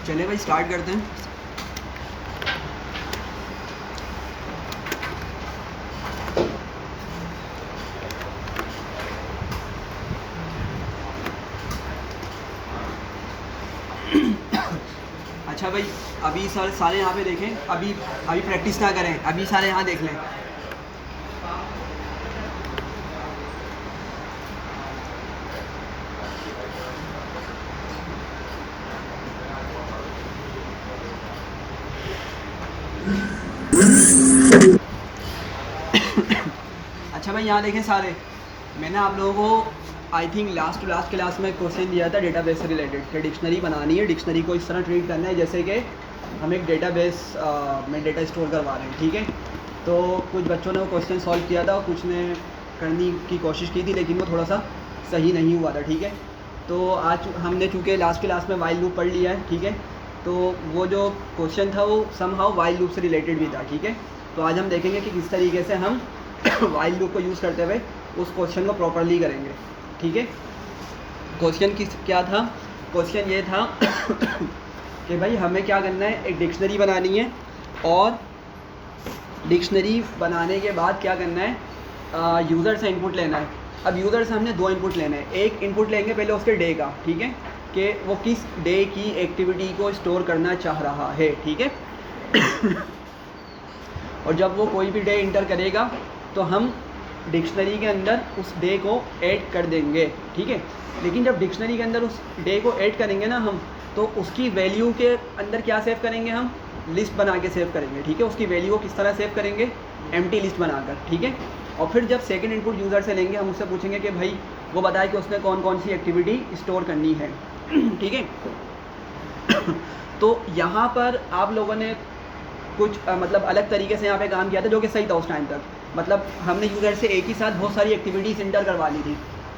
चले भाई स्टार्ट करते हैं। अच्छा भाई, अभी सारे यहाँ पे देखें, अभी अभी प्रैक्टिस ना करें, अभी सारे यहाँ देख लें। अच्छा भाई यहाँ देखें सारे, मैंने आप लोगों को आई थिंक लास्ट क्लास में क्वेश्चन दिया था डेटाबेस से रिलेटेड कि डिक्शनरी बनानी है, डिक्शनरी को इस तरह ट्रीट करना है जैसे कि हम एक डेटाबेस में डेटा स्टोर करवा रहे हैं, ठीक है। तो कुछ बच्चों ने वो क्वेश्चन सॉल्व किया था और कुछ ने करने की कोशिश की थी, लेकिन वो थोड़ा सा सही नहीं हुआ था, ठीक है। तो आज हमने चूँकि लास्ट क्लास में वाइल लूप पढ़ लिया है, ठीक है, तो वो जो क्वेश्चन था वो समहाउ वाइल लूप से रिलेटेड भी था, ठीक है। तो आज हम देखेंगे कि किस तरीके से हम वाइल लूप को यूज़ करते हुए उस क्वेश्चन को प्रॉपरली करेंगे, ठीक है। क्वेश्चन क्या था? क्वेश्चन ये था कि भाई हमें क्या करना है, एक डिक्शनरी बनानी है और डिक्शनरी बनाने के बाद क्या करना है, यूज़र से इनपुट लेना है। अब यूज़र से हमने दो इनपुट लेने हैं, एक इनपुट लेंगे पहले उसके डे का, ठीक है, कि वो किस डे की एक्टिविटी को स्टोर करना चाह रहा है, ठीक है। और जब वो कोई भी डे इंटर करेगा तो हम डिक्शनरी के अंदर उस डे को ऐड कर देंगे, ठीक है। लेकिन जब डिक्शनरी के अंदर उस डे को ऐड करेंगे ना हम, तो उसकी वैल्यू के अंदर क्या सेव करेंगे, हम लिस्ट बना के सेव करेंगे, ठीक है। उसकी वैल्यू को किस तरह सेव करेंगे, एम्प्टी लिस्ट बनाकर, ठीक है। और फिर जब सेकंड इनपुट यूज़र से लेंगे, हम उससे पूछेंगे कि भाई वो बताए कि उसने कौन कौन सी एक्टिविटी स्टोर करनी है, ठीक है। तो यहाँ पर आप लोगों ने कुछ मतलब अलग तरीके से यहाँ पे काम किया था, जो कि सही था उस टाइम तक। मतलब हमने यूज़र से एक ही साथ बहुत सारी एक्टिविटीज़ इंटर करवा ली थी,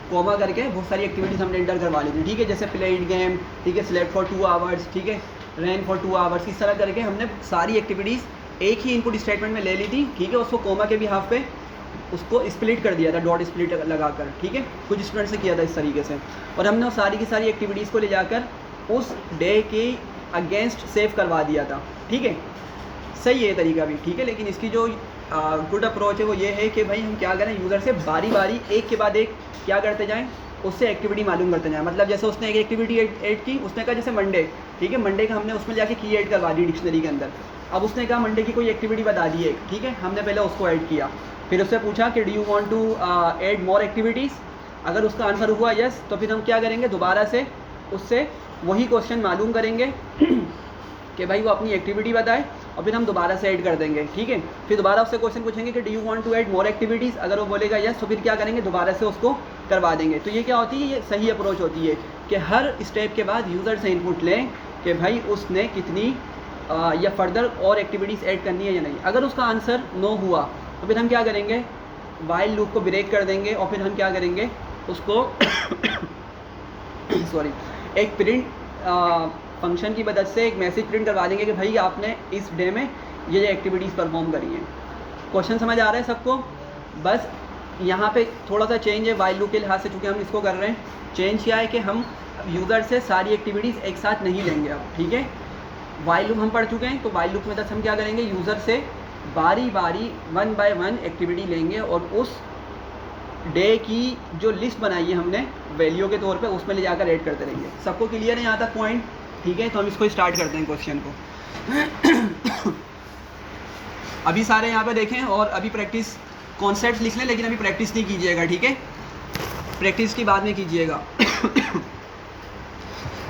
कोमा करके बहुत सारी एक्टिविटीज़ हमने इंटर करवा ली थी, ठीक है। जैसे प्लेड गेम, ठीक है, स्लेप्ट फॉर 2 आवर्स, ठीक है, रैन फॉर 2 आवर्स, इस तरह करके हमने सारी एक्टिविटीज़ एक ही इनपुट स्टेटमेंट में ले ली थी, ठीक है। उसको कोमा के भी हाफ पे उसको स्प्लिट कर दिया था, डॉट स्प्लिट लगाकर, ठीक है। कुछ स्टूडेंट से किया था इस तरीके से, और हमने सारी की सारी एक्टिविटीज़ को ले जाकर उस डे के अगेंस्ट सेव करवा दिया था, ठीक है। सही है ये तरीका भी, ठीक है। लेकिन इसकी जो गुड अप्रोच है वो ये है कि भाई हम क्या करें, यूज़र से बारी बारी एक के बाद एक क्या करते जाएं, उससे एक्टिविटी मालूम करते जाएं। मतलब जैसे उसने एक एक्टिविटी ऐड की, उसने कहा जैसे मंडे, ठीक है, मंडे का हमने उसमें जाके की ऐड करवा दी डिक्शनरी के अंदर। अब उसने कहा मंडे की कोई एक्टिविटी बता दी है, ठीक है, हमने पहले उसको ऐड किया, फिर उससे पूछा कि do you want to add more activities. अगर उसका आंसर हुआ यस, तो फिर हम क्या करेंगे, दोबारा से उससे वही क्वेश्चन मालूम करेंगे कि भाई वो अपनी एक्टिविटी बताए, और फिर हम दोबारा से ऐड कर देंगे, ठीक है। फिर दोबारा उससे क्वेश्चन पूछेंगे कि do you want to add more activities. अगर वो बोलेगा यस, तो फिर क्या करेंगे, दोबारा से उसको करवा देंगे। तो ये क्या होती है, ये सही अप्रोच होती है कि हर स्टेप के बाद यूज़र से इनपुट लें कि भाई उसने कितनी या फर्दर और एक्टिविटीज़ ऐड करनी है या नहीं। अगर उसका आंसर नो हुआ तो फिर हम क्या करेंगे, वाइल लूप को ब्रेक कर देंगे, और फिर हम क्या करेंगे, उसको सॉरी एक प्रिंट फंक्शन की मदद से एक मैसेज प्रिंट करवा देंगे कि भाई आपने इस डे में ये एक्टिविटीज़ परफॉर्म करी हैं। क्वेश्चन समझ आ रहा है सबको? बस यहाँ पे थोड़ा सा चेंज है वाइल लूप के लिहाज से, चूँकि हम इसको कर रहे हैं। चेंज क्या है कि हम यूज़र से सारी एक्टिविटीज़ एक साथ नहीं लेंगे अब, ठीक है। वाइल लूप हम पढ़ चुके हैं, तो वाइल लूप की मदद से हम क्या करेंगे, यूज़र से बारी बारी 1 बाय 1 एक्टिविटी लेंगे और उस डे की जो लिस्ट बनाई है हमने वैल्यू के तौर पे, उसमें ले जाकर ऐड करते रहेंगे। सबको क्लियर है यहाँ तक पॉइंट? ठीक है, तो हम इसको स्टार्ट करते हैं क्वेश्चन को। अभी सारे यहाँ पे देखें, और अभी प्रैक्टिस कॉन्सेप्ट लिख लें, लेकिन अभी प्रैक्टिस नहीं कीजिएगा, ठीक है, प्रैक्टिस की बाद में कीजिएगा।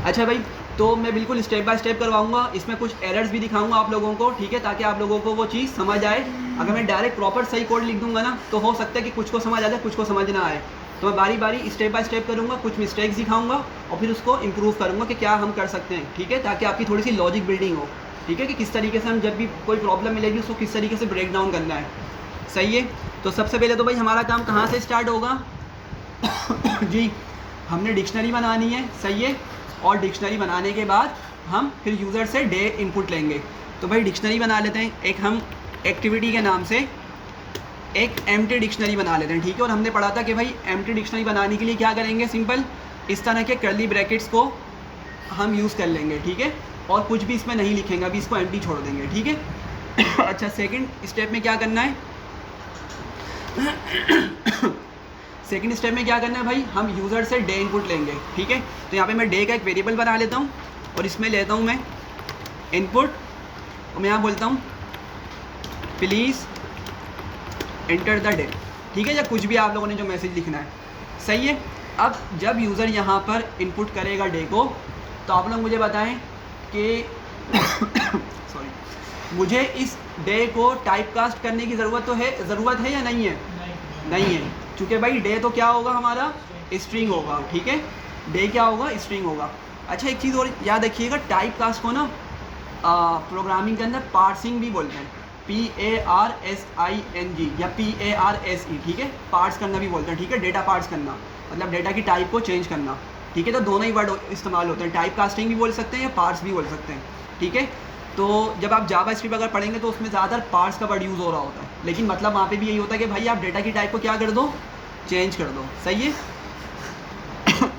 अच्छा भाई, तो मैं बिल्कुल स्टेप बाय स्टेप करवाऊंगा, इसमें कुछ एरर्स भी दिखाऊंगा आप लोगों को, ठीक है, ताकि आप लोगों को वो चीज़ समझ आए। अगर मैं डायरेक्ट प्रॉपर सही कोड लिख दूंगा ना, तो हो सकता है कि कुछ को समझ आ जाए, कुछ को समझ ना आए। तो मैं बारी बारी स्टेप बाय स्टेप करूँगा, कुछ मिस्टेक्स दिखाऊंगा और फिर उसको इम्प्रूव करूँगा कि क्या हम कर सकते हैं, ठीक है, ताकि आपकी थोड़ी सी लॉजिक बिल्डिंग हो, ठीक है, कि किस तरीके से हम जब भी कोई प्रॉब्लम मिलेगी उसको किस तरीके से ब्रेक डाउन करना है। सही है, तो सबसे पहले तो भाई हमारा काम कहाँ से स्टार्ट होगा? जी, हमने डिक्शनरी बनानी है, सही है, और डिक्शनरी बनाने के बाद हम फिर यूज़र से डे इनपुट लेंगे। तो भाई डिक्शनरी बना लेते हैं, एक हम एक्टिविटी के नाम से एक एम्प्टी डिक्शनरी बना लेते हैं, ठीक है। और हमने पढ़ा था कि भाई एम्प्टी डिक्शनरी बनाने के लिए क्या करेंगे, सिंपल इस तरह के कर्ली ब्रैकेट्स को हम यूज़ कर लेंगे, ठीक है। और कुछ भी इसमें नहीं लिखेंगे, अभी इसको एम्प्टी छोड़ देंगे, ठीक है। अच्छा, सेकंड स्टेप में क्या करना है? सेकंड स्टेप में क्या करना है भाई, हम यूज़र से डे इनपुट लेंगे, ठीक है। तो यहाँ पे मैं डे का एक वेरिएबल बना लेता हूँ और इसमें लेता हूँ मैं इनपुट, और मैं यहाँ बोलता हूँ प्लीज़ एंटर द डे, ठीक है, या कुछ भी आप लोगों ने जो मैसेज लिखना है, सही है। अब जब यूज़र यहाँ पर इनपुट करेगा डे को, तो आप लोग मुझे बताएं कि सॉरी, मुझे इस डे को टाइप कास्ट करने की ज़रूरत है या नहीं है? नहीं है, क्योंकि भाई डे तो क्या होगा हमारा, स्ट्रिंग होगा, ठीक है। डे क्या होगा, स्ट्रिंग होगा। अच्छा, एक चीज़ और याद रखिएगा, टाइप कास्ट को ना प्रोग्रामिंग के अंदर पार्सिंग भी बोलते हैं, PARSING या PARSE, ठीक है। पार्स करना भी बोलते हैं, ठीक है, डेटा पार्स करना मतलब डेटा की टाइप को चेंज करना, ठीक है। तो दोनों ही वर्ड इस्तेमाल होते हैं, टाइप कास्टिंग भी बोल सकते हैं या पार्स भी बोल सकते हैं, ठीक है। तो जब आप जावा स्क्रिप्ट अगर पढ़ेंगे तो उसमें ज़्यादातर पार्स का वर्ड यूज़ हो रहा होता है, लेकिन मतलब वहाँ पे भी यही होता है कि भाई आप डेटा की टाइप को क्या कर दो, चेंज कर दो, सही है।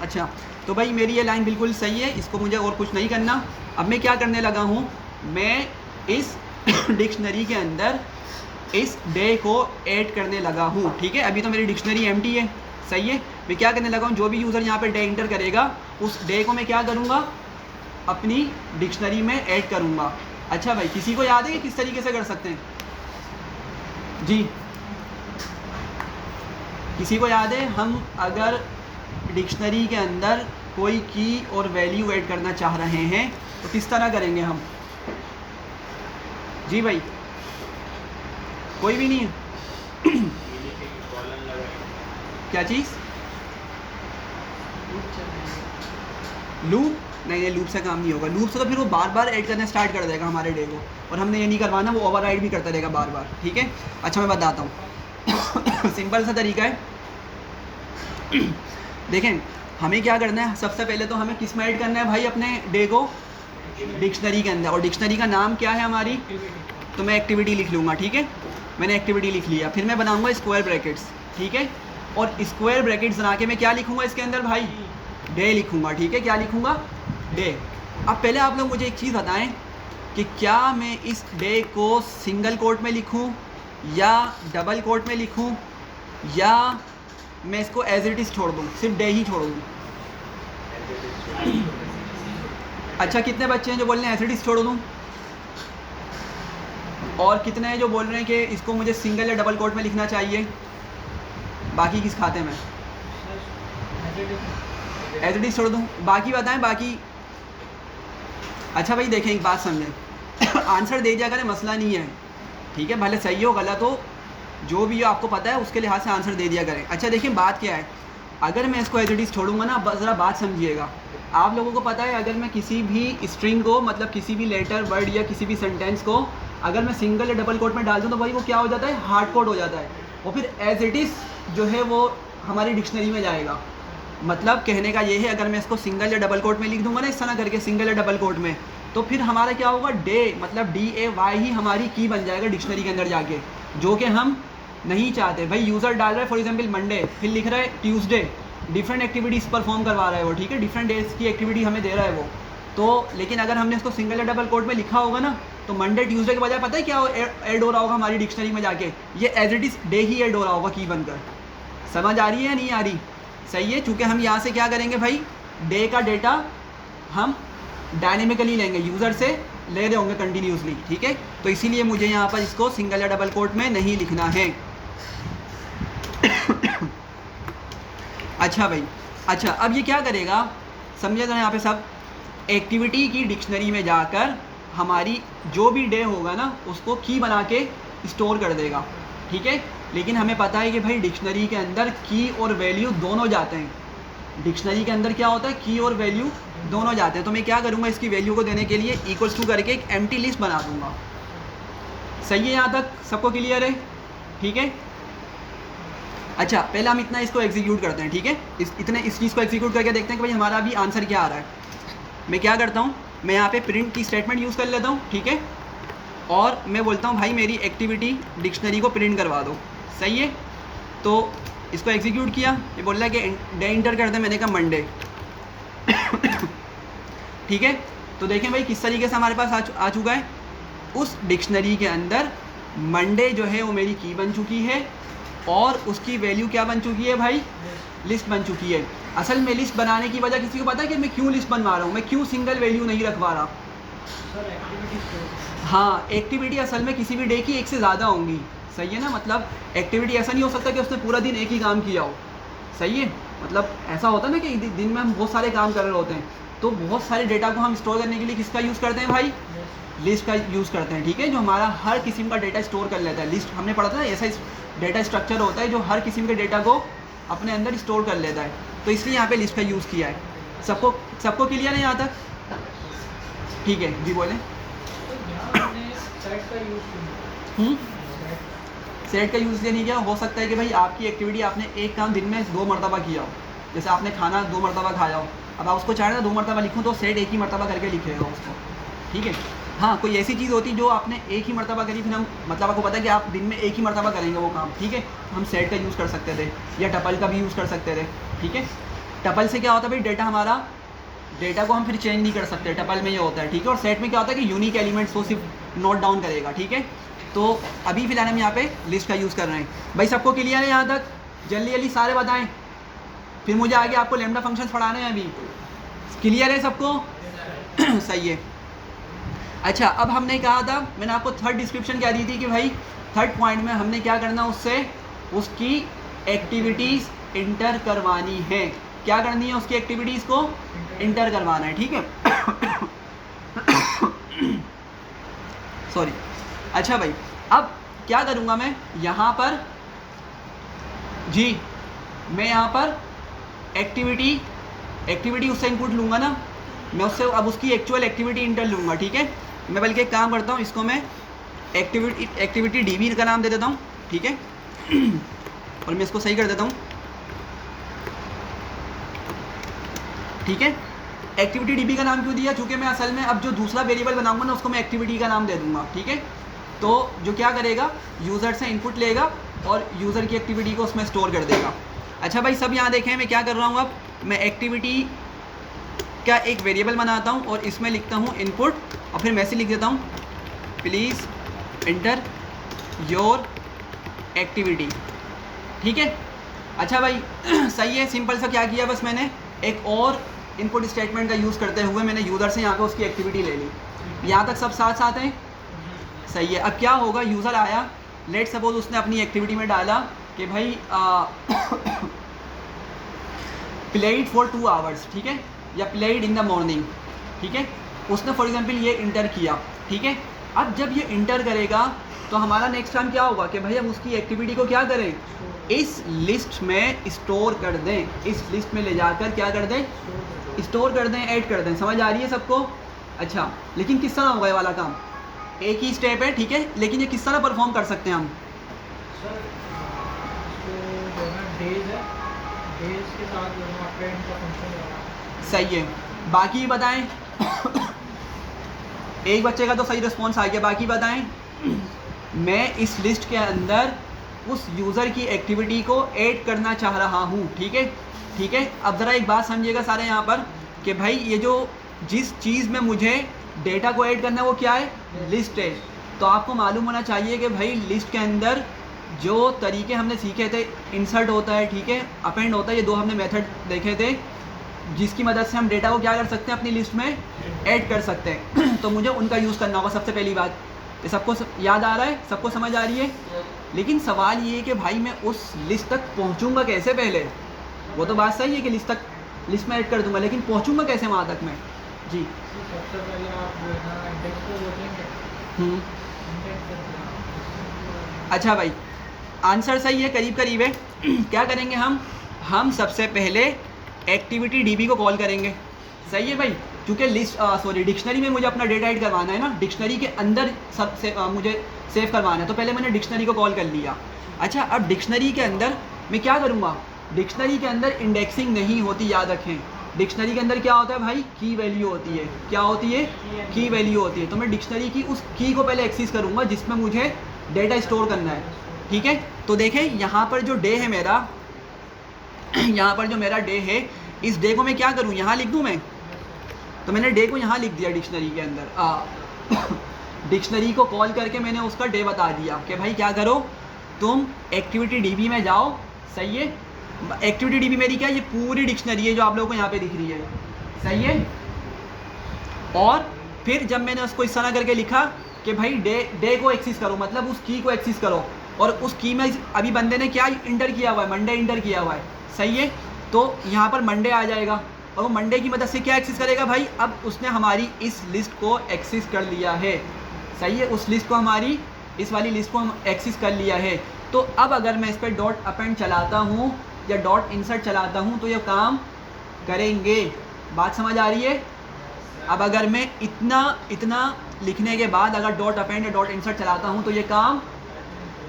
अच्छा, तो भाई मेरी ये लाइन बिल्कुल सही है, इसको मुझे और कुछ नहीं करना। अब मैं क्या करने लगा हूँ, मैं इस डिक्शनरी के अंदर इस डे को ऐड करने लगा हूँ, ठीक है। अभी तो मेरी डिक्शनरी एम्प्टी है, सही है। मैं क्या करने लगा हूँ, जो भी यूज़र यहाँ पे डे इंटर करेगा उस डे को मैं क्या करूँगा, अपनी डिक्शनरी में ऐड करूँगा। अच्छा भाई, किसी को याद है कि किस तरीके से कर सकते हैं? जी, किसी को याद है? हम अगर डिक्शनरी के अंदर कोई की और वैल्यू ऐड करना चाह रहे हैं तो किस तरह करेंगे हम? जी भाई, कोई भी नहीं है? क्या चीज़? लूप? नहीं, लूप से काम नहीं होगा। लूप से तो फिर वो बार बार ऐड करना स्टार्ट कर देगा हमारे डे को, और हमने ये नहीं करवाना, वो ओवरराइड भी करता रहेगा बार बार, ठीक है। अच्छा, मैं बताता हूँ। सिंपल सा तरीका है। देखें, हमें क्या करना है, सबसे पहले तो हमें किस में ऐड करना है भाई अपने डे को? डिक्शनरी के अंदर। और डिक्शनरी का नाम क्या है हमारी? तो मैं एक्टिविटी लिख लूँगा, ठीक है। मैंने एक्टिविटी लिख लिया, फिर मैं बनाऊँगा स्क्वायर ब्रैकेट्स, ठीक है। और स्क्वायर ब्रैकेट्स बना के मैं क्या लिखूँगा इसके अंदर भाई? डे लिखूँगा, ठीक है। क्या लिखूँगा? डे। अब पहले आप लोग मुझे एक चीज़ बताएं कि क्या मैं इस डे को सिंगल कोट में लिखूं या डबल कोट में लिखूं, या मैं इसको एज इट इज़ छोड़ दूं, सिर्फ डे ही छोड़ दूं? अच्छा, कितने बच्चे हैं जो बोल रहे हैं एज इट इज़ छोड़ दूं? और कितने हैं जो बोल रहे हैं कि इसको मुझे सिंगल या डबल कोट में लिखना चाहिए? बाकी किस खाते में? एज इट इज़ छोड़ दूं? बाकी बताएं, बाकी। अच्छा भाई देखें, एक बात समझें। आंसर दे दिया करें, मसला नहीं है, ठीक है। भले सही हो गलत हो, जो भी हो आपको पता है उसके लिहाज से आंसर दे दिया करें। अच्छा देखिए, बात क्या है, अगर मैं इसको एज इट इज़ छोड़ूंगा ना, ज़रा बात समझिएगा। आप लोगों को पता है, अगर मैं किसी भी स्ट्रिंग को, मतलब किसी भी लेटर, वर्ड या किसी भी सेंटेंस को अगर मैं सिंगल या डबल कोट में डाल दूँ तो भाई वो क्या हो जाता है? हार्ड कोड हो जाता है, और फिर एज इट इज़ जो है वो हमारी डिक्शनरी में जाएगा। मतलब कहने का ये है, अगर मैं इसको सिंगल या डबल कोट में लिख दूंगा ना, इस तरह करके सिंगल या डबल कोट में, तो फिर हमारा क्या होगा? डे मतलब DAY ही हमारी की बन जाएगा डिक्शनरी के अंदर जाके, जो कि हम नहीं चाहते। भाई यूज़र डाल रहा है फॉर एग्जांपल मंडे, फिर लिख रहा है ट्यूसडे, डिफरेंट एक्टिविटीज़ परफॉर्म करवा रहा है वो, ठीक है, डिफरेंट डेज की एक्टिविटी हमें दे रहा है वो। तो लेकिन अगर हमने इसको सिंगल या डबल कोट में लिखा होगा ना, तो मंडे ट्यूसडे के बजाय पता है क्या ऐड हो रहा होगा हमारी डिक्शनरी में जाके? ये एज इट इज़ डे ही ऐड हो रहा होगा की बनकर। समझ आ रही है या नहीं आ रही? सही है, चूँकि हम यहाँ से क्या करेंगे भाई, डे का डेटा हम डायनेमिकली लेंगे, यूज़र से ले रहे होंगे कंटिन्यूसली, ठीक है। तो इसीलिए मुझे यहाँ पर इसको सिंगल या डबल कोट में नहीं लिखना है। अच्छा भाई, अच्छा अब ये क्या करेगा, समझे जरा यहाँ पे सब? एक्टिविटी की डिक्शनरी में जाकर हमारी जो भी डे होगा ना, उसको की बना के स्टोर कर देगा, ठीक है। लेकिन हमें पता है कि भाई डिक्शनरी के अंदर की और वैल्यू दोनों जाते हैं। डिक्शनरी के अंदर क्या होता है? की और वैल्यू दोनों जाते हैं। तो मैं क्या करूँगा, इसकी वैल्यू को देने के लिए इक्वल्स टू करके एक एम्प्टी लिस्ट बना दूँगा। सही है, यहाँ तक सबको क्लियर है? ठीक है। अच्छा, पहले हम इतना इसको एग्जीक्यूट करते हैं, ठीक है। इस चीज़ को एग्जीक्यूट करके देखते हैं कि भाई हमारा अभी आंसर क्या आ रहा है। मैं क्या करता हूँ, मैं यहाँ पे प्रिंट की स्टेटमेंट यूज़ कर लेता हूँ, ठीक है। और मैं बोलता हूँ भाई मेरी एक्टिविटी डिक्शनरी को प्रिंट करवा दो, सही है। तो इसको एग्जीक्यूट किया, ये बोल रहा है कि डे इंटर कर दे, मैंने कहा मंडे। ठीक है। तो देखें भाई किस तरीके से हमारे पास आ चुका है। उस डिक्शनरी के अंदर मंडे जो है वो मेरी की बन चुकी है और उसकी वैल्यू क्या बन चुकी है भाई, लिस्ट बन चुकी है। असल में लिस्ट बनाने की वजह किसी को पता है कि मैं क्यों लिस्ट बनवा रहा हूँ, मैं क्यों सिंगल वैल्यू नहीं रखवा रहा? हाँ, एक्टिविटी असल में किसी भी डे की एक से ज़्यादा होंगी, सही है ना। मतलब एक्टिविटी ऐसा नहीं हो सकता कि उसने पूरा दिन एक ही काम किया हो, सही है। मतलब ऐसा होता है ना कि दिन में हम बहुत सारे काम कर रहे होते हैं, तो बहुत सारे डेटा को हम स्टोर करने के लिए किसका यूज़ करते हैं भाई, लिस्ट का यूज़ करते हैं, ठीक है। जो हमारा हर किस्म का डेटा स्टोर कर लेता है। लिस्ट हमने पढ़ा था ना, ऐसा डेटा स्ट्रक्चर होता है जो हर किस्म के डेटा को अपने अंदर स्टोर कर लेता है, तो इसलिए यहाँ पे लिस्ट का यूज़ किया है। सबको क्लियर है यहाँ तक? ठीक है जी, बोलें। सेट का यूज़ नहीं किया, हो सकता है कि भाई आपकी एक्टिविटी आपने एक काम दिन में 2 मरतबा किया हो, जैसे आपने खाना 2 मरतबा खाया हो, अब आप उसको चाह रहे हैं 2 मरतबा लिखूँ तो सेट एक ही मरतबा करके लिखेगा उसको, ठीक है। हाँ, कोई ऐसी चीज़ होती जो आपने एक ही मरतबा करी, फिर हम मतलब आपको पता है कि आप दिन में एक ही मरतबा करेंगे वो काम, ठीक है, हम सेट का यूज़ कर सकते थे या टपल का भी यूज़ कर सकते थे, ठीक है। टपल से क्या होता है भाई, डेटा को हम फिर चेंज नहीं कर सकते, टपल में ये होता है, ठीक है। और सेट में क्या होता है कि यूनिक एलिमेंट्स को सिर्फ नोट डाउन करेगा, ठीक है। तो अभी फ़िलहाल हम यहाँ पे लिस्ट का यूज़ कर रहे हैं। भाई सबको क्लियर है यहाँ तक? जल्दी जल्दी सारे बताएं, फिर मुझे आगे आपको लैम्डा फंक्शंस पढ़ाने हैं। अभी क्लियर है सबको? सही है। अच्छा, अब हमने कहा था, मैंने आपको थर्ड डिस्क्रिप्शन क्या दी थी कि भाई थर्ड पॉइंट में हमने क्या करना, उससे उसकी एक्टिविटीज़ इंटर करवानी है। क्या करनी है? उसकी एक्टिविटीज़ को इंटर करवाना है, ठीक है। सॉरी। अच्छा भाई, अब क्या करूँगा मैं यहाँ पर जी, मैं यहाँ पर एक्टिविटी उससे इनपुट लूँगा ना, मैं उससे अब उसकी एक्चुअल एक्टिविटी इंटर लूँगा, ठीक है। मैं बल्कि एक काम करता हूँ, इसको मैं एक्टिविटी डीबी का नाम दे देता हूँ, ठीक है। और मैं इसको सही कर देता हूँ, ठीक है। एक्टिविटी डीबी का नाम क्यों दिया? चूँकि मैं असल में अब जो दूसरा वेरिएबल बनाऊंगा ना, उसको मैं एक्टिविटी का नाम दे दूंगा, ठीक है। तो जो क्या करेगा, यूज़र से इनपुट लेगा और यूज़र की एक्टिविटी को उसमें स्टोर कर देगा। अच्छा भाई, सब यहाँ देखें मैं क्या कर रहा हूँ, अब मैं एक्टिविटी का एक वेरिएबल बनाता हूँ और इसमें लिखता हूँ इनपुट, और फिर मैसेज लिख देता हूँ प्लीज़ इंटर योर एक्टिविटी, ठीक है। अच्छा भाई, सही है, सिंपल सा क्या किया, बस मैंने एक और इनपुट स्टेटमेंट का यूज़ करते हुए मैंने यूज़र से यहाँ पे उसकी एक्टिविटी ले ली। यहाँ तक सब साथ साथ हैं? सही है। अब क्या होगा, यूज़र आया, लेट सपोज उसने अपनी एक्टिविटी में डाला कि भाई प्लेड फॉर 2 आवर्स, ठीक है, या प्लेड इन द मॉर्निंग, ठीक है। उसने फॉर एग्जांपल ये इंटर किया, ठीक है। अब जब ये इंटर करेगा तो हमारा नेक्स्ट टाइम क्या होगा कि भाई हम उसकी एक्टिविटी को क्या करें, इस लिस्ट में स्टोर कर दें, इस लिस्ट में ले जाकर क्या कर दें, स्टोर कर दें, ऐड कर दें। समझ आ रही है सबको? अच्छा, लेकिन किस तरह होगा ये वाला काम? एक ही स्टेप है, ठीक है, लेकिन ये किस तरह परफॉर्म कर सकते हैं हम? सही है, बाकी बताएं। एक बच्चे का तो सही रिस्पॉन्स आ गया, बाकी बताएं। मैं इस लिस्ट के अंदर उस यूज़र की एक्टिविटी को ऐड करना चाह रहा हूँ, ठीक है, ठीक है। अब ज़रा एक बात समझिएगा सारे यहाँ पर कि भाई ये जो जिस चीज़ में मुझे डेटा को ऐड करना है वो क्या है, लिस्ट है। तो आपको मालूम होना चाहिए कि भाई लिस्ट के अंदर जो तरीके हमने सीखे थे, इंसर्ट होता है, ठीक है, अपेंड होता है, ये 2 हमने मेथड देखे थे जिसकी मदद से हम डेटा को क्या कर सकते हैं, अपनी लिस्ट में ऐड कर सकते हैं। तो मुझे उनका यूज़ करना होगा सबसे पहली बात। ये सबको याद आ रहा है, सबको समझ आ रही है? लेकिन सवाल ये है कि भाई मैं उस लिस्ट तक पहुंचूंगा कैसे? पहले वो तो बात सही है कि लिस्ट में ऐड कर दूंगा, लेकिन पहुंचूंगा कैसे वहां तक मैं? जी, सबसे पहले आप जो है ना इंडेक्स को देखेंगे। अच्छा भाई, आंसर सही है, करीब करीब है। क्या करेंगे हम सबसे पहले एक्टिविटी डीबी को कॉल करेंगे, सही है भाई, क्योंकि डिक्शनरी में मुझे अपना डेटा ऐड करवाना है ना, डिक्शनरी के अंदर मुझे सेव करवाना है, तो पहले मैंने डिक्शनरी को कॉल कर लिया। अच्छा, अब डिक्शनरी के अंदर मैं क्या करूँगा, डिक्शनरी के अंदर इंडेक्सिंग नहीं होती, याद रखें। डिक्शनरी के अंदर क्या होता है भाई, की वैल्यू होती है। क्या होती है? की वैल्यू होती है। तो मैं डिक्शनरी की उस की को पहले एक्सेस करूँगा जिसमें मुझे डेटा स्टोर करना है, ठीक है। तो देखें यहाँ पर जो डे है मेरा, यहाँ पर जो मेरा डे है, इस डे को मैं क्या करूँ, यहाँ लिख दूँ मैं, तो मैंने डे को यहाँ लिख दिया डिक्शनरी के अंदर। डिक्शनरी को कॉल करके मैंने उसका डे बता दिया कि भाई क्या करो, तुम एक्टिविटी डीबी में जाओ। सही है, एक्टिविटी डीबी मेरी क्या, ये पूरी डिक्शनरी है जो आप लोगों को यहाँ पे दिख रही है। सही है, और फिर जब मैंने उसको इस तरह करके लिखा कि भाई डे को एक्सेस करो, मतलब उस की को एक्सेस करो, और उस की में अभी बंदे ने क्या इंटर किया हुआ है, मंडे इंटर किया हुआ है। सही है, तो यहाँ पर मंडे आ जाएगा और वो मंडे की मदद से क्या एक्सेस करेगा भाई, अब उसने हमारी इस लिस्ट को एक्सेस कर लिया है। सही है, उस लिस्ट को हमारी इस वाली लिस्ट को हम एक्सेस कर लिया है। तो अब अगर मैं इस पर डॉट अपेंड चलाता हूँ या डॉट इंसर्ट चलाता हूँ तो ये काम करेंगे। बात समझ आ रही है? अब अगर मैं इतना लिखने के बाद अगर डॉट अपेंड या डॉट इंसर्ट चलाता हूँ तो ये काम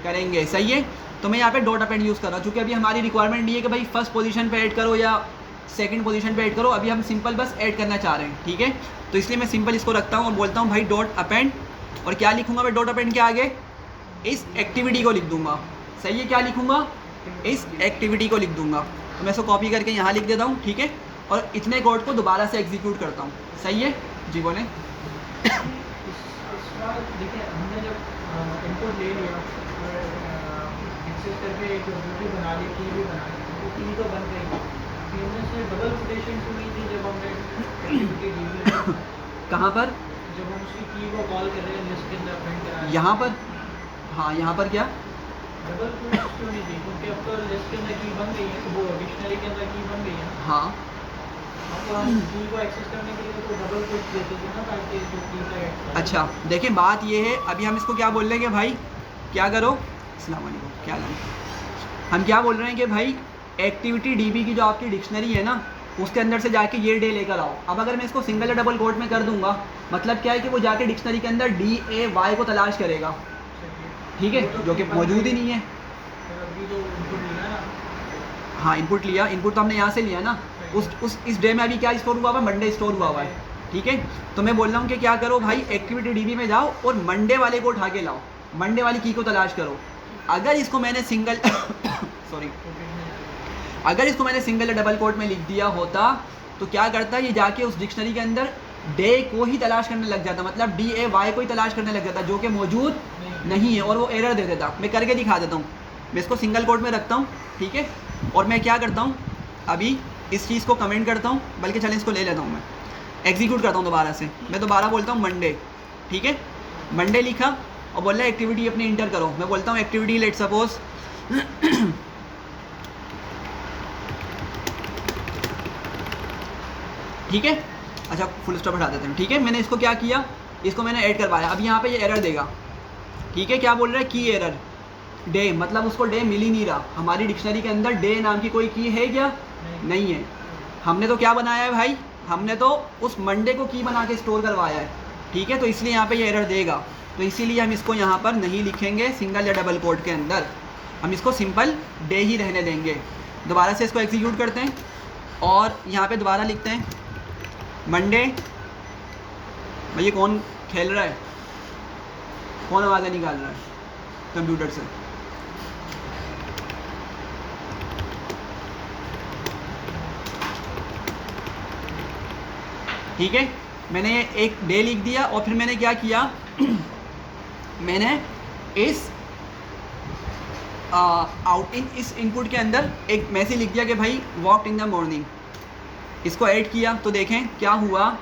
करेंगे। सही है, तो मैं यहाँ पे डॉट अपेंड यूज़ कर रहा हूँ क्योंकि अभी हमारी रिक्वायरमेंट नहीं है कि भाई फर्स्ट पोजीशन पे ऐड करो या सेकंड पोजीशन पे ऐड करो, अभी हम सिंपल बस ऐड करना चाह रहे हैं। ठीक है, तो इसलिए मैं सिंपल इसको रखता हूँ और बोलता हूँ भाई डॉट अपेंड, और क्या लिखूँगा मैं डॉट अपेंड के आगे, इस एक्टिविटी को लिख दूँगा। सही है, क्या लिखूँगा, इस एक्टिविटी को लिख दूँगा। तो मैं इसको कॉपी करके यहाँ लिख देता हूँ। ठीक है, और इतने कोड को दोबारा से एग्जीक्यूट करता हूँ। सही है जी, बोलें। देखिए हमने जब इनपुट ले लिया और एक्सेस करके एक ड्यूटी बना ली, की भी बना ली, तो की तो बन गई, फिर हमने उसमें डबल कोटेशन हुई थी जब हमने एक्टिविटी डी कहाँ पर, जब हम उसकी की को कॉल कर रहे हैं लिस्ट के अंदर प्रिंट करा रहे हैं, यहाँ पर। हाँ, यहाँ पर क्या डबल कोटेशन क्यों नहीं थी, क्योंकि अब तो लिस्ट के अंदर की बन गई है, वो डिक्शनरी के अंदर की बन गई है। हाँ, तो हम की को एक्सेस करने के लिए तो डबल कोट देते थे ना, ताकि जो की का ऐड करें। अच्छा देखिए बात ये है, अभी हम इसको क्या बोल रहे हैं कि भाई क्या करो, अस्सलाम वालेकुम, क्या नाम, हम क्या बोल रहे हैं कि भाई एक्टिविटी डीबी की जो आपकी डिक्शनरी है ना, उसके अंदर से जाके ये डे लेकर आओ। अब अगर मैं इसको सिंगल या डबल कोट में कर दूंगा, मतलब क्या है कि वो जाके डिक्शनरी के अंदर DAY को तलाश करेगा। ठीक है, जो कि मौजूद ही नहीं है। फिर अभी जो इनपुट लिया ना, हाँ, इनपुट लिया, इनपुट तो हमने यहाँ से लिया ना, इस डे में अभी क्या स्टोर हुआ हुआ है, मंडे स्टोर हुआ हुआ है। ठीक है, तो मैं बोल रहा हूँ कि क्या करो भाई, एक्टिविटी डीबी में जाओ और मंडे वाले को उठा के लाओ, मंडे वाली की को तलाश करो। अगर इसको मैंने सिंगल सॉरी अगर इसको मैंने सिंगल या डबल कोट में लिख दिया होता तो क्या करता, ये जाके उस डिक्शनरी के अंदर डे को ही तलाश करने लग जाता, मतलब DAY को ही तलाश करने लग जाता, जो कि मौजूद नहीं है, और वो एरर दे देता। मैं करके दिखा देता हूँ, मैं इसको सिंगल कोट में रखता हूँ। ठीक है, और मैं क्या करता हूँ, अभी इस चीज़ को कमेंट करता हूँ, बल्कि चलें इसको ले लेता हूँ, मैं एग्जीक्यूट करता हूँ दोबारा से। मैं दोबारा बोलता हूँ मंडे। ठीक है, मंडे लिखा और बोल रहा है एक्टिविटी अपनी इंटर करो। मैं बोलता हूँ एक्टिविटी लेट सपोज ठीक है, अच्छा फुल स्टॉप हटा देते हैं। ठीक है, मैंने इसको क्या किया, इसको मैंने ऐड करवाया। अब यहाँ पे ये एरर देगा। ठीक है, क्या बोल रहा है, की एरर डे, मतलब उसको डे मिल ही नहीं रहा। हमारी डिक्शनरी के अंदर डे नाम की कोई की है क्या, नहीं है। हमने तो क्या बनाया है भाई, हमने तो उस मंडे को की बना के स्टोर करवाया है। ठीक है, तो इसलिए यहाँ पे ये एरर देगा, तो इसीलिए हम इसको यहाँ पर नहीं लिखेंगे सिंगल या डबल कोट के अंदर, हम इसको सिंपल डे ही रहने देंगे। दोबारा से इसको एग्जीक्यूट करते हैं और यहाँ पे दोबारा लिखते हैं मंडे। भैया कौन खेल रहा है, कौन आवाज़ें निकाल रहा है कंप्यूटर से? ठीक है, मैंने एक डे लिख दिया और फिर मैंने क्या किया मैंने इस इस इनपुट के अंदर एक मैसेज लिख दिया कि भाई वॉक इन द मॉर्निंग। इसको ऐड किया तो देखें क्या हुआ,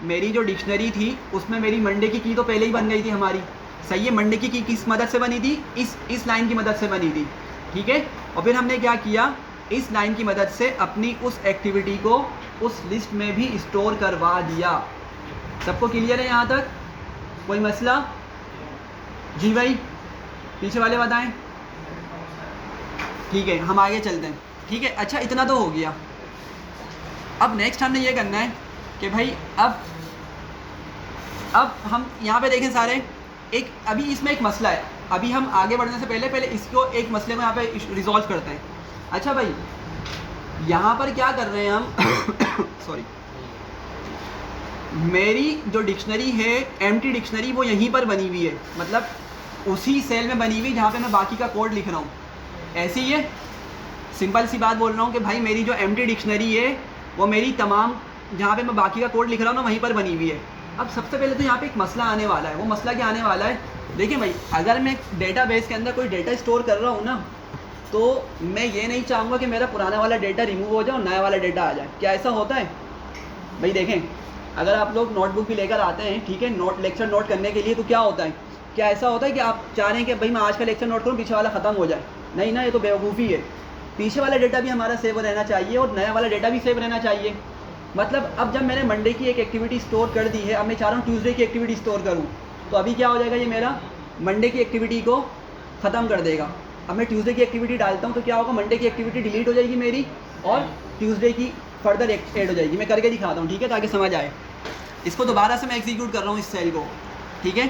मेरी जो डिक्शनरी थी उसमें मेरी मंडे की तो पहले ही बन गई थी हमारी। सही है, मंडे की किस मदद से बनी थी, इस लाइन की मदद से बनी थी। ठीक है, और फिर हमने क्या किया, इस लाइन की मदद से अपनी उस एक्टिविटी को उस लिस्ट में भी स्टोर करवा दिया। सबको क्लियर है यहाँ तक, कोई मसला? जी भाई, पीछे वाले बताएं। ठीक है, हम आगे चलते हैं। ठीक है, अच्छा इतना तो हो गया। अब नेक्स्ट हमने ये करना है कि भाई अब हम यहाँ पे देखें सारे, एक अभी इसमें एक मसला है। अभी हम आगे बढ़ने से पहले इसको एक मसले में यहाँ पे रिजॉल्व करते हैं। अच्छा भाई, यहाँ पर क्या कर रहे हैं हम सॉरी, मेरी जो डिक्शनरी है एम्प्टी डिक्शनरी वो यहीं पर बनी हुई है, मतलब उसी सेल में बनी हुई जहाँ पे मैं बाकी का कोड लिख रहा हूँ। ऐसे ही है, सिंपल सी बात बोल रहा हूँ कि भाई मेरी जो एम्प्टी डिक्शनरी है वो मेरी तमाम जहाँ पे मैं बाकी का कोड लिख रहा हूँ ना वहीं पर बनी हुई है। अब सबसे पहले तो यहाँ पे एक मसला आने वाला है, वो मसला क्या आने वाला है, देखिए भाई अगर मैं डेटाबेस के अंदर कोई डेटा स्टोर कर रहा हूँ ना, तो मैं ये नहीं चाहूँगा कि मेरा पुराना वाला डेटा रिमूव हो जाए और नया वाला डेटा आ जाए। क्या ऐसा होता है भाई? देखें, अगर आप लोग नोटबुक भी लेकर आते हैं, ठीक है, लेक्चर नोट करने के लिए, तो क्या होता है, क्या ऐसा होता है कि आप चाह रहे हैं कि भाई मैं आज का लेक्चर नोट करूँ, पीछे वाला ख़त्म हो जाए? नहीं ना, ये तो बेवकूफ़ी है। पीछे वाला डेटा भी हमारा सेव रहना चाहिए और नया वाला डेटा भी सेव रहना चाहिए। मतलब अब जब मैंने मंडे की एक एक्टिविटी स्टोर कर दी है, अब मैं चाह रहा हूँ ट्यूसडे की एक्टिविटी स्टोर करूँ, तो अभी क्या हो जाएगा, ये मेरा मंडे की एक्टिविटी को ख़त्म कर देगा। अब मैं ट्यूसडे की एक्टिविटी डालता हूँ तो क्या होगा, मंडे की एक्टिविटी डिलीट हो जाएगी मेरी और ट्यूसडे की फर्दर ऐड हो जाएगी। मैं करके दिखाता हूँ, ठीक है, ताकि समझ आए। इसको दोबारा से मैं एग्जीक्यूट कर रहा हूँ इस सेल को, ठीक है।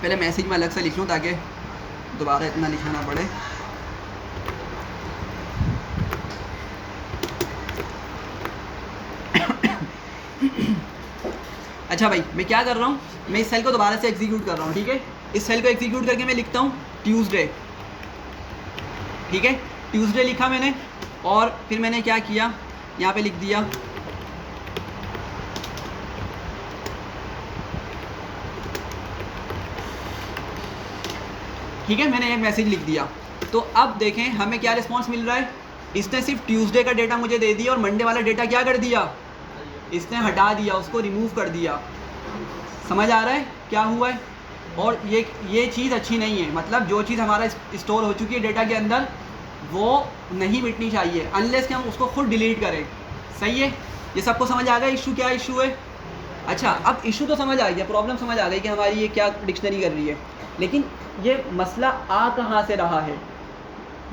पहले मैसेज में अलग से लिख लूँ ताकि दोबारा इतना लिखना पड़े। अच्छा भाई, मैं क्या कर रहा हूँ, मैं इस सेल को दोबारा से एग्जीक्यूट कर रहा हूँ, ठीक है। इस सेल को एग्जीक्यूट करके मैं लिखता हूँ ट्यूसडे, ठीक है, ट्यूसडे लिखा मैंने और फिर मैंने क्या किया, यहाँ पे लिख दिया ठीक है, मैंने एक मैसेज लिख दिया। तो अब देखें हमें क्या रिस्पांस मिल रहा है, इसने सिर्फ ट्यूसडे का डेटा मुझे दे दिया और मंडे वाला डेटा क्या कर दिया, इसने हटा दिया, उसको रिमूव कर दिया। समझ आ रहा है क्या हुआ है? और ये चीज़ अच्छी नहीं है। मतलब जो चीज़ हमारा स्टोर हो चुकी है डेटा के अंदर, वो नहीं मिटनी चाहिए अनलेस कि हम उसको खुद डिलीट करें। सही है? ये सबको समझ आ गया इशू क्या इशू है? अच्छा, अब इशू तो समझ आ गया, प्रॉब्लम समझ आ गई कि हमारी ये क्या डिक्शनरी कर रही है, लेकिन ये मसला आ कहाँ से रहा है,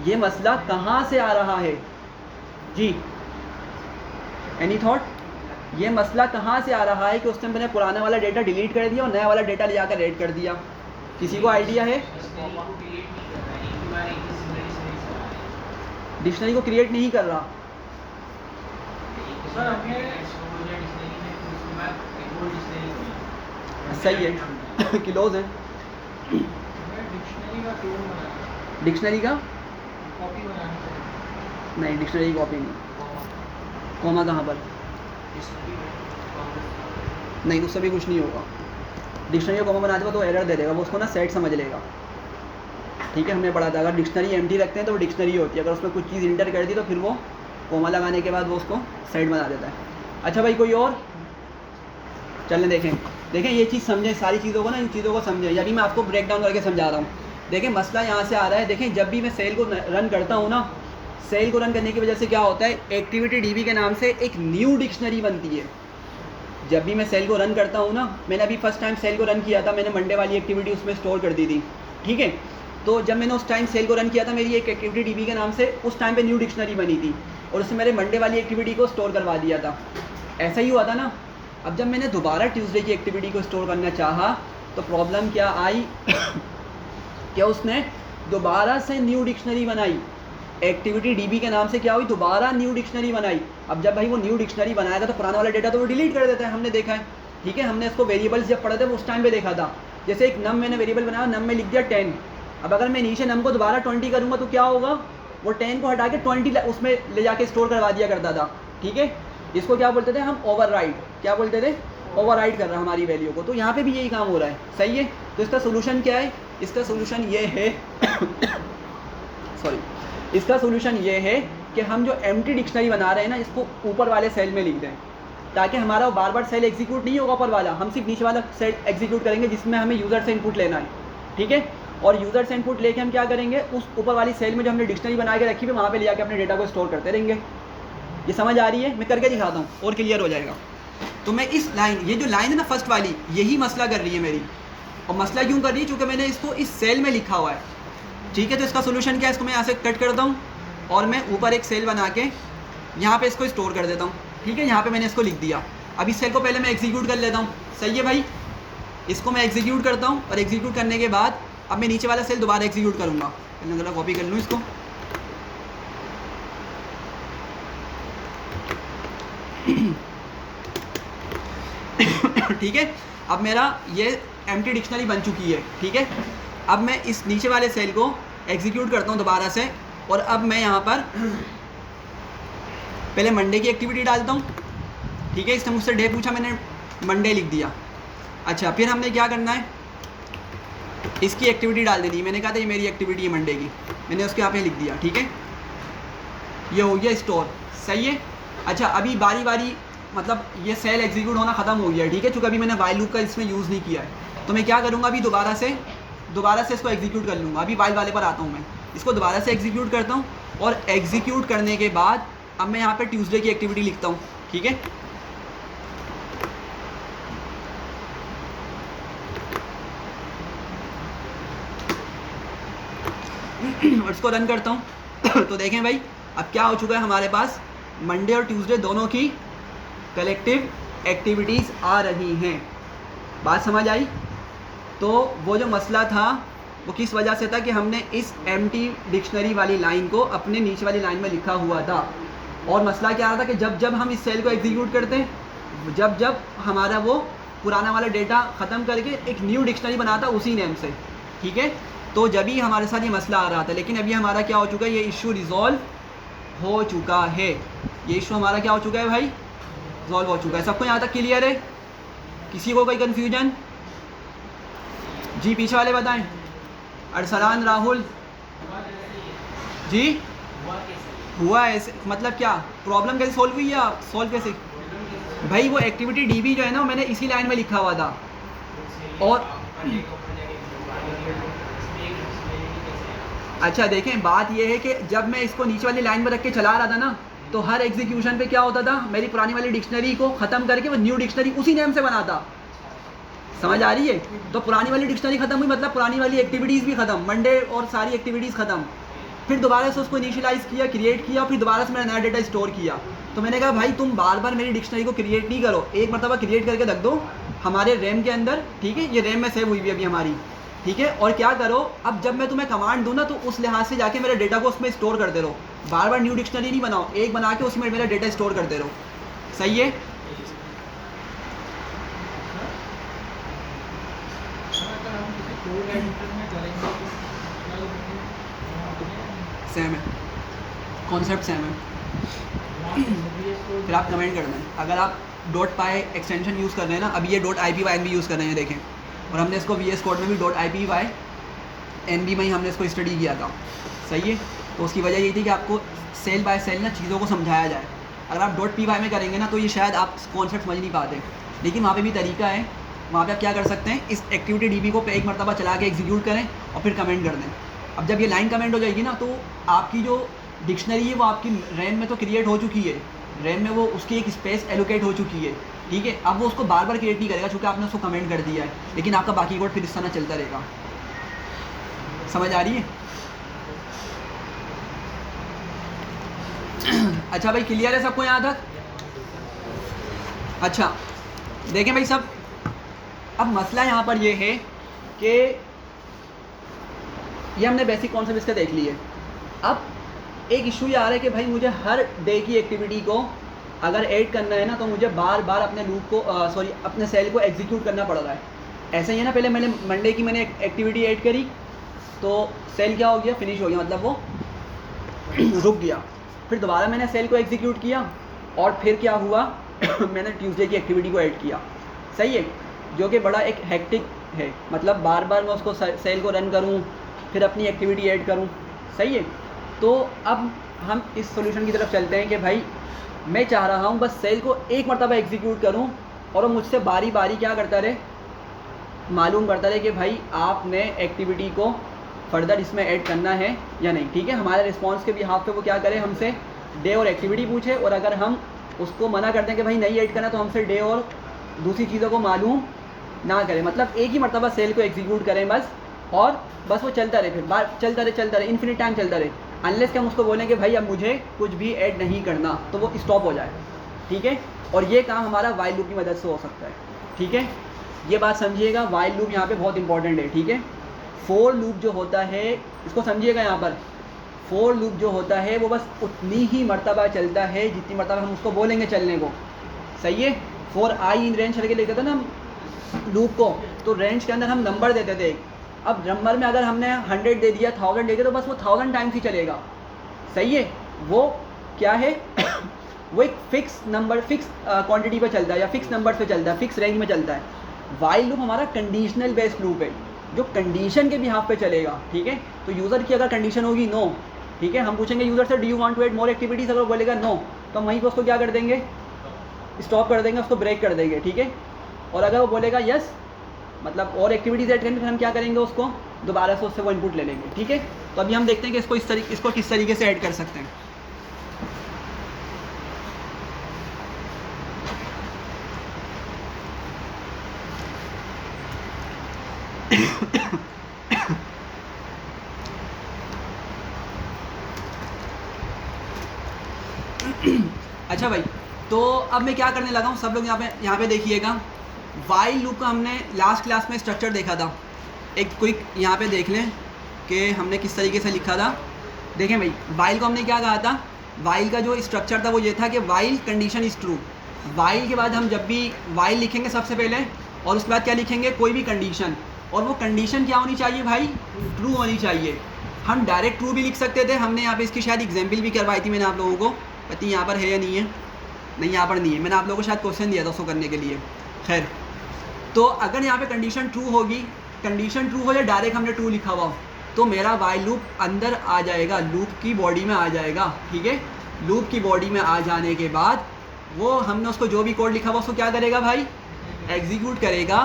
ये मसला कहाँ से आ रहा है जी? Any thought? ये मसला कहाँ से आ रहा है कि उसने मैंने पुराना वाला डेटा डिलीट कर दिया और नया वाला डेटा ले जाकर ऐड कर दिया? किसी को आइडिया है? डिक्शनरी को क्रिएट नहीं कर रहा। सही है, क्लोज है। डिक्शनरी का कॉपी बनानी नहीं, डिक्शनरी की कॉपी नहीं। कॉमा कहाँ पर? नहीं, उससे भी कुछ नहीं होगा। डिक्शनरी को कॉमा बना देगा तो एरर दे देगा, वो उसको ना सेट समझ लेगा। ठीक है, हमने पढ़ा था अगर डिक्शनरी एम्प्टी रखते हैं तो वो डिक्शनरी होती है, अगर उसमें कुछ चीज़ इंटर कर दी तो फिर वो कॉमा लगाने के बाद वो उसको सेट बना देता है। अच्छा भाई, कोई और? चलें देखें ये चीज़ समझें, सारी चीज़ों को ना, इन चीज़ों को समझें। अभी मैं आपको ब्रेक डाउन करके समझा रहा हूँ। देखें मसला यहाँ से आ रहा है। देखें जब भी मैं सेल को रन करता हूँ ना, सेल को रन करने की वजह से क्या होता है, एक्टिविटी डीबी के नाम से एक न्यू डिक्शनरी बनती है। जब भी मैं सेल को रन करता हूँ ना, मैंने अभी फर्स्ट टाइम सेल को रन किया था, मैंने मंडे वाली एक्टिविटी उसमें स्टोर कर दी थी, ठीक है। तो जब मैंने उस टाइम सेल को रन किया था, मेरी एक एक्टिविटी डीबी के नाम से उस टाइम पे न्यू डिक्शनरी बनी थी और उसमें मेरे मंडे वाली एक्टिविटी को स्टोर करवा दिया था। ऐसा ही हुआ था ना। अब जब मैंने दोबारा ट्यूसडे की एक्टिविटी को स्टोर करना चाहा तो प्रॉब्लम क्या आई क्या उसने दोबारा से न्यू डिक्शनरी बनाई, एक्टिविटी डीबी के नाम से क्या हुई, दोबारा न्यू डिक्शनरी बनाई। अब जब भाई वो न्यू डिक्शनरी बनाएगा तो पुराना वाला डेटा तो वो डिलीट कर देता है, हमने देखा है, ठीक है। हमने इसको वेरिएबल्स जब पढ़े थे उस टाइम पे देखा था। जैसे एक नम मैंने वेरिएबल बनाया, नम में लिख दिया 10। अब अगर मैं नीचे नम को दोबारा 20 करूँगा तो क्या होगा, वो 10 को हटा के 20 उसमें ले जाके स्टोर करवा दिया करता था, ठीक है। इसको क्या बोलते थे हम, ओवरराइड। क्या बोलते थे? ओवरराइड कर रहा है हमारी वैल्यू को। तो यहाँ पे भी यही काम हो रहा है, सही है। तो इसका सोल्यूशन क्या है? इसका सोल्यूशन ये है सॉरी, इसका सोल्यूशन ये है कि हम जो एम्प्टी डिक्शनरी बना रहे हैं ना, इसको ऊपर वाले सेल में लिख दें, ताकि हमारा बार बार सेल एग्जीक्यूट नहीं होगा ऊपर वाला, हम सिर्फ नीचे वाला सेल एग्जीक्यूट करेंगे जिसमें हमें यूज़र से इनपुट लेना है, ठीक है। और यूज़र से इनपुट लेके हम क्या करेंगे, उस ऊपर वाली सेल में जो हमने डिक्शनरी बना के रखी है वहाँ पे ले जाके अपने डेटा को स्टोर करते रहेंगे। ये समझ आ रही है? मैं करके दिखाता हूँ और क्लियर हो जाएगा। तो मैं इस लाइन, ये जो लाइन है ना फर्स्ट वाली, यही मसला कर रही है मेरी। और मसला क्यों कर रही है? क्योंकि मैंने इसको इस सेल में लिखा हुआ है, ठीक है। तो इसका सोल्यूशन क्या है, इसको मैं यहाँ से कट करता हूँ और मैं ऊपर एक सेल बना के यहाँ पे इसको स्टोर कर देता हूँ, ठीक है। यहाँ पे मैंने इसको लिख दिया। अब इस सेल को पहले मैं एग्जीक्यूट कर लेता हूँ, सही है भाई। इसको मैं एग्जीक्यूट करता हूँ और एग्जीक्यूट करने के बाद अब मैं नीचे वाला सेल दोबारा एग्जीक्यूट करूँगा। पहले जरा कॉपी कर लूँ इसको, ठीक है। अब मेरा ये एम्प्टी डिक्शनरी बन चुकी है, ठीक है। अब मैं इस नीचे वाले सेल को एग्जीक्यूट करता हूँ दोबारा से और अब मैं यहाँ पर पहले मंडे की एक्टिविटी डालता हूँ, ठीक है, इसने मुझसे डे पूछा, मैंने मंडे लिख दिया। अच्छा, फिर हमने क्या करना है, इसकी एक्टिविटी डाल देनी है। मैंने कहा था ये मेरी एक्टिविटी है मंडे की, मैंने उसके यहाँ पे लिख दिया। ठीक है, ये हो गया स्टोर। सही है। अच्छा, अभी बारी बारी मतलब ये सेल एग्जीक्यूट होना ख़त्म हो गया है। ठीक है, चूँकि अभी मैंने वाइल लूप का इसमें यूज़ नहीं किया है, तो मैं क्या करूँगा, अभी दोबारा से इसको एग्जीक्यूट कर लूँगा। अभी वाइल वाले पर आता हूँ, मैं इसको दोबारा से एग्जीक्यूट करता हूँ, और एग्जीक्यूट करने के बाद अब मैं यहाँ पे ट्यूसडे की एक्टिविटी लिखता हूँ। ठीक है, और इसको रन करता हूँ। तो देखें भाई, अब क्या हो चुका है, हमारे पास मंडे और ट्यूसडे दोनों की कलेक्टिव एक्टिविटीज़ आ रही हैं। बात समझ आई? तो वो जो मसला था वो किस वजह से था कि हमने इस एम्प्टी डिक्शनरी वाली लाइन को अपने नीचे वाली लाइन में लिखा हुआ था। और मसला क्या रहा था कि जब जब हम इस सेल को एग्जीक्यूट करते, जब जब हमारा वो पुराना वाला डेटा ख़त्म करके एक न्यू डिक्शनरी बनाता उसी नेम से। ठीक है, तो जब ही हमारे साथ ये मसला आ रहा था, लेकिन अभी हमारा क्या हो चुका है, ये इशू रिजॉल्व हो चुका है। ये इशू हमारा क्या हो चुका है भाई, रिजॉल्व हो चुका है। सबको यहाँ तक क्लियर है? किसी को कोई कन्फ्यूजन? जी पीछे वाले बताएं। अरसलान, राहुल जी, हुआ ऐसे मतलब क्या प्रॉब्लम कैसे सॉल्व हुई, या सॉल्व कैसे? भाई वो एक्टिविटी डीबी जो है ना, मैंने इसी लाइन में लिखा हुआ था। और अच्छा देखें, बात ये है कि जब मैं इसको नीचे वाली लाइन में रख के चला रहा था ना, तो हर एग्जीक्यूशन पे क्या होता था, मेरी पुरानी वाली डिक्शनरी को ख़त्म करके वो न्यू डिक्शनरी उसी नेम से बनाता। समझ आ रही है? तो पुरानी वाली डिक्शनरी ख़त्म हुई, मतलब पुरानी वाली एक्टिविटीज़ भी ख़त्म, मंडे और सारी एक्टिविटीज़ ख़त्म। फिर दोबारा से उसको इनिशियलाइज़ किया, क्रिएट किया, फिर दोबारा से मैंने नया डेटा स्टोर किया। तो मैंने कहा भाई तुम बार बार मेरी डिक्शनरी को क्रिएट नहीं करो, एक मरतबा क्रिएट करके रख दो हमारे रैम के अंदर। ठीक है, ये रैम में सेव हुई भी अभी हमारी। ठीक है, और क्या करो, अब जब मैं तुम्हें कमांड दूँ ना, तो उस लिहाज से जाके मेरे डेटा को उसमें स्टोर करते रहो। बार बार न्यू डिक्शनरी नहीं बनाओ, एक बना के उसमें मेरा डेटा स्टोर करते रहो। सही है? सेम है, कॉन्सेप्ट सेम है। फिर आप कमेंट कर दें, अगर आप .py एक्सटेंशन यूज़ कर रहे हैं ना, अभी ये .ipyn भी यूज़ कर रहे हैं देखें, और हमने इसको VS कोड में भी .ipynb में ही हमने इसको स्टडी किया था। सही है? तो उसकी वजह यही थी कि आपको सेल बाय सेल ना चीज़ों को समझाया जाए। अगर आप .py में करेंगे ना, तो ये शायद आप कॉन्सेप्ट समझ नहीं पाते, लेकिन वहाँ पे भी तरीका है। वहाँ पे आप क्या कर सकते हैं, इस एक्टिविटी डीबी को एक मरतबा चला के एग्जीक्यूट करें और फिर कमेंट कर दें। अब जब ये लाइन कमेंट हो जाएगी ना, तो आपकी जो डिक्शनरी है वो आपकी रैम में तो क्रिएट हो चुकी है, रैम में वो उसकी एक स्पेस एलोकेट हो चुकी है। ठीक है, अब वो उसको बार बार क्रिएट नहीं करेगा क्योंकि आपने उसको कमेंट कर दिया है, लेकिन आपका बाकी कोड फिर इस तरह चलता रहेगा। समझ आ रही है? अच्छा भाई, क्लियर है सबको यहाँ तक? अच्छा देखें भाई सब, अब मसला यहाँ पर ये है कि ये हमने बेसिक कॉन्सेप्ट इसका देख लिए। अब एक इशू ये आ रहा है कि भाई मुझे हर डे की एक्टिविटी को अगर ऐड करना है ना, तो मुझे बार बार अपने लूप को अपने सेल को एग्जीक्यूट करना पड़ रहा है। ऐसा ही है ना, पहले मैंने मंडे की मैंने एक्टिविटी ऐड करी, तो सेल क्या हो गया, फिनिश हो गया, मतलब वो रुक गया। फिर दोबारा मैंने सेल को एग्जीक्यूट किया, और फिर क्या हुआ मैंने ट्यूसडे की एक्टिविटी को ऐड किया। सही है? जो कि बड़ा एक हेक्टिक है, मतलब बार बार मैं उसको सेल को रन करूँ, फिर अपनी एक्टिविटी ऐड करूँ। सही है? तो अब हम इस सॉल्यूशन की तरफ चलते हैं कि भाई मैं चाह रहा हूँ बस सेल को एक मरतबा एग्जीक्यूट करूँ, और वो मुझसे बारी बारी क्या करता रहे, मालूम करता रहे कि भाई आपने एक्टिविटी को फर्दर इसमें ऐड करना है या नहीं। ठीक है, हमारे रिस्पॉन्स के भी हाथ पे वो क्या करे, हमसे डे और एक्टिविटी पूछे, और अगर हम उसको मना करते हैं कि भाई नहीं ऐड करना, तो हमसे डे और दूसरी चीज़ों को मालूम ना करें। मतलब एक ही मरतबा सेल को एग्जीक्यूट करें बस, और बस वो चलता रहे, फिर बार चलता रहे, इन्फिनिट टाइम चलता रहे, अनलेस कि हम उसको बोलें कि भाई अब मुझे कुछ भी ऐड नहीं करना, तो वो स्टॉप हो जाए। ठीक है, और ये काम हमारा वाइल लूप की मदद से हो सकता है। ठीक है, ये बात समझिएगा, वाइल लूप यहाँ पे बहुत इंपॉर्टेंट है। ठीक है, फोर लूप जो होता है, इसको समझिएगा, यहाँ पर फोर लूप जो होता है वो बस उतनी ही मरतबा चलता है जितनी मरतबा हम उसको बोलेंगे चलने को। सही है? फॉर आई इन रेंज करके लिखते थे ना हम लूप को, तो रेंज के अंदर हम नंबर देते थे। अब नंबर में अगर हमने 100 दे दिया, 1000 दे दिया, तो बस वो 1000 टाइम्स ही चलेगा। सही है? वो क्या है वो एक फिक्स नंबर, फिक्स क्वांटिटी पे चलता है या फिक्स नंबर पे चलता है, फिक्स रेंज में चलता है। वाइल लूप हमारा कंडीशनल बेस्ड लूप है जो कंडीशन के बिहाफ पे चलेगा, ठीक है। तो यूज़र की अगर कंडीशन होगी नो, ठीक है, हम पूछेंगे यूज़र से do you want to add more activities, अगर बोलेगा नो तो हम वहीं पर उसको क्या कर देंगे, स्टॉप कर देंगे, उसको ब्रेक कर देंगे, ठीक है। और अगर वो बोलेगा यस, मतलब और एक्टिविटीज़ ऐड करनी, फिर हम क्या करेंगे, उसको दोबारा से उससे वो इनपुट ले लेंगे, ठीक है। तो अभी हम देखते हैं कि इसको किस तरीके से ऐड कर सकते हैं। अच्छा भाई, तो अब मैं क्या करने लगा हूँ, सब लोग यहाँ पे देखिएगा। वाइल लूप का हमने लास्ट क्लास में स्ट्रक्चर देखा था, एक क्विक यहाँ पे देख लें कि हमने किस तरीके से लिखा था। देखें भाई, वाइल को हमने क्या कहा था, वाइल का जो स्ट्रक्चर था वो ये था कि while condition is true. While के बाद हम जब भी वाइल लिखेंगे सबसे पहले, और उसके बाद क्या लिखेंगे, कोई भी कंडीशन, और वो कंडीशन क्या होनी चाहिए भाई, ट्रू होनी चाहिए। हम डायरेक्ट ट्रू भी लिख सकते थे, हमने यहाँ पे इसकी शायद एग्जाम्पल भी करवाई थी मैंने आप लोगों को, पता नहीं यहाँ पर है या नहीं है, नहीं यहाँ पर नहीं है, मैंने आप लोगों को शायद क्वेश्चन दिया था उसको करने के लिए। खैर, तो अगर यहाँ पे कंडीशन ट्रू होगी, कंडीशन ट्रू हो या डायरेक्ट हमने ट्रू लिखा हुआ हो, तो मेरा वाइल लूप अंदर आ जाएगा, लूप की बॉडी में आ जाएगा, ठीक है। लूप की बॉडी में आ जाने के बाद वो हमने उसको जो भी कोड लिखा हुआ उसको क्या करेगा भाई, एग्जीक्यूट करेगा।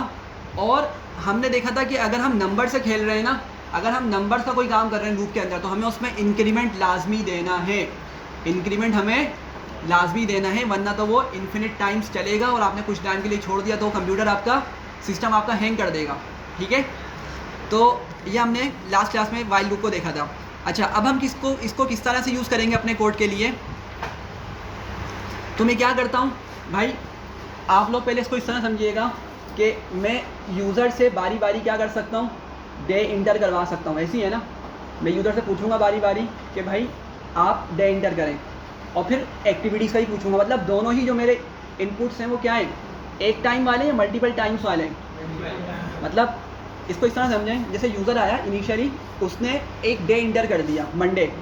और हमने देखा था कि अगर हम नंबर से खेल रहे हैं ना, अगर हम नंबर का कोई काम कर रहे हैं लूप के अंदर, तो हमें उसमें इंक्रीमेंट लाजमी देना है, इंक्रीमेंट हमें लाजमी देना है, वरना तो वो इन्फिनिट टाइम्स चलेगा और आपने कुछ टाइम के लिए छोड़ दिया तो कंप्यूटर आपका, सिस्टम आपका हैंग कर देगा, ठीक है। तो ये हमने लास्ट क्लास में वाइल लूप को देखा था। अच्छा, अब हम इसको किस तरह से यूज़ करेंगे अपने कोड के लिए। तो मैं क्या करता हूँ भाई, आप लोग पहले इसको इस तरह समझिएगा कि मैं यूज़र से बारी बारी क्या कर सकता हूँ, डे इंटर करवा सकता हूँ, ऐसी है ना। मैं यूज़र से पूछूंगा बारी बारी कि भाई आप डे इंटर करें, और फिर एक्टिविटीज़ का ही पूछूंगा, मतलब दोनों ही जो मेरे इनपुट्स हैं वो क्या हैं, एक टाइम वाले या मल्टीपल टाइम्स वाले हैं। मतलब इसको इस तरह समझें, जैसे यूज़र आया इनिशियली, उसने एक डे इंटर कर दिया मंडे,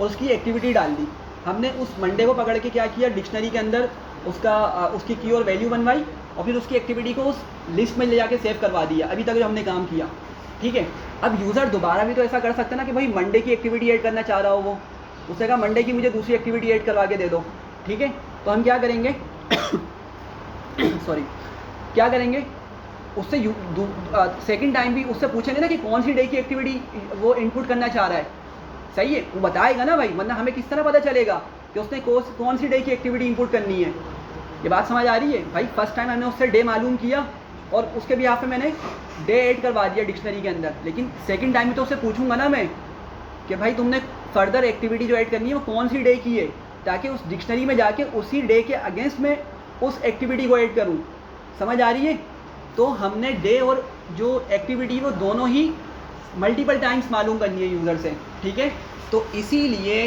और उसकी एक्टिविटी डाल दी, हमने उस मंडे को पकड़ के क्या किया, डिक्शनरी के अंदर उसकी की और वैल्यू बनवाई, और फिर उसकी एक्टिविटी को उस लिस्ट में ले जाके सेव करवा दिया। अभी तक जो हमने काम किया, ठीक है। अब यूज़र दोबारा भी तो ऐसा कर सकता है ना कि भाई मंडे की एक्टिविटी ऐड करना चाह रहा हो, वो उसने कहा मंडे की मुझे दूसरी एक्टिविटी ऐड करवा के दे दो, ठीक है। तो हम क्या करेंगे सॉरी, क्या करेंगे, उससे सेकंड टाइम भी उससे पूछेंगे ना कि कौन सी डे की एक्टिविटी वो इनपुट करना चाह रहा है, सही है, वो बताएगा ना भाई, वरना हमें किस तरह पता चलेगा कि उसने कौन सी डे की एक्टिविटी इनपुट करनी है। ये बात समझ आ रही है भाई। फर्स्ट टाइम हमने उससे डे मालूम किया और उसके भी यहाँ पे मैंने डे ऐड करवा दिया डिक्शनरी के अंदर, लेकिन सेकंड टाइम में तो उससे पूछूंगा ना मैं कि भाई तुमने फर्दर एक्टिविटी जो ऐड करनी है वो कौन सी डे की है, ताकि उस डिक्शनरी में जाके उसी डे के अगेंस्ट में उस एक्टिविटी को ऐड करूँ। समझ आ रही है। तो हमने डे और जो एक्टिविटी वो दोनों ही मल्टीपल टाइम्स मालूम करनी है यूज़र से, ठीक है। तो इसीलिए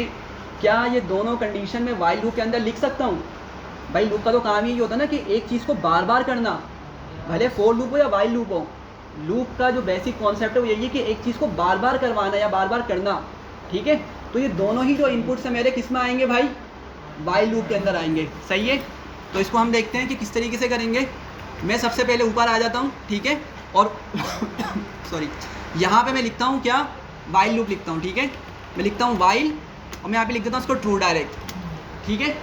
क्या ये दोनों कंडीशन में वाइल लूप के अंदर लिख सकता हूँ। भाई लूप का तो काम यही होता है ना कि एक चीज़ को बार बार करना, भले फोर लूप हो या वाइल लूप हो। लूप का जो बेसिक कॉन्सेप्ट है वो यही है कि एक चीज़ को बार बार करवाना या बार बार करना, ठीक है। तो ये दोनों ही जो इनपुट्स हैं मेरे किस में आएंगे भाई, वाइल लूप के अंदर आएंगे, सही है। तो इसको हम देखते हैं कि किस तरीके से करेंगे। मैं सबसे पहले ऊपर आ जाता हूँ, ठीक है, और सॉरी यहाँ पे मैं लिखता हूँ क्या, वाइल लूप लिखता हूँ, ठीक है। मैं लिखता हूँ वाइल और मैं यहाँ पे लिख देता हूँ उसको ट्रू डायरेक्ट, ठीक है।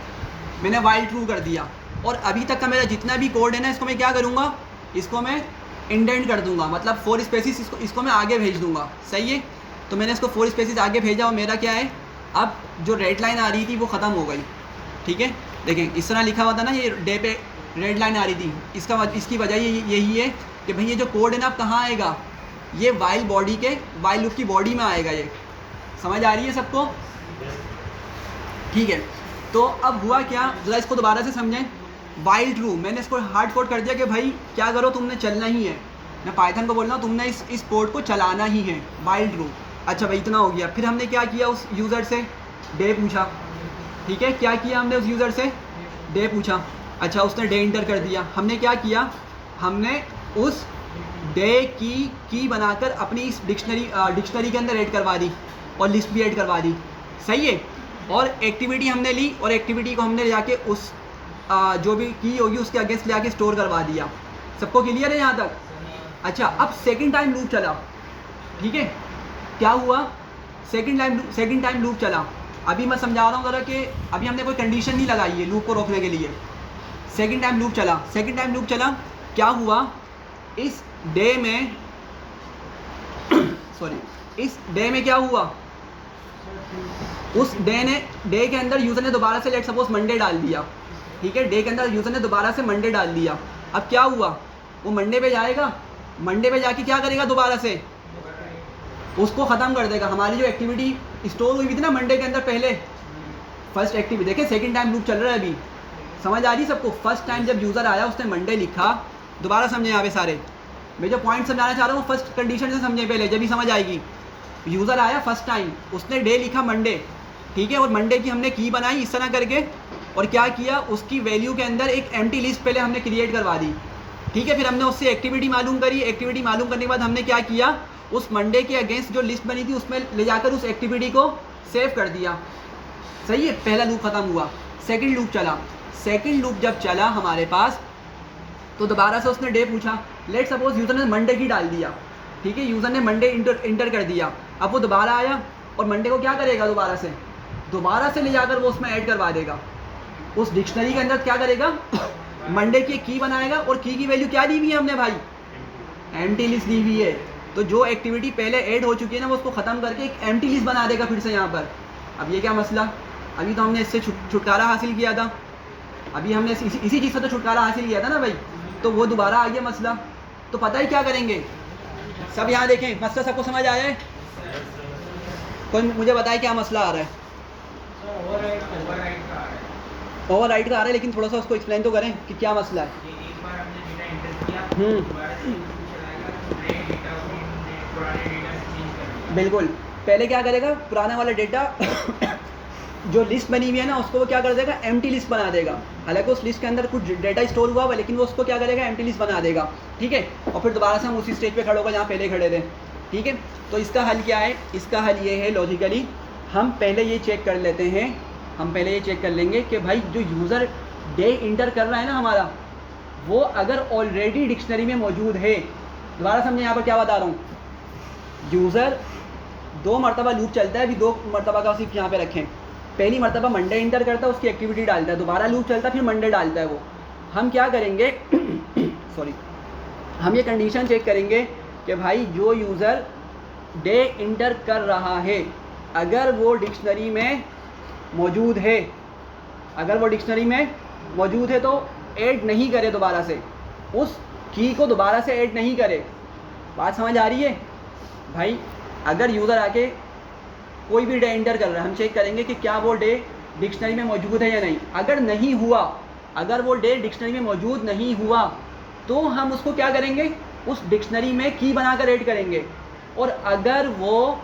मैंने वाइल ट्रू कर दिया और अभी तक का मेरा जितना भी कोड है ना इसको मैं क्या करूँगा, इसको मैं इंडेंट कर दूँगा, मतलब 4 स्पेसिस इसको मैं आगे भेज दूँगा, सही है। तो मैंने इसको 4 स्पेसिस आगे भेजा और मेरा क्या है, अब जो रेड लाइन आ रही थी वो ख़त्म हो गई, ठीक है। देखें इस तरह लिखा हुआ था ना, ये डे पे रेड लाइन आ रही थी, इसकी वजह यही है कि भाई ये जो कोड है ना अब कहाँ आएगा, ये वाइल बॉडी के वाइल लूप की बॉडी में आएगा। ये समझ आ रही है सबको, ठीक है। तो अब हुआ क्या, ज़रा इसको दोबारा से समझें। वाइल ट्रू मैंने इसको हार्ड कोड कर दिया कि भाई क्या करो, तुमने चलना ही है, मैं पाइथन को बोल रहा हूँ तुमने इस कोड को चलाना ही है, वाइल ट्रू। अच्छा भाई इतना हो गया। फिर हमने क्या किया, उस यूज़र से डे पूछा, ठीक है। क्या किया हमने, उस यूज़र से डे पूछा। अच्छा उसने डे इंटर कर दिया। हमने क्या किया, हमने उस डे की बनाकर अपनी इस डिक्शनरी के अंदर ऐड करवा दी और लिस्ट भी ऐड करवा दी, सही है। और एक्टिविटी हमने ली और एक्टिविटी को हमने ले जाके उस जो भी की होगी उसके अगेंस्ट ले जाके स्टोर करवा दिया। सबको क्लियर है यहाँ तक? अच्छा, अब सेकंड टाइम लूप चला, ठीक है, क्या हुआ, सेकंड टाइम लूप चला। अभी मैं समझा रहा हूँ ज़रा कि अभी हमने कोई कंडीशन नहीं लगाई है लूप को रोकने के लिए। सेकंड टाइम लूप चला, क्या हुआ, इस डे में इस डे में क्या हुआ, उस डे के अंदर यूज़र ने दोबारा से लेट सपोज मंडे डाल दिया, ठीक है, डे के अंदर यूज़र ने दोबारा से मंडे डाल दिया। अब क्या हुआ, वो मंडे पे जाएगा, मंडे पे जाके क्या करेगा, दोबारा से उसको ख़त्म कर देगा। हमारी जो एक्टिविटी स्टोर हुई थी ना मंडे के अंदर पहले, फर्स्ट एक्टिविटी देखें, सेकंड टाइम लूप चल रहा है अभी, समझ आ रही सबको? फर्स्ट टाइम जब यूज़र आया उसने मंडे लिखा, दोबारा समझे यहाँ पे सारे, मैं जो पॉइंट समझाना चाह रहा हूँ फर्स्ट कंडीशन से समझे पहले, जब भी समझ आएगी। यूज़र आया फर्स्ट टाइम, उसने डे लिखा मंडे, ठीक है, और मंडे की हमने की बनाई इस तरह करके, और क्या किया, उसकी वैल्यू के अंदर एक एम्प्टी लिस्ट पहले हमने क्रिएट करवा दी, ठीक है। फिर हमने उससे एक्टिविटी मालूम करी, एक्टिविटी मालूम करने के बाद हमने क्या किया, उस मंडे के अगेंस्ट जो लिस्ट बनी थी उसमें ले जाकर उस एक्टिविटी को सेव कर दिया, सही है। पहला लूप ख़त्म हुआ, सेकंड लूप चला। सेकंड लूप जब चला हमारे पास, तो दोबारा से उसने डे पूछा, लेट सपोज यूज़र ने मंडे की डाल दिया, ठीक है, यूज़र ने मंडे इंटर कर दिया। अब वो दोबारा आया और मंडे को क्या करेगा, दोबारा से ले जाकर वो उसमें ऐड करवा देगा, उस डिक्शनरी के अंदर क्या करेगा, मंडे की की बनाएगा, और की वैल्यू क्या दी हुई है हमने भाई, एम्प्टी लिस्ट दी हुई है। तो जो एक्टिविटी पहले ऐड हो चुकी है ना, वो उसको ख़त्म करके एक एम्प्टी लिस्ट बना देगा फिर से यहाँ पर। अब ये क्या मसला, अभी तो हमने इससे छुटकारा हासिल किया था, अभी हमने इसी चीज़ से तो छुटकारा हासिल किया था ना भाई, तो वो दोबारा आ गया मसला। तो पता ही क्या करेंगे, सब यहाँ देखें, मसला सबको समझ आया है? कोई मुझे बताए क्या मसला आ रहा है? ओवरराइट का आ रहा है, लेकिन थोड़ा सा उसको एक्सप्लेन तो करें कि क्या मसला है। एक बार हमने डेटा एंटर किया, दोबारा से चलाएगा तो नए डेटा को पुराने डेटा से चेंज करेगा। बिल्कुल, पहले क्या करेगा, पुराना वाला डेटा जो लिस्ट बनी हुई है ना, उसको वो क्या कर देगा, एम्प्टी लिस्ट बना देगा। हालांकि उस लिस्ट के अंदर कुछ डेटा स्टोर हुआ हुआ, लेकिन वो उसको क्या करेगा, एम्प्टी लिस्ट बना देगा, ठीक है। और फिर दोबारा से हम उसी स्टेज पे खड़े होगा जहाँ पहले खड़े थे, ठीक है। तो इसका हल क्या है, इसका हल ये है लॉजिकली, हम पहले ये चेक कर लेते हैं, हम पहले ये चेक कर लेंगे कि भाई जो यूज़र डे इंटर कर रहा है ना हमारा, वो अगर ऑलरेडी डिक्शनरी में मौजूद है, दोबारा समझे यहाँ पर क्या बता रहा हूँ, यूज़र 2 मरतबा लूप चलता है, अभी 2 मरतबा का सिर्फ यहाँ पे रखें। पहली मरतबा मंडे इंटर करता है, उसकी एक्टिविटी डालता है, दोबारा लूप चलता है, फिर मंडे डालता है वो। हम क्या करेंगे सॉरी, हम ये कंडीशन चेक करेंगे कि भाई जो यूज़र डे इंटर कर रहा है, अगर वो डिक्शनरी में मौजूद है, अगर वो डिक्शनरी में मौजूद है तो ऐड नहीं करे, दोबारा से उस की को दोबारा से ऐड नहीं करे। बात समझ आ रही है भाई? अगर यूज़र आके कोई भी डे इंटर कर रहा है, हम चेक करेंगे कि क्या वो डे डिक्शनरी में मौजूद है या नहीं। अगर नहीं हुआ, अगर वो डे डिक्शनरी में मौजूद नहीं हुआ, तो हम उसको क्या करेंगे, उस डिक्शनरी में की बनाकर ऐड करेंगे। और अगर वो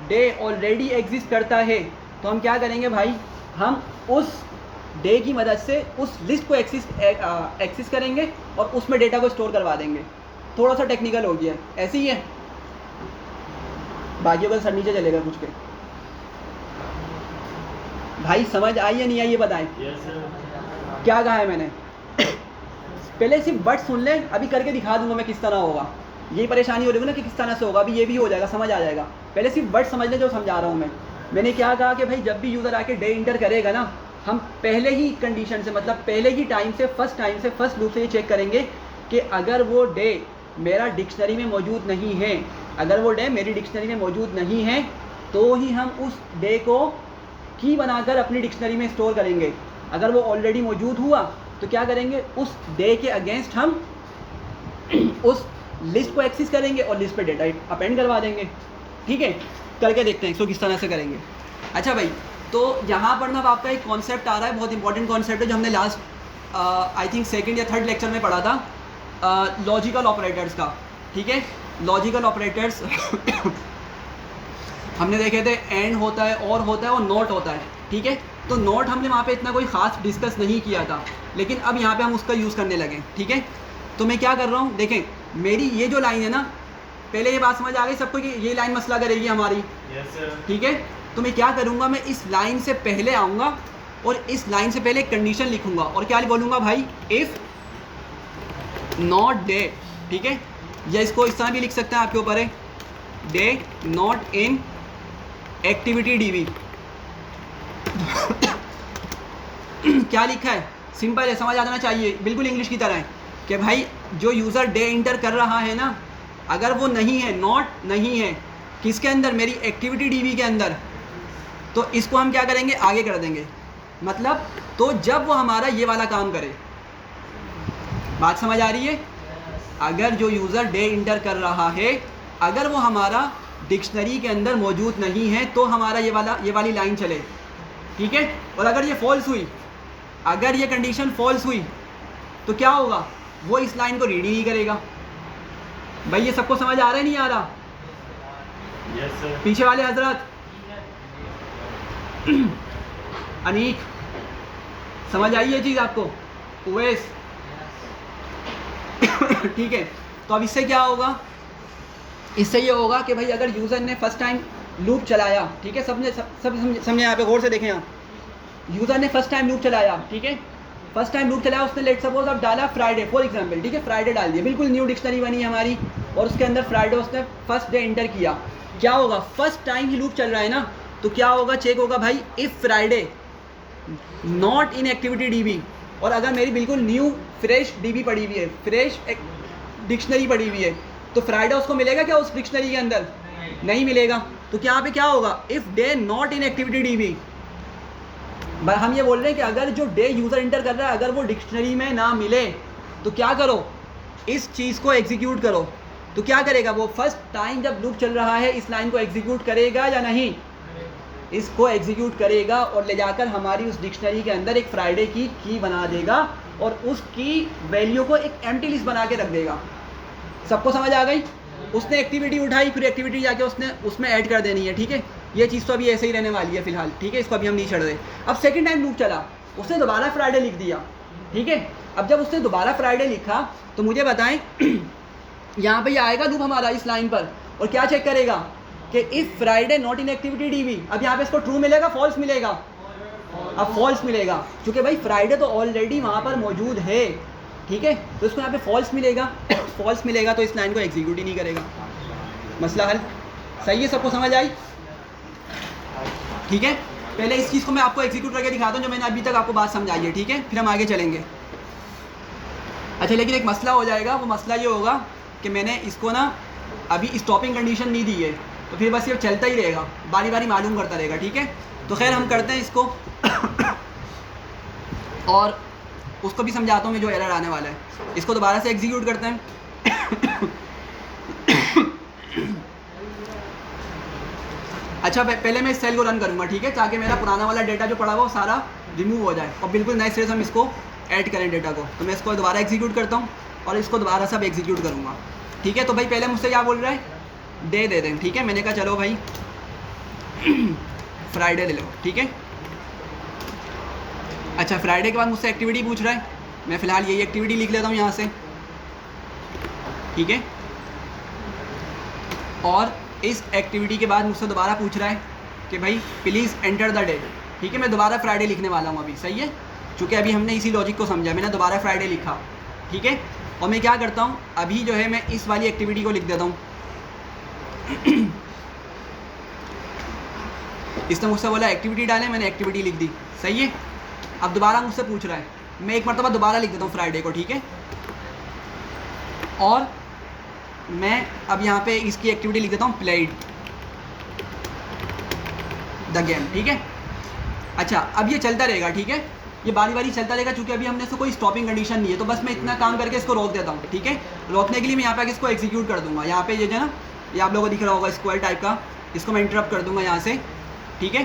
डे ऑलरेडी एग्जिस्ट करता है, तो हम क्या करेंगे भाई, हम उस डे की मदद से उस लिस्ट को एक्सेस करेंगे और उसमें डेटा को स्टोर करवा देंगे। थोड़ा सा टेक्निकल हो गया, ऐसे ही है, बाकियों का सर नीचे चलेगा कुछ के। भाई समझ आई या नहीं आई ये बताएं? क्या कहा है मैंने? पहले सिर्फ वर्ड सुन ले, अभी करके दिखा दूंगा मैं किस तरह होगा। यही परेशानी हो रही है ना कि किस तरह से होगा, अभी ये भी हो जाएगा, समझ आ जाएगा। पहले सिर्फ वर्ड समझ ले जो समझा रहा हूँ मैं। मैंने क्या कहा कि भाई जब भी यूज़र आके डे इंटर करेगा ना, हम पहले ही कंडीशन से, मतलब पहले ही टाइम से, फर्स्ट लूप से ये चेक करेंगे कि अगर वो डे मेरा डिक्शनरी में मौजूद नहीं है, अगर वो डे मेरी डिक्शनरी में मौजूद नहीं है, तो ही हम उस डे को की बनाकर अपनी डिक्शनरी में स्टोर करेंगे। अगर वो ऑलरेडी मौजूद हुआ तो क्या करेंगे, उस डे के अगेंस्ट हम उस लिस्ट को एक्सेस करेंगे और लिस्ट पे डेटा अपेंड करवा देंगे। ठीक है, करके देखते हैं इसको किस तरह से करेंगे। अच्छा भाई, तो यहाँ पर ना आपका एक कॉन्सेप्ट आ रहा है, बहुत इंपॉर्टेंट कॉन्सेप्ट है, जो हमने लास्ट आई थिंक सेकंड या थर्ड लेक्चर में पढ़ा था, लॉजिकल ऑपरेटर्स का। ठीक है, लॉजिकल ऑपरेटर्स हमने देखे थे, एंड होता है, और होता है, और नोट होता है। ठीक है, तो नोट हमने वहाँ पे इतना कोई ख़ास डिस्कस नहीं किया था, लेकिन अब यहाँ पे हम उसका यूज़ करने लगे। ठीक है, तो मैं क्या कर रहा हूँ, देखें मेरी ये जो लाइन है ना, पहले ये बात समझ आ गई सबको कि ये लाइन मसला करेगी हमारी। yes, ठीक है, तो मैं क्या करूँगा, मैं इस लाइन से पहले आऊँगा और इस लाइन से पहले एक कंडीशन लिखूँगा और क्या बोलूँगा भाई, इफ़ नॉट डे, ठीक है, या इसको इस तरह भी लिख सकते हैं, आपके ऊपर है, day not in activity dB. क्या लिखा है, सिंपल है, समझ आ जाना चाहिए, बिल्कुल इंग्लिश की तरह है कि भाई जो यूज़र डे इंटर कर रहा है ना, अगर वो नहीं है, नॉट नहीं है किसके अंदर, मेरी एक्टिविटी डीबी के अंदर, तो इसको हम क्या करेंगे, आगे कर देंगे। मतलब तो जब वो हमारा ये वाला काम करे, बात समझ आ रही है, अगर जो यूज़र डे इंटर कर रहा है अगर वो हमारा डिक्शनरी के अंदर मौजूद नहीं है तो हमारा ये वाली लाइन चले, ठीक है। और अगर ये फॉल्स हुई, अगर ये कंडीशन फॉल्स हुई तो क्या होगा, वो इस लाइन को रीड ही नहीं करेगा। भाई ये सबको समझ आ रहा है नहीं आ रहा? Yes sir. पीछे वाले हजरत, अनीक, समझ आई ये चीज़ आपको? उवैस, ठीक है। तो अब इससे क्या होगा, इससे ये होगा कि भाई अगर यूज़र ने फर्स्ट टाइम लूप चलाया, ठीक है, सब समझे, यहाँ पे गौर से देखें, यहाँ यूज़र ने फर्स्ट टाइम लूप चलाया, ठीक है, फर्स्ट टाइम लूप चलाया, उसने लेट सपोज अब डाला फ्राइडे फॉर एग्जांपल, ठीक है, फ्राइडे डाल दिया, बिल्कुल न्यू डिक्शनरी बनी हमारी और उसके अंदर फ्राइडे उसने फर्स्ट डे इंटर किया। क्या होगा, फर्स्ट टाइम ही लूप चल रहा है ना, तो क्या होगा, चेक होगा भाई, if Friday not in activity dB, और अगर मेरी बिल्कुल न्यू फ्रेश डीबी पड़ी हुई है, फ्रेश डिक्शनरी पड़ी हुई है, तो फ्राइडे उसको मिलेगा क्या उस डिक्शनरी के अंदर? नहीं मिलेगा। तो क्या पे क्या होगा, if day not in activity dB, हम ये बोल रहे हैं कि अगर जो डे यूज़र इंटर कर रहा है अगर वो डिक्शनरी में ना मिले तो क्या करो, इस चीज़ को एग्जीक्यूट करो। तो क्या करेगा वो, फर्स्ट टाइम जब लूप चल रहा है इस लाइन को एग्जीक्यूट करेगा या नहीं, इसको एग्जीक्यूट करेगा और ले जाकर हमारी उस डिक्शनरी के अंदर एक फ्राइडे की की बना देगा और उसकी वैल्यू को एक एम्प्टी लिस्ट बना के रख देगा। सबको समझ आ गई? उसने एक्टिविटी उठाई, फिर एक्टिविटी जाके उसने उसमें ऐड कर देनी है, ठीक है। ये चीज़ तो अभी ऐसे ही रहने वाली है फिलहाल, ठीक है, इसको अभी हम नहीं छोड़ रहे। अब सेकंड टाइम लूप चला, उसने दोबारा फ्राइडे लिख दिया, ठीक है। अब जब उसने दोबारा फ्राइडे लिखा तो मुझे बताएं यहाँ पे आएगा लूप हमारा इस लाइन पर और क्या चेक करेगा कि if Friday not in activity dB, अब यहाँ पे इसको ट्रू मिलेगा, फॉल्स मिलेगा? अब फॉल्स मिलेगा, क्योंकि भाई फ्राइडे तो ऑलरेडी वहाँ पर मौजूद है, ठीक है, तो इसको यहाँ पे फॉल्स मिलेगा। फॉल्स मिलेगा तो इस लाइन को एग्जीक्यूट ही नहीं करेगा। मसला हल, सही है, सबको समझ आई? ठीक है, पहले इस चीज़ को मैं आपको एग्जीक्यूट करके दिखाता हूँ जो मैंने अभी तक आपको बात समझाई है, ठीक है, फिर हम आगे चलेंगे। अच्छा, लेकिन एक मसला हो जाएगा, वो मसला ये होगा कि मैंने इसको ना अभी स्टॉपिंग कंडीशन नहीं दी है, तो फिर बस ये चलता ही रहेगा, बारी बारी मालूम करता रहेगा, ठीक है। तो खैर हम करते हैं इसको और उसको भी समझाता हूँ मैं जो एरर आने वाला है। इसको दोबारा से एग्जीक्यूट करते हैं। अच्छा, पहले मैं इस सेल को रन करूँगा, ठीक है, ताकि मेरा पुराना वाला डेटा जो पड़ा हुआ वो सारा रिमूव हो जाए और बिल्कुल नए सिरे से हम इसको ऐड करें डेटा को। तो मैं इसको दोबारा एग्जीक्यूट करता हूँ और इसको दोबारा सब एग्जीक्यूट करूँगा, ठीक है। तो भाई पहले मुझसे क्या बोल रहा है, डे दे दें, ठीक है। मैंने कहा चलो भाई फ्राइडे ले लो, ठीक है। अच्छा, फ्राइडे के बाद मुझसे एक्टिविटी पूछ रहा है, मैं फ़िलहाल यही एक्टिविटी लिख लेता हूँ यहाँ से, ठीक है। और इस एक्टिविटी के बाद मुझसे दोबारा पूछ रहा है कि भाई प्लीज़ एंटर द डे, ठीक है। मैं दोबारा फ्राइडे लिखने वाला हूँ अभी, सही है, चूँकि अभी हमने इसी लॉजिक को समझा, मैंने दोबारा फ्राइडे लिखा, ठीक है। और मैं क्या करता हूँ, अभी जो है मैं इस वाली एक्टिविटी को लिख देता हूँ। इसने मुझसे बोला एक्टिविटी डालें, मैंने एक्टिविटी लिख दी, सही है। अब दोबारा मुझसे पूछ रहा है, मैं एक मरतबा दोबारा लिख देता हूँ फ्राइडे को, ठीक है। और मैं अब यहाँ पे इसकी एक्टिविटी लिख देता हूँ प्लेड द गेम, ठीक है। अच्छा, अब ये चलता रहेगा, ठीक है, ये बारी बारी चलता रहेगा, क्योंकि अभी हमने इसको कोई स्टॉपिंग कंडीशन नहीं है, तो बस मैं इतना काम करके इसको रोक देता हूँ, ठीक है। रोकने के लिए मैं यहाँ पे आके इसको एग्जीक्यूट कर दूँगा। यहाँ पे ये जो ना, ये आप लोगों को दिख रहा होगा स्क्वायर टाइप का, इसको मैं इंटरप्ट कर दूँगा यहाँ से, ठीक है।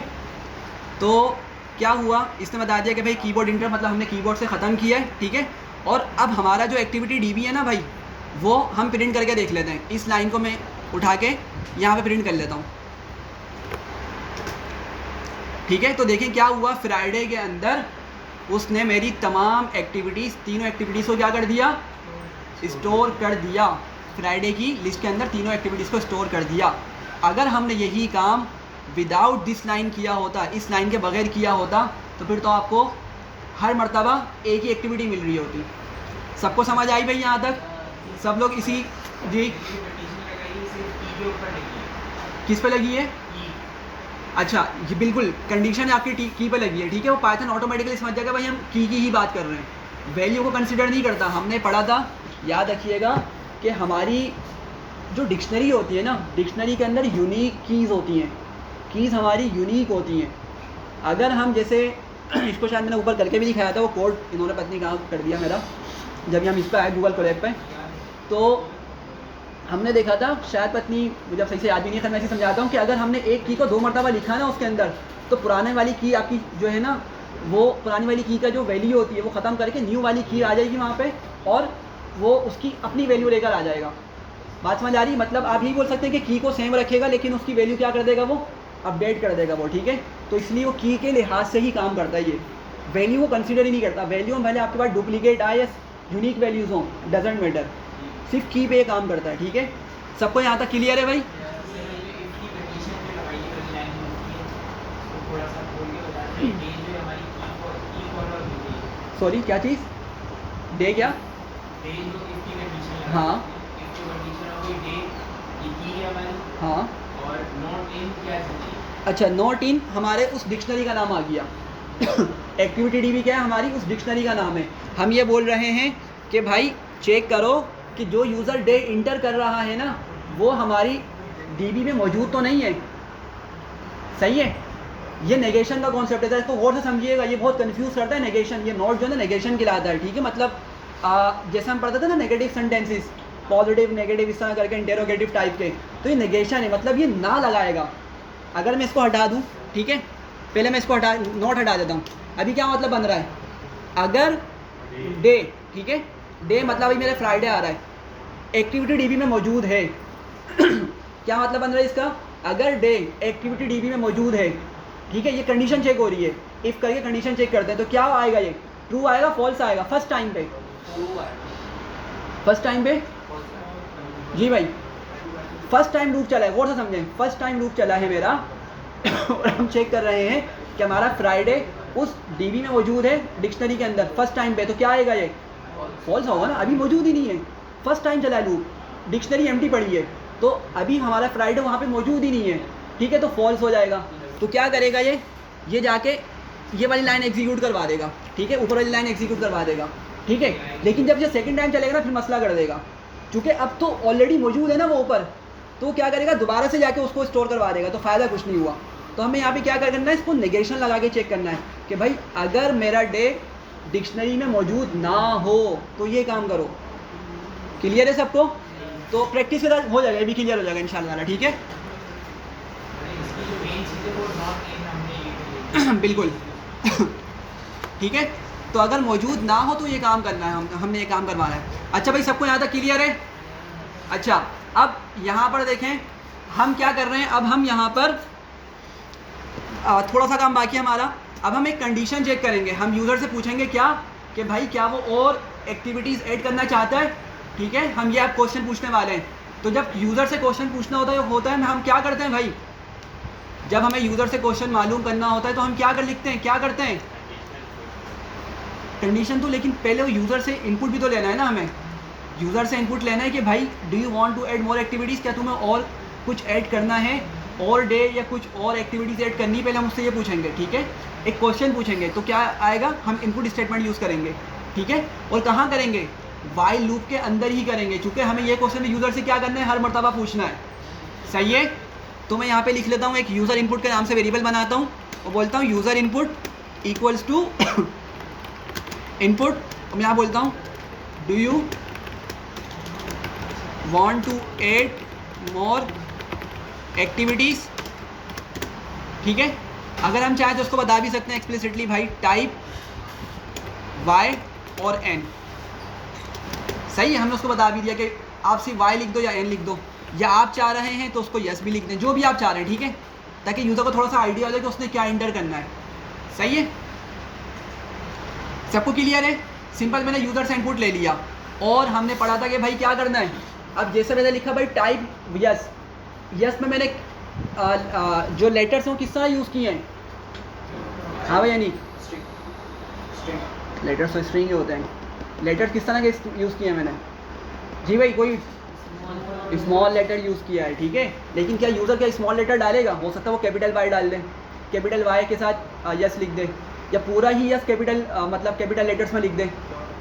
तो क्या हुआ, इसने बता दिया कि भाई कीबोर्ड इंटरप्ट, मतलब हमने कीबोर्ड से ख़त्म किया है, ठीक है। और अब हमारा जो एक्टिविटी डीबी है ना भाई, वो हम प्रिंट करके देख लेते हैं। इस लाइन को मैं उठा के यहाँ पे प्रिंट कर लेता हूँ, ठीक है। तो देखिए क्या हुआ, फ्राइडे के अंदर उसने मेरी तमाम एक्टिविटीज़, तीनों एक्टिविटीज़ को क्या कर दिया, स्टोर कर दिया। फ्राइडे की लिस्ट के अंदर तीनों एक्टिविटीज़ को स्टोर कर दिया। अगर हमने यही काम विदाउट दिस लाइन किया होता, इस लाइन के बगैर किया होता, तो फिर तो आपको हर मर्तबा एक ही एक्टिविटी मिल रही होती। सबको समझ आई भाई यहाँ तक? सब लोग इसी जी किस पे लगी है? अच्छा, ये बिल्कुल कंडीशन आपकी की पे लगी है, ठीक है। वो पाइथन ऑटोमेटिकली समझ जाएगा भाई हम की ही बात कर रहे हैं, वैल्यू को कंसिडर नहीं करता। हमने पढ़ा था, याद रखिएगा, कि हमारी जो डिक्शनरी होती है ना, डिक्शनरी के अंदर यूनिक कीज़ होती हैं, कीज़ हमारी यूनिक होती हैं। अगर हम जैसे इसको शायद मैंने ऊपर करके भी दिखाया था, वो कोड इन्होंने पत्नी कहाँ कर दिया मेरा, जब हम इस पर आए गूगल कोलैब पे, तो हमने देखा था, शायद पत्नी मुझे अब सही से याद भी नहीं है, मैं ऐसे समझाता हूँ कि अगर हमने एक की को 2 मरतबा लिखा ना उसके अंदर, तो पुराने वाली की आपकी जो है ना, वो पुरानी वाली की का जो वैल्यू होती है वो ख़त्म करके न्यू वाली की आ जाएगी वहाँ पे, और वो उसकी अपनी वैल्यू लेकर आ जाएगा। बात समझ आ रही? मतलब आप यही बोल सकते हैं कि की को सेम रखेगा, लेकिन उसकी वैल्यू क्या कर देगा, वो अपडेट कर देगा वो, ठीक है। तो इसलिए वो की के लिहाज से ही काम करता है, ये वैल्यू को कंसिडर ही नहीं करता। वैल्यू में भले आपके पास डुप्लीकेट आए या यूनिक वैल्यूज़ हों, डजेंट मैटर, सिर्फ की पे काम करता है, ठीक है। सबको यहाँ तक क्लियर है भाई? सॉरी क्या चीज़? डे क्या? हाँ हाँ, अच्छा, नॉट इन हमारे उस डिक्शनरी का नाम आ गया। एक्टिविटी डीबी क्या है? हमारी उस डिक्शनरी का नाम है। हम ये बोल रहे हैं कि भाई चेक करो कि जो यूज़र डे इंटर कर रहा है ना, वो हमारी डीबी में मौजूद तो नहीं है। सही है? ये नेगेशन का कॉन्सेप्ट है, इसको गौर से समझिएगा, ये बहुत कंफ्यूज करता है नेगेशन। ये नॉट जो है ना नेगेशन कहलाता है, ठीक है। मतलब जैसे हम पढ़ते थे ना नेगेटिव सेंटेंसेस, पॉजिटिव नेगेटिव इस तरह करके इंटेरोगेटिव टाइप के, तो ये नेगेशन है, मतलब ये ना लगाएगा। अगर मैं इसको हटा दूँ, ठीक है, पहले मैं इसको नॉट हटा देता हूँ। अभी क्या मतलब बन रहा है? अगर डे, ठीक है, डे मतलब अभी मेरा फ्राइडे आ रहा है, एक्टिविटी डीबी में मौजूद है। क्या मतलब बन रहा है इसका? अगर डे एक्टिविटी डीबी में मौजूद है, ठीक है, ये कंडीशन चेक हो रही है, इफ़ करके कंडीशन चेक करते हैं, तो क्या आएगा? ये ट्रू आएगा, फॉल्स आएगा? फर्स्ट टाइम पे, फर्स्ट टाइम पे जी भाई, फर्स्ट टाइम लूप चला है, गौर से समझें, फर्स्ट टाइम लूप चला है मेरा और हम चेक कर रहे हैं कि हमारा फ्राइडे उस डीबी में मौजूद है डिक्शनरी के अंदर फर्स्ट टाइम पे, तो क्या आएगा? ये फॉल्स होगा ना, अभी मौजूद ही नहीं है, फर्स्ट टाइम चला है लूप, डिक्शनरी एम्प्टी पड़ी है, तो अभी हमारा फ्राइडे वहाँ पे मौजूद ही नहीं है, ठीक है, तो फॉल्स हो जाएगा। तो क्या करेगा ये जाके ये वाली लाइन एग्जीक्यूट करवा देगा, ठीक है, ऊपर वाली लाइन एग्जीक्यूट करवा देगा, ठीक है। लेकिन जब ये सेकंड टाइम चलेगा ना, फिर मसला कर देगा, क्योंकि अब तो ऑलरेडी मौजूद है ना वो ऊपर, तो क्या करेगा? दोबारा से जाके उसको स्टोर करवा देगा, तो फ़ायदा कुछ नहीं हुआ। तो हमें यहाँ पे क्या करना है? इसको नेगेशन लगा के चेक करना है कि भाई अगर मेरा डे डिक्शनरी में मौजूद ना हो तो ये काम करो। क्लियर है सबको? तो प्रैक्टिस के साथ हो जाएगा, ये भी क्लियर हो जाएगा इंशाल्लाह, ठीक है। बिल्कुल ठीक है। तो अगर मौजूद ना हो तो ये काम करना है, हमने ये काम करवाना है। अच्छा भाई, सबको यहाँ तक क्लियर है? अच्छा, अब यहाँ पर देखें हम क्या कर रहे हैं। अब हम यहाँ पर थोड़ा सा काम बाकी है हमारा। अब हम एक कंडीशन चेक करेंगे, हम यूज़र से पूछेंगे क्या कि भाई क्या वो और एक्टिविटीज़ ऐड करना चाहता है, ठीक है। हम ये आप क्वेश्चन पूछने वाले हैं। तो जब यूज़र से क्वेश्चन पूछना होता है हम क्या करते हैं भाई? जब हमें यूज़र से क्वेश्चन मालूम करना होता है तो हम क्या करते हैं? कंडीशन तो, लेकिन पहले वो यूज़र से इनपुट भी तो लेना है ना, हमें यूज़र से इनपुट लेना है कि भाई do you want to add more activities, क्या तुम्हें और कुछ ऐड करना है, और डे या कुछ और एक्टिविटीज़ ऐड करनी, पहले हम उससे ये पूछेंगे, ठीक है। एक क्वेश्चन पूछेंगे तो क्या आएगा? हम इनपुट स्टेटमेंट यूज़ करेंगे, ठीक है। और कहाँ करेंगे? वाइल लूप के अंदर ही करेंगे, चूँकि हमें ये क्वेश्चन यूज़र से क्या करना है? हर मरतबा पूछना है, सही है। तो मैं यहाँ पे लिख लेता हूँ, एक यूज़र इनपुट के नाम से वेरिएबल बनाता हूँ और बोलता हूँ user input equals to input. मैं यहाँ बोलता हूँ do you want to add more activities, ठीक है। अगर हम चाहें तो उसको बता भी सकते हैं एक्सप्लिसिटली, भाई टाइप वाई और एन, सही है। हमने उसको बता भी दिया कि आप सिर्फ वाई लिख दो या एन लिख दो, या आप चाह रहे हैं तो उसको यस भी लिख दें, जो भी आप चाह रहे हैं, ठीक है, ताकि यूज़र को थोड़ा सा आइडिया हो जाए कि उसने क्या इंटर करना है, सही है। सबको क्लियर है? सिंपल, मैंने यूज़र से इनपुट ले लिया और हमने पढ़ा था कि भाई क्या करना है। अब जैसे मैंने लिखा भाई टाइप यस, यस में मैंने जो लेटर्स हैं वो किस तरह यूज़ किए हैं? हाँ भाई यानी लेटर्स तो स्ट्रिंग होते हैं, लेटर्स किस तरह के यूज़ किए हैं मैंने? जी भाई कोई स्मॉल लेटर यूज़ किया है, ठीक है। लेकिन क्या यूज़र क्या स्मॉल लेटर डालेगा? हो सकता है वो कैपिटल वाई डाल दे, कैपिटल वाई के साथ यस लिख दे, या पूरा ही यस कैपिटल मतलब कैपिटल लेटर्स में लिख दे।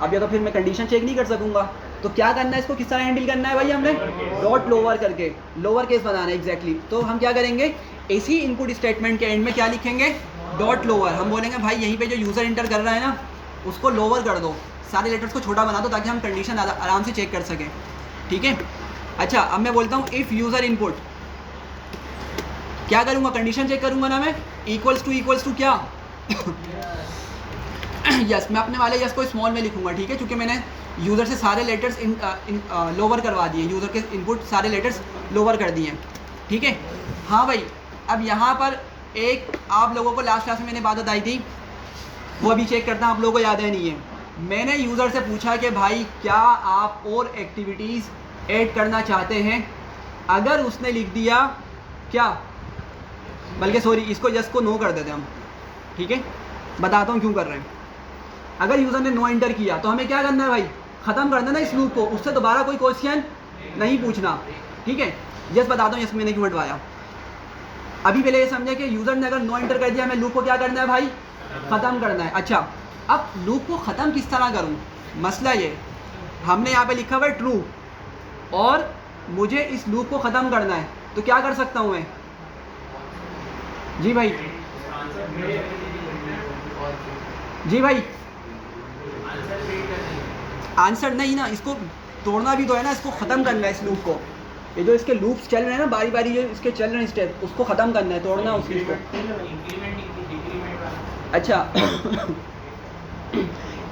अब या तो फिर मैं कंडीशन चेक नहीं कर सकूँगा, तो क्या करना है, इसको किस तरह हैंडल करना है भाई? हमने डॉट लोअर करके लोअर केस बनाना है एग्जैक्टली। तो हम क्या करेंगे, इसी इनपुट स्टेटमेंट के एंड में क्या लिखेंगे? Dot lower. हम बोलेंगे भाई यहीं पे जो यूज़र इंटर कर रहा है ना, उसको लोअर कर दो, सारे लेटर्स को छोटा बना दो, ताकि हम कंडीशन आराम से चेक कर सकें, ठीक है। अच्छा, अब मैं बोलता हूँ इफ़ यूज़र इनपुट, क्या करूँगा? कंडीशन चेक करूँगा ना मैं, इक्वल्स टू क्या यस, मैं अपने वाले यस को स्मॉल में लिखूंगा, ठीक है, क्योंकि मैंने यूज़र से सारे लेटर्स लोअर करवा दिए, यूज़र के इनपुट सारे लेटर्स लोअर कर दिए, ठीक है। हाँ भाई, अब यहाँ पर एक आप लोगों को लास्ट क्लास में मैंने बात बताई थी, वो अभी चेक करता हूँ आप लोगों को याद है नहीं है। मैंने यूज़र से पूछा कि भाई क्या आप और एक्टिविटीज़ ऐड करना चाहते हैं? अगर उसने लिख दिया क्या, बल्कि सॉरी इसको यस को नो कर देते हम, ठीक है, बताता हूँ क्यों कर रहे हैं। अगर यूज़र ने नो एंटर किया तो हमें क्या करना है भाई? ख़त्म कर देना इस लूप को, उससे दोबारा कोई क्वेश्चन नहीं पूछना, ठीक है। यस बताता हूँ यस मैंने क्यों हटवाया। अभी पहले ये समझे कि यूज़र ने अगर नो एंटर कर दिया, हमें लूप को क्या करना है भाई? ख़त्म करना है। अच्छा, अब लूप को ख़त्म किस तरह करूँ? मसला ये, हमने यहाँ पे लिखा हुआ है ट्रू, और मुझे इस लूप को ख़त्म करना है, तो क्या कर सकता हूँ मैं? जी भाई, जी भाई, आंसर नहीं ना, इसको तोड़ना भी तो है ना, इसको ख़त्म करना है इस लूप को। ये जो इसके लूप्स चल रहे हैं ना, बारी बारी जो इसके चल रहे हैं स्टेप, उसको ख़त्म करना है, तोड़ना उस चीज़ को। अच्छा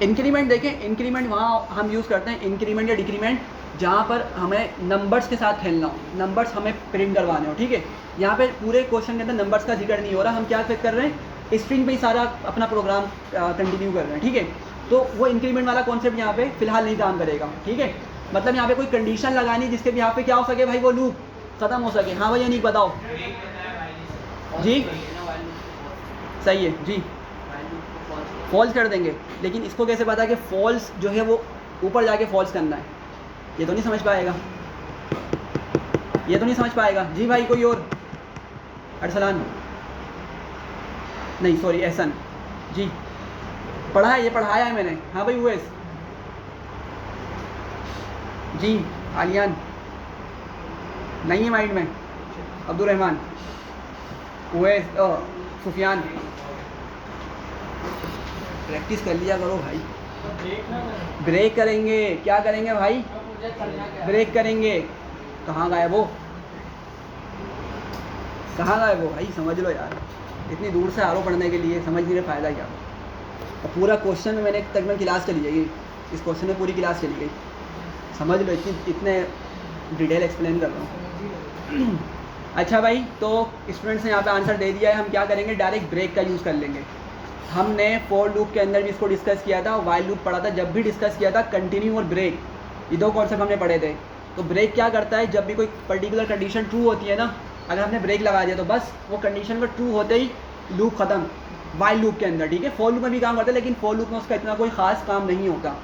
इंक्रीमेंट देखें, इंक्रीमेंट वहाँ हम यूज़ करते हैं इंक्रीमेंट या डिक्रीमेंट जहाँ पर हमें नंबर्स के साथ खेलना हो, नंबर्स हमें प्रिंट करवाने हो, ठीक है। यहाँ पे पूरे क्वेश्चन के अंदर नंबर्स का जिक्र नहीं हो रहा, हम क्या चेक कर रहे हैं? स्ट्रिंग पे ही सारा अपना प्रोग्राम कंटिन्यू कर रहे हैं, ठीक है। तो वो इंक्रीमेंट वाला कॉन्सेप्ट यहाँ पे फिलहाल नहीं काम करेगा, ठीक है। मतलब यहाँ पे कोई कंडीशन लगानी जिसके भी यहाँ पे क्या हो सके भाई, वो लूप ख़त्म हो सके। हाँ भाई नहीं बताओ जी, सही है जी, फॉल्स कर देंगे। लेकिन इसको कैसे पता कि फॉल्स जो है वो ऊपर जाके फॉल्स करना है? ये तो नहीं समझ पाएगा, ये तो नहीं समझ पाएगा। जी भाई कोई और? अरसलान नहीं, सॉरी एहसन जी, पढ़ा है, ये पढ़ाया है मैंने। हाँ भाई उवैस जी, आलियान नहीं है माइंड में, अब्दुलरहमान, उवैस, सुफियान, प्रैक्टिस कर लिया करो भाई। ब्रेक करेंगे, क्या करेंगे भाई? ब्रेक करेंगे। कहाँ गायब हो, कहाँ गायब हो भाई? समझ लो यार, इतनी दूर से आ रहा पढ़ने के लिए, समझ नहीं रहे फ़ायदा क्या। और पूरा क्वेश्चन में मैंने तकरीबन क्लास चली जाएगी, इस क्वेश्चन में पूरी क्लास चली गई, समझ लो, इतने डिटेल एक्सप्लेन कर रहा हूँ। अच्छा भाई, तो स्टूडेंट्स ने यहाँ पे आंसर दे दिया है, हम क्या करेंगे? डायरेक्ट ब्रेक का यूज़ कर लेंगे। हमने फॉर लूप के अंदर भी इसको डिस्कस किया था, वाइल लूप पढ़ा था, जब भी डिस्कस किया था कंटिन्यू और ब्रेक, ये दो कॉन्सेप्ट हमने पढ़े थे। तो ब्रेक क्या करता है? जब भी कोई पर्टिकुलर कंडीशन ट्रू होती है ना, अगर हमने ब्रेक लगा दिया तो बस वो कंडीशन का ट्रू होते ही लूप ख़त्म, वाइल लूप के अंदर, ठीक है। फॉर लूप में भी काम करता है, लेकिन फॉर लूप में उसका इतना कोई ख़ास काम नहीं होता।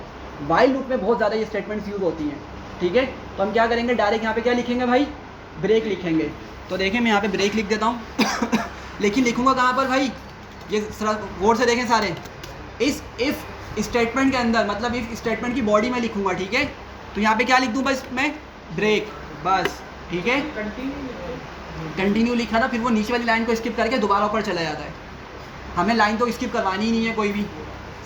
वाइल लूप में बहुत ज़्यादा ये स्टेटमेंट्स यूज़ होती हैं, ठीक है। तो हम क्या करेंगे? डायरेक्ट यहाँ पे क्या लिखेंगे भाई? ब्रेक लिखेंगे। तो देखें मैं यहाँ पे ब्रेक लिख देता हूँ लेकिन लिखूँगा कहाँ पर भाई? ये गौर से देखें सारे, इस इफ़ स्टेटमेंट के अंदर, मतलब इफ़ स्टेटमेंट की बॉडी में लिखूँगा, ठीक है। तो यहाँ पे क्या लिख दूँ बस मैं? ब्रेक, बस, ठीक है। कंटिन्यू लिखा था, फिर वो नीचे वाली लाइन को स्किप करके दोबारा ऊपर चला जाता है। हमें लाइन तो स्किप करवानी ही नहीं है कोई भी,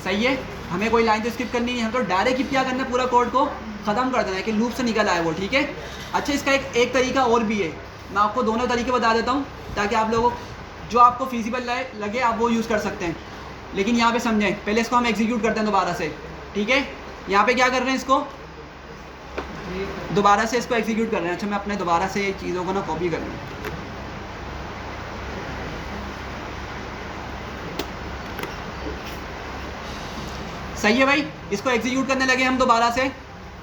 सही है, हमें कोई लाइन तो स्किप करनी नहीं है, हम तो डायरेक्ट क्या करना है? पूरा कोड को ख़त्म कर देना है कि लूप से निकल आए वो, ठीक है। अच्छा, इसका एक तरीका और भी है, मैं आपको दोनों तरीके बता देता हूँ ताकि आप लोगों जो आपको फिजिबल लगे आप वो यूज़ कर सकते हैं। लेकिन यहाँ पे समझें, पहले इसको हम एग्जीक्यूट करते हैं दोबारा से, ठीक है। यहाँ पे क्या कर रहे हैं? इसको दोबारा से इसको एग्जीक्यूट कर रहे हैं। अच्छा, मैं अपने दोबारा से चीज़ों को ना कॉपी कर लूँ। सही है भाई, इसको एग्जीक्यूट करने लगे हम दोबारा से।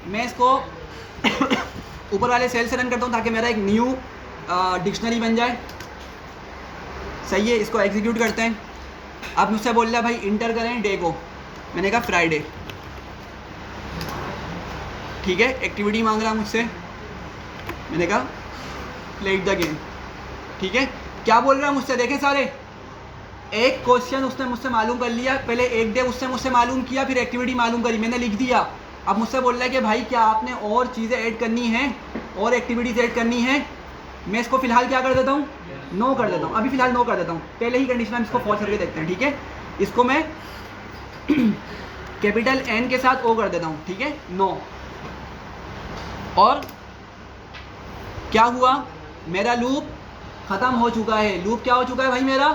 मैं इसको ऊपर वाले सेल से रन करता हूँ ताकि मेरा एक न्यू डिक्शनरी बन जाए, सही है, इसको एग्जीक्यूट करते हैं। अब मुझसे बोल रहा है भाई इंटर करें डे को, मैंने कहा फ्राइडे, ठीक है। एक्टिविटी मांग रहा मुझसे, मैंने कहा प्ले द गेम, ठीक है। क्या बोल रहा है मुझसे, देखें सारे, एक क्वेश्चन उसने मुझसे मालूम कर लिया, पहले एक डे उसने मुझसे मालूम किया, फिर एक्टिविटी मालूम करी, मैंने लिख दिया। अब मुझसे बोल रहा है कि भाई क्या आपने और चीज़ें ऐड करनी हैं, और एक्टिविटीज़ ऐड करनी है। मैं इसको फिलहाल क्या कर देता हूँ, नो कर देता हूँ, अभी फिलहाल नो कर देता हूँ। पहले ही कंडीशन हम इसको फॉल्स करके देखते हैं, ठीक है। इसको मैं कैपिटल एन के साथ ओ कर देता हूँ, ठीक है, नो। और क्या हुआ, मेरा लूप ख़त्म हो चुका है। लूप क्या हो चुका है भाई, मेरा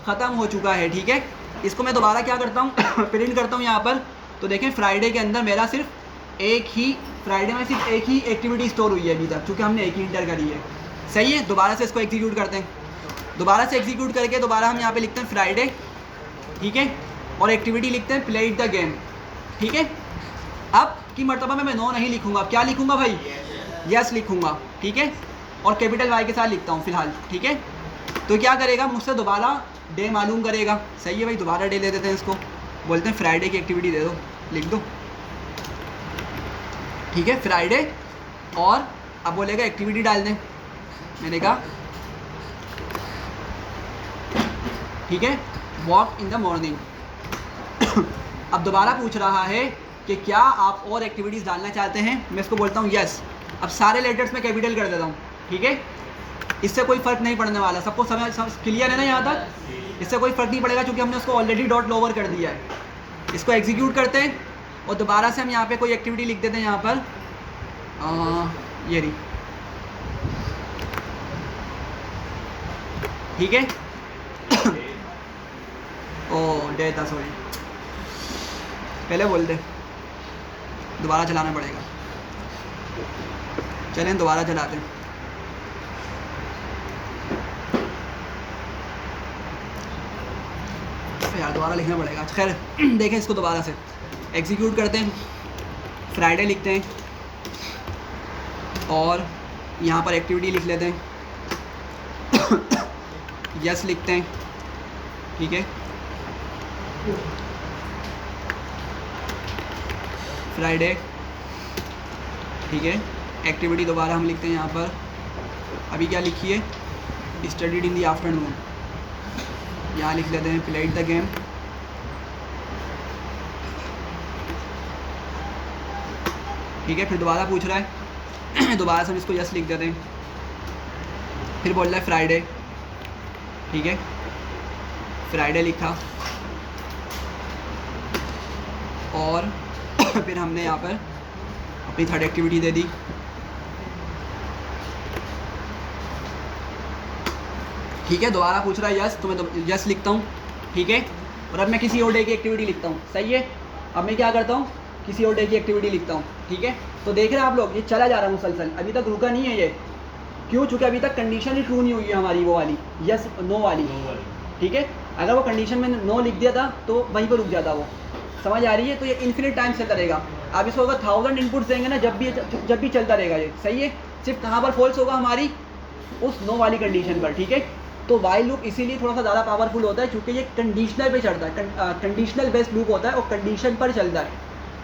ख़त्म हो चुका है, ठीक है। इसको मैं दोबारा क्या करता हूँ प्रिंट करता हूँ यहाँ पर, तो देखें फ्राइडे के अंदर मेरा सिर्फ एक ही, फ्राइडे में सिर्फ एक ही एक्टिविटी स्टोर हुई है अभी तक, क्योंकि हमने एक ही इंटर करी है। सही है, दोबारा से इसको एग्जीक्यूट करते हैं। दोबारा से एग्जीक्यूट करके दोबारा हम यहाँ पे लिखते हैं फ्राइडे, ठीक है, और एक्टिविटी लिखते हैं प्ले द गेम, ठीक है। अब की मर्तबा में मैं नो नहीं लिखूंगा, क्या लिखूंगा भाई, यस लिखूंगा, ठीक है, और कैपिटल वाई के साथ लिखता हूँ फिलहाल, ठीक है। तो क्या करेगा, मुझसे दोबारा डे मालूम करेगा। सही है भाई, दोबारा डे ले देते हैं इसको, बोलते हैं फ्राइडे की एक्टिविटी दे दो, लिख दो, ठीक है, फ्राइडे। और अब बोलेगा एक्टिविटी डाल दें, मैंने कहा ठीक है, वॉक इन द मॉर्निंग। अब दोबारा पूछ रहा है कि क्या आप और एक्टिविटीज़ डालना चाहते हैं, मैं इसको बोलता हूँ यस। अब सारे लेटर्स में कैपिटल कर देता हूँ, ठीक है, इससे कोई फ़र्क नहीं पड़ने वाला, सबको समझ क्लियर है ना यहाँ तक, इससे कोई फ़र्क नहीं पड़ेगा क्योंकि हमने उसको ऑलरेडी डॉट लोवर कर दिया है। इसको एग्जीक्यूट करते हैं और दोबारा से हम यहाँ पे कोई एक्टिविटी लिख देते हैं, यहाँ पर ये रही, ठीक है। ओ डे था, सॉरी, पहले बोल दे, दोबारा चलाना पड़ेगा। चलें दोबारा चलाते हैं। यार दोबारा लिखना पड़ेगा, खैर देखें इसको दोबारा से एग्जीक्यूट करते हैं, फ्राइडे लिखते हैं और यहाँ पर एक्टिविटी लिख लेते हैं, यस लिखते हैं, ठीक है, फ्राइडे, ठीक है। एक्टिविटी दोबारा हम लिखते हैं यहाँ पर, अभी क्या लिखिए, स्टडीड इन द आफ्टरनून, यहाँ लिख लेते हैं प्लेड द गेम, ठीक है। फिर दोबारा पूछ रहा है दोबारा से हम इसको यस लिख देते हैं, फिर बोल रहा है फ्राइडे, ठीक है, फ्राइडे लिखा और फिर हमने यहाँ पर अपनी थर्ड एक्टिविटी दे दी, ठीक है। दोबारा पूछ रहा है यस, तो मैं यस लिखता हूँ, ठीक है। और अब मैं किसी और डे की एक्टिविटी लिखता हूँ, सही है। अब मैं क्या करता हूँ, किसी और डे की एक्टिविटी लिखता हूँ, ठीक है। तो देख रहे हैं आप लोग, ये चला जा रहा है मुसलसल, अभी तक रुका नहीं है ये, क्यों, चूँकि अभी तक कंडीशन ही ट्रू नहीं हुई है हमारी, वो वाली यस नो वाली, ठीक है। अगर वो कंडीशन में नो लिख दिया था तो वहीं पर रुक जाता वो, समझ आ रही है। तो ये इन्फिनिट टाइम चलता रहेगा। आप इसको अगर 1000 इनपुट्स देंगे ना, जब भी चलता रहेगा ये, सही है। सिर्फ कहाँ पर फॉल्स होगा, हमारी उस नो वाली कंडीशन पर, ठीक है। तो वाइल लूप इसीलिए थोड़ा सा ज़्यादा पावरफुल होता है, क्योंकि ये कंडीशनल पे चलता है, कंडीशनल बेस्ड लूप होता है और कंडीशन पर चलता है,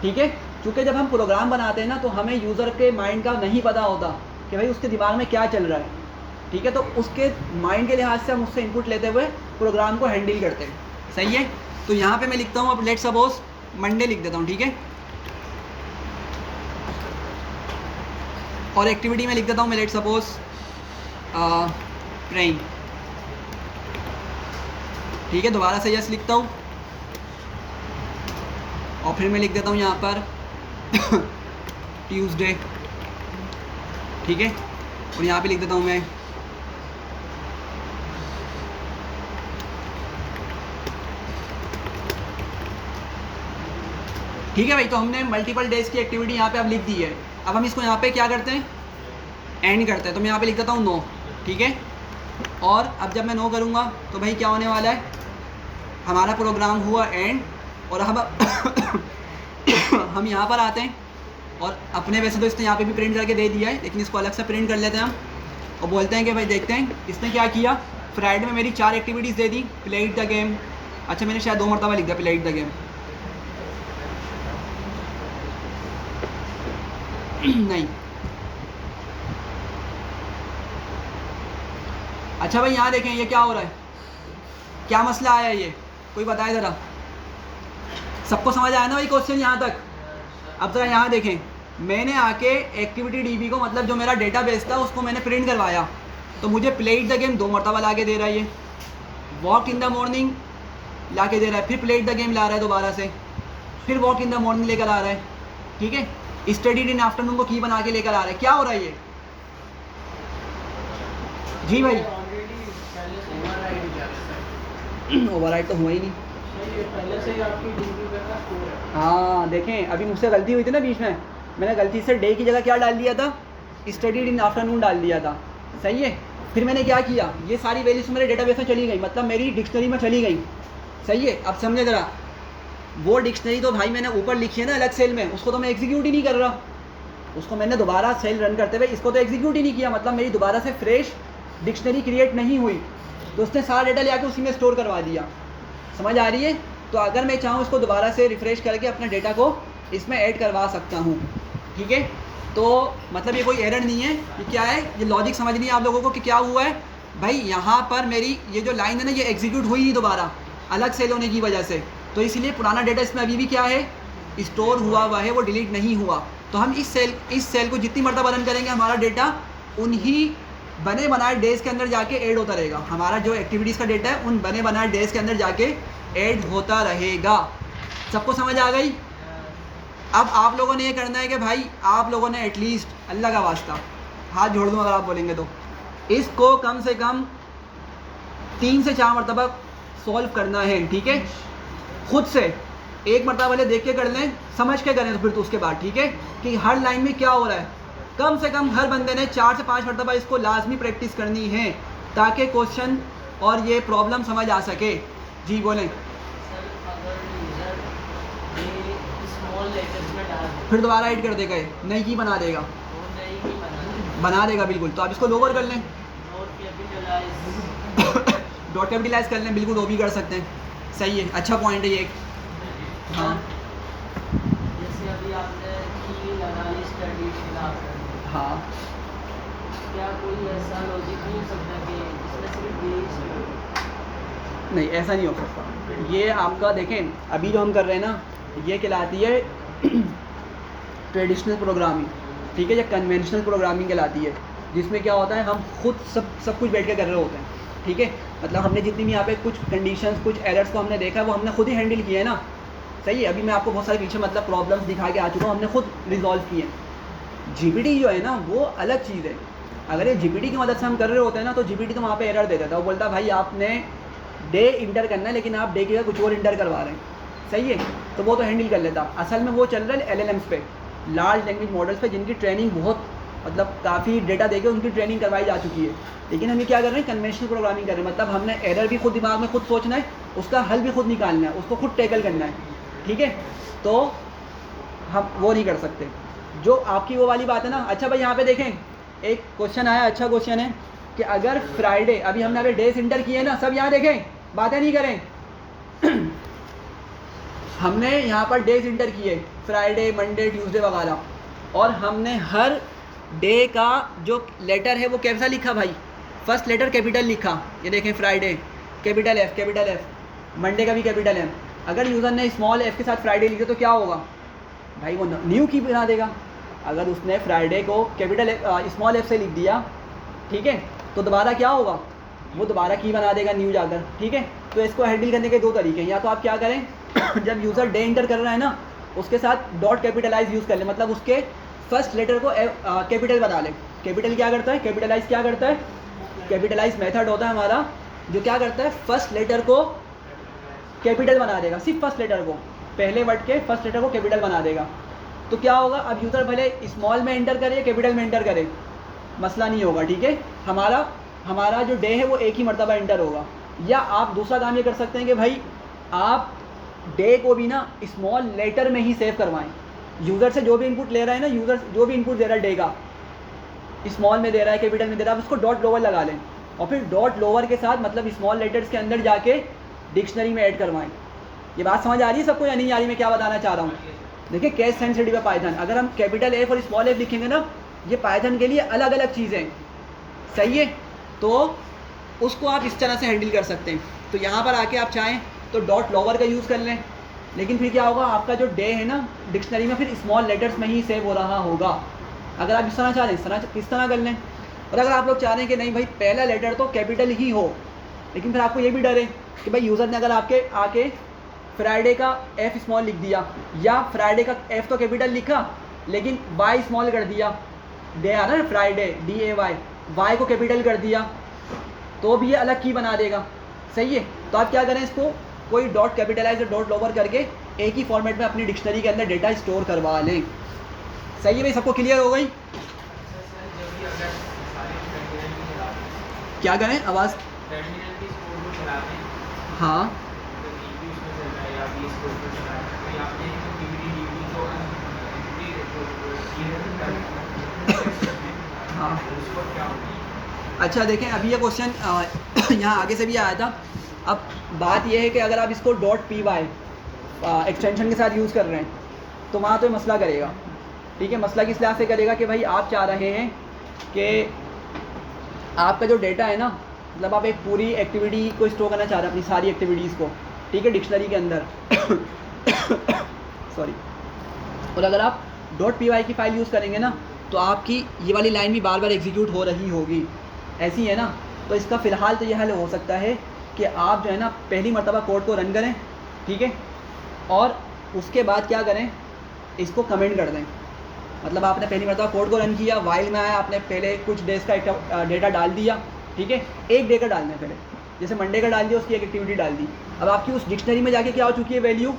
ठीक है। क्योंकि जब हम प्रोग्राम बनाते हैं ना, तो हमें यूज़र के माइंड का नहीं पता होता कि भाई उसके दिमाग में क्या चल रहा है, ठीक है। तो उसके माइंड के लिहाज से हम उससे इनपुट लेते हुए प्रोग्राम को हैंडल करते हैं, सही है। तो यहाँ पे मैं लिखता हूँ, अब लेट सपोज मंडे लिख देता हूँ, ठीक है। और एक्टिविटी में लिख देता हूँ मैं लेट सपोज प्रेइंग, ठीक है। दोबारा से यस लिखता हूँ और फिर मैं लिख देता हूँ यहाँ पर ट्यूसडे, ठीक है। और यहाँ पे लिख देता हूँ मैं ठीक है भाई। तो हमने मल्टीपल डेज की एक्टिविटी यहाँ पे अब लिख दी है। अब हम इसको यहाँ पे क्या करते हैं, एंड करते हैं। तो मैं यहाँ पे लिख देता हूँ नो, ठीक है। और अब जब मैं नो करूँगा तो भाई क्या होने वाला है, हमारा प्रोग्राम हुआ एंड, और हम यहाँ पर आते हैं और अपने, वैसे तो इसने यहाँ पे भी प्रिंट करके दे दिया है, लेकिन इसको अलग से प्रिंट कर लेते हैं हम और बोलते हैं कि भाई देखते हैं इसने क्या किया, फ्राइडे में मेरी 4 एक्टिविटीज़ दे दी, प्लेइड द गेम। अच्छा मैंने शायद 2 मरतबा लिख दिया प्लेइड द गेम। नहीं, अच्छा भाई यहाँ देखें ये क्या हो रहा है, क्या मसला आया है, ये कोई बताए ज़रा। सबको समझ आया ना भाई क्वेश्चन यहाँ तक? अब ज़रा यहाँ देखें, मैंने आके एक्टिविटी डीबी को मतलब जो मेरा डेटाबेस था उसको मैंने प्रिंट करवाया, तो मुझे प्लेइड द गेम 2 मरतबा ला के दे रहा है, ये वॉक इन द मॉर्निंग ला के दे रहा है, फिर प्लेइड द गेम ला रहा है दोबारा से, फिर वॉक इन द मॉर्निंग लेकर आ रहा है, ठीक है। स्टडीड इन आफ्टरनून को की बना के लेकर आ रहा है, क्या हो रहा है ये? जी भाई ओवरराइड तो हुआ ही नहीं। पहले से ही आपकी डीबी का स्कोर है। हाँ देखें, अभी मुझसे गलती हुई थी ना बीच में, मैंने गलती से डे की जगह क्या डाल दिया था, स्टडीड इन आफ्टरनून डाल दिया था, सही है। फिर मैंने क्या किया, ये सारी वैल्यूज मेरे डेटाबेस में चली गई, मतलब मेरी डिक्शनरी में चली गई, सही है। अब समझे ज़रा, वो डिक्शनरी तो भाई मैंने ऊपर लिखी है ना अलग सेल में, उसको तो मैं एग्जीक्यूट ही नहीं कर रहा, उसको मैंने दोबारा सेल रन करते हुए इसको तो एग्जीक्यूट ही नहीं किया, मतलब मेरी दोबारा से फ्रेश डिक्शनरी क्रिएट नहीं हुई, तो उसने सारा डेटा ले आके उसी में स्टोर करवा दिया। समझ आ रही है? तो अगर मैं चाहूँ इसको दोबारा से रिफ़्रेश करके अपने डेटा को इसमें ऐड करवा सकता हूँ, ठीक है। तो मतलब ये कोई एरर नहीं है, ये क्या है, ये लॉजिक समझनी है आप लोगों को कि क्या हुआ है भाई। यहाँ पर मेरी ये जो लाइन है ना, ये एग्जीक्यूट हुई नहीं दोबारा अलग सेल होने की वजह से, तो इसलिए पुराना डेटा इसमें अभी भी क्या है, स्टोर हुआ हुआ है, वो डिलीट नहीं हुआ। तो हम इस सेल को जितनी मरतबा रन करेंगे हमारा डेटा उन्हीं बने बनाए डेज़ के अंदर जाके ऐड होता रहेगा। हमारा जो एक्टिविटीज़ का डेटा है उन बने बनाए डेज़ के अंदर जाके ऐड होता रहेगा। सबको समझ आ गई? अब आप लोगों ने ये करना है कि भाई आप लोगों ने एटलीस्ट, अल्लाह का वास्ता हाथ जोड़ दूँ अगर आप बोलेंगे तो, इसको कम से कम 3 से 4 मरतबा सॉल्व करना है, ठीक है। खुद से एक मरतबा पहले देख के कर लें, समझ के करें, तो फिर तो उसके बाद ठीक है कि हर लाइन में क्या हो रहा है। कम से कम हर बंदे ने 4 से 5 मरतबा इसको लाजमी प्रैक्टिस करनी है ताकि क्वेश्चन और ये प्रॉब्लम समझ आ सके। जी बोलें। फिर दोबारा ऐड कर देगा, ये नई की बना देगा, बना देगा बिल्कुल। तो आप इसको लोअर कर लें, डॉट कैपिटलाइज कर लें, बिल्कुल वो भी कर सकते हैं, सही है, अच्छा पॉइंट है ये। हाँ जैसे अभी आपने की लगा ली स्टडी हाँ, क्या कोई ऐसा लॉजिक नहीं हो सकता कि इसमें सिर्फ बेस नहीं ऐसा नहीं हो सकता। ये आपका देखें, अभी जो हम कर रहे हैं ना, ये कहलाती है ट्रेडिशनल प्रोग्रामिंग, ठीक है, या कन्वेंशनल प्रोग्रामिंग कहलाती है, जिसमें क्या होता है हम खुद सब कुछ बैठ के कर रहे होते हैं, ठीक है। मतलब हमने जितनी भी यहाँ पे कुछ कंडीशंस, कुछ एरर्स को हमने देखा है वो हमने खुद ही हैंडल किया है ना, सही है। अभी मैं आपको बहुत सारे पीछे मतलब प्रॉब्लम्स दिखा के आ चुका हूँ, हमने खुद रिजॉल्व किए हैं। जीपीटी जो है ना वो अलग चीज़ है। अगर ये जीपीटी की मदद से हम कर रहे होते हैं ना, तो जीपीटी तो वहाँ पे एरर दे देता है, वो बोलता है भाई आपने डे इंटर करना है लेकिन आप डे की जगह कुछ और इंटर करवा रहे हैं, सही है। तो वो तो हैंडल कर लेता। असल में वो चल रहा है LLMs पे, लार्ज लैंग्वेज मॉडल्स पे, जिनकी ट्रेनिंग बहुत मतलब काफ़ी डेटा देके उनकी ट्रेनिंग करवाई जा चुकी है। लेकिन हम ये क्या कर रहे हैं, कन्वेंशनल प्रोग्रामिंग कर रहे हैं, मतलब हमने एरर भी खुद दिमाग में खुद सोचना है, उसका हल भी खुद निकालना है, उसको खुद टैकल करना है, ठीक है। तो हम वो नहीं कर सकते, जो आपकी वो वाली बात है ना। अच्छा भाई यहाँ पे देखें, एक क्वेश्चन आया, अच्छा क्वेश्चन है कि अगर फ्राइडे, अभी हमने अभी डेज इंटर किए ना, सब यहाँ देखें, बातें नहीं करें हमने यहाँ पर डेज इंटर किए, फ्राइडे, मंडे, ट्यूसडे वगैरह, और हमने हर डे का जो लेटर है वो कैसा लिखा भाई, फर्स्ट लेटर कैपिटल लिखा। ये देखें, फ्राइडे कैपिटल F, मंडे का भी कैपिटल M। अगर यूज़र ने स्मॉल f के साथ फ्राइडे लिखे तो क्या होगा भाई, वो न्यू की बना देगा। अगर उसने फ्राइडे को कैपिटल स्मॉल f से लिख दिया, ठीक है, तो दोबारा क्या होगा, वो दोबारा की बना देगा न्यू जाकर, ठीक है। तो इसको हैंडल करने के 2 तरीके हैं, या तो आप क्या करें जब यूज़र डे इंटर कर रहा है ना, उसके साथ डॉट कैपिटलाइज यूज़ कर लें, मतलब उसके फर्स्ट लेटर को कैपिटल बना लें। कैपिटल क्या करता है, कैपिटलाइज क्या करता है, कैपिटलाइज मेथड होता है हमारा, जो क्या करता है फर्स्ट लेटर को कैपिटल बना देगा, सिर्फ फर्स्ट लेटर को, पहले वर्ड के फर्स्ट लेटर को कैपिटल बना देगा। तो क्या होगा, अब यूज़र भले स्मॉल में एंटर करे, कैपिटल में एंटर करे, मसला नहीं होगा, ठीक है। हमारा जो डे है वो एक ही मरतबा एंटर होगा। या आप दूसरा काम ये कर सकते हैं कि भाई आप डे को भी ना स्मॉल लेटर में ही सेव करवाएं। यूज़र से जो भी इनपुट ले रहा है ना, यूज़र जो भी इनपुट दे रहा है डे का, स्मॉल में दे रहा है, कैपिटल में दे रहा है, आप उसको डॉट लोअर लगा लें, और फिर डॉट लोअर के साथ मतलब स्मॉल लेटर्स के अंदर जाके डिक्शनरी में ऐड करवाएं। ये बात समझ आ रही है सबको या नहीं आ रही? मैं क्या बताना चाह रहा हूँ, देखिए केस सेंसिटिव है पाइथन। अगर हम कैपिटल एफ और स्मॉल एफ लिखेंगे ना, ये पाइथन के लिए अलग अलग चीज़ें, सही है, तो उसको आप इस तरह से हैंडल कर सकते हैं। तो यहाँ पर आके आप चाहें तो डॉट लोअर का यूज़ कर लें, लेकिन फिर क्या होगा, आपका जो डे है ना डिक्शनरी में फिर स्मॉल लेटर्स में ही सेव हो रहा होगा। अगर आप इस तरह चाह रहे हैं इस तरह कर लें। और अगर आप लोग चाह रहे हैं कि नहीं भाई पहला लेटर तो कैपिटल ही हो, लेकिन फिर आपको ये भी डर है कि भाई यूज़र ने अगर आपके आके फ्राइडे का एफ स्मॉल लिख दिया, या फ्राइडे का एफ तो कैपिटल लिखा लेकिन वाई स्मॉल कर दिया, डे आ रहा है फ्राइडे DAY, वाई को कैपिटल कर दिया, तो भी ये अलग की बना देगा, सही है। तो आप क्या करें, इसको कोई डॉट कैपिटलाइज और डॉट लोअर करके एक ही फॉर्मेट में अपनी डिक्शनरी के अंदर डेटा स्टोर करवा लें। सही है भाई, सबको क्लियर हो गई? क्या करें, आवाज़? हाँ हाँ, अच्छा देखें, अभी ये क्वेश्चन यहाँ आगे से भी आया था। अब बात यह है कि अगर आप इसको .py एक्सटेंशन के साथ यूज़ कर रहे हैं तो वहाँ तो ये मसला करेगा, ठीक है। मसला किस लिहाज से करेगा कि भाई आप चाह रहे हैं कि आपका जो डेटा है ना, मतलब आप एक पूरी एक्टिविटी को स्टोर करना चाह रहे हैं, अपनी सारी एक्टिविटीज़ को, ठीक है, डिक्शनरी के अंदर सॉरी। और अगर आप .py की फ़ाइल यूज़ करेंगे ना, तो आपकी ये वाली लाइन भी बार बार एग्जीक्यूट हो रही होगी, ऐसी है ना। तो इसका फ़िलहाल तो यह हल हो सकता है कि आप जो है ना पहली मरतबा कोड को रन करें, ठीक है, और उसके बाद क्या करें, इसको कमेंट कर दें। मतलब आपने पहली मरतबा कोड को रन किया, वाइल में आया, आपने पहले कुछ डेज़ का डेटा डाल दिया, ठीक है, एक डे का डालना है पहले, जैसे मंडे का डाल दिया, उसकी एक एक्टिविटी डाल दी। अब आपकी उस डिक्शनरी में जाके क्या हो चुकी है, वैल्यू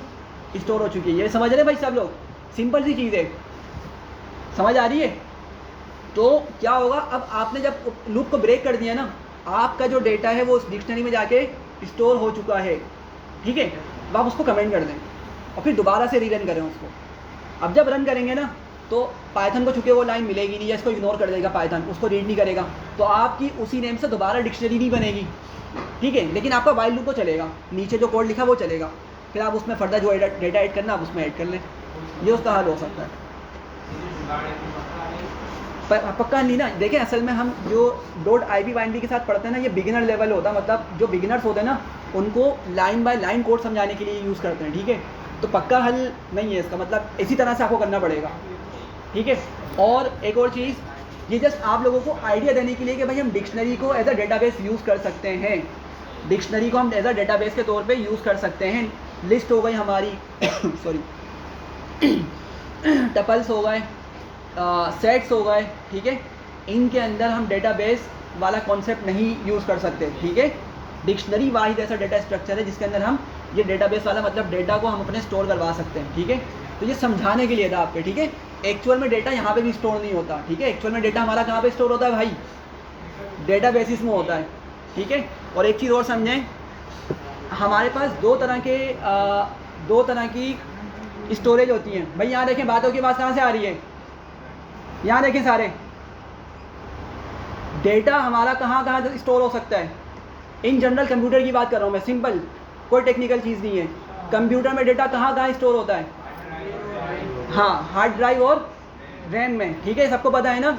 स्टोर हो चुकी है। ये समझ रहे हैं भाई सब लोग? सिंपल सी चीज़ है, समझ आ रही है? तो क्या होगा, अब आपने जब लूप को ब्रेक कर दिया ना, आपका जो डेटा है वो उस डिक्शनरी में जाके स्टोर हो चुका है, ठीक है। अब आप उसको कमेंट कर दें और फिर दोबारा से रीरन करें उसको। अब जब रन करेंगे ना, तो पाइथन को चूँकि वो लाइन मिलेगी नहीं, या इसको इग्नोर कर देगा पाइथन, उसको रीड नहीं करेगा, तो आपकी उसी नेम से दोबारा डिक्शनरी नहीं बनेगी, ठीक है। लेकिन आपका वाइल लूप तो चलेगा, नीचे जो कोड लिखा वो चलेगा, फिर आप उसमें फर्दर जो डेटा ऐड करना आप उसमें ऐड कर लें। ये उसका हल हो सकता है। पक्का नहीं ना, देखें असल में हम जो .ib बाइनरी के साथ पढ़ते हैं ना, ये बिगिनर लेवल होता है, मतलब जो बिगिनर्स होते हैं ना उनको लाइन बाय लाइन कोड समझाने के लिए यूज़ करते हैं, ठीक है। तो पक्का हल नहीं है इसका, मतलब इसी तरह से आपको करना पड़ेगा, ठीक है। और एक और चीज़, ये जस्ट आप लोगों को आइडिया देने के लिए कि भाई हम डिक्शनरी को एज अ डेटाबेस यूज़ कर सकते हैं, डिक्शनरी को हम एज अ डेटाबेस के तौर पे यूज़ कर सकते हैं। लिस्ट हो गई हमारी सॉरी टपल्स हो गए, सेट्स हो गए, ठीक है, इनके अंदर हम डेटाबेस वाला कॉन्सेप्ट नहीं यूज़ कर सकते, ठीक है। डिक्शनरी वाहिद ऐसा डेटा स्ट्रक्चर है जिसके अंदर हम ये डेटाबेस वाला मतलब डेटा को हम अपने स्टोर करवा सकते हैं, ठीक है। तो ये समझाने के लिए था आपके, ठीक है। एक्चुअल में डेटा यहाँ पे भी स्टोर नहीं होता, ठीक है। एक्चुअल में डेटा हमारा कहाँ पे स्टोर होता है भाई, डेटाबेसिस में होता है, ठीक है। और एक चीज़ और समझें, हमारे पास दो तरह की स्टोरेज होती हैं भाई। यहाँ देखें, बातों की बात कहाँ से आ रही है, यहाँ देखें सारे डेटा हमारा कहाँ कहाँ स्टोर हो सकता है। इन जनरल कंप्यूटर की बात कर रहा हूँ मैं, सिंपल, कोई टेक्निकल चीज़ नहीं है। कंप्यूटर में डेटा कहाँ कहाँ स्टोर होता है, हाँ, हार्ड ड्राइव और रैम में, ठीक है, सबको पता है ना।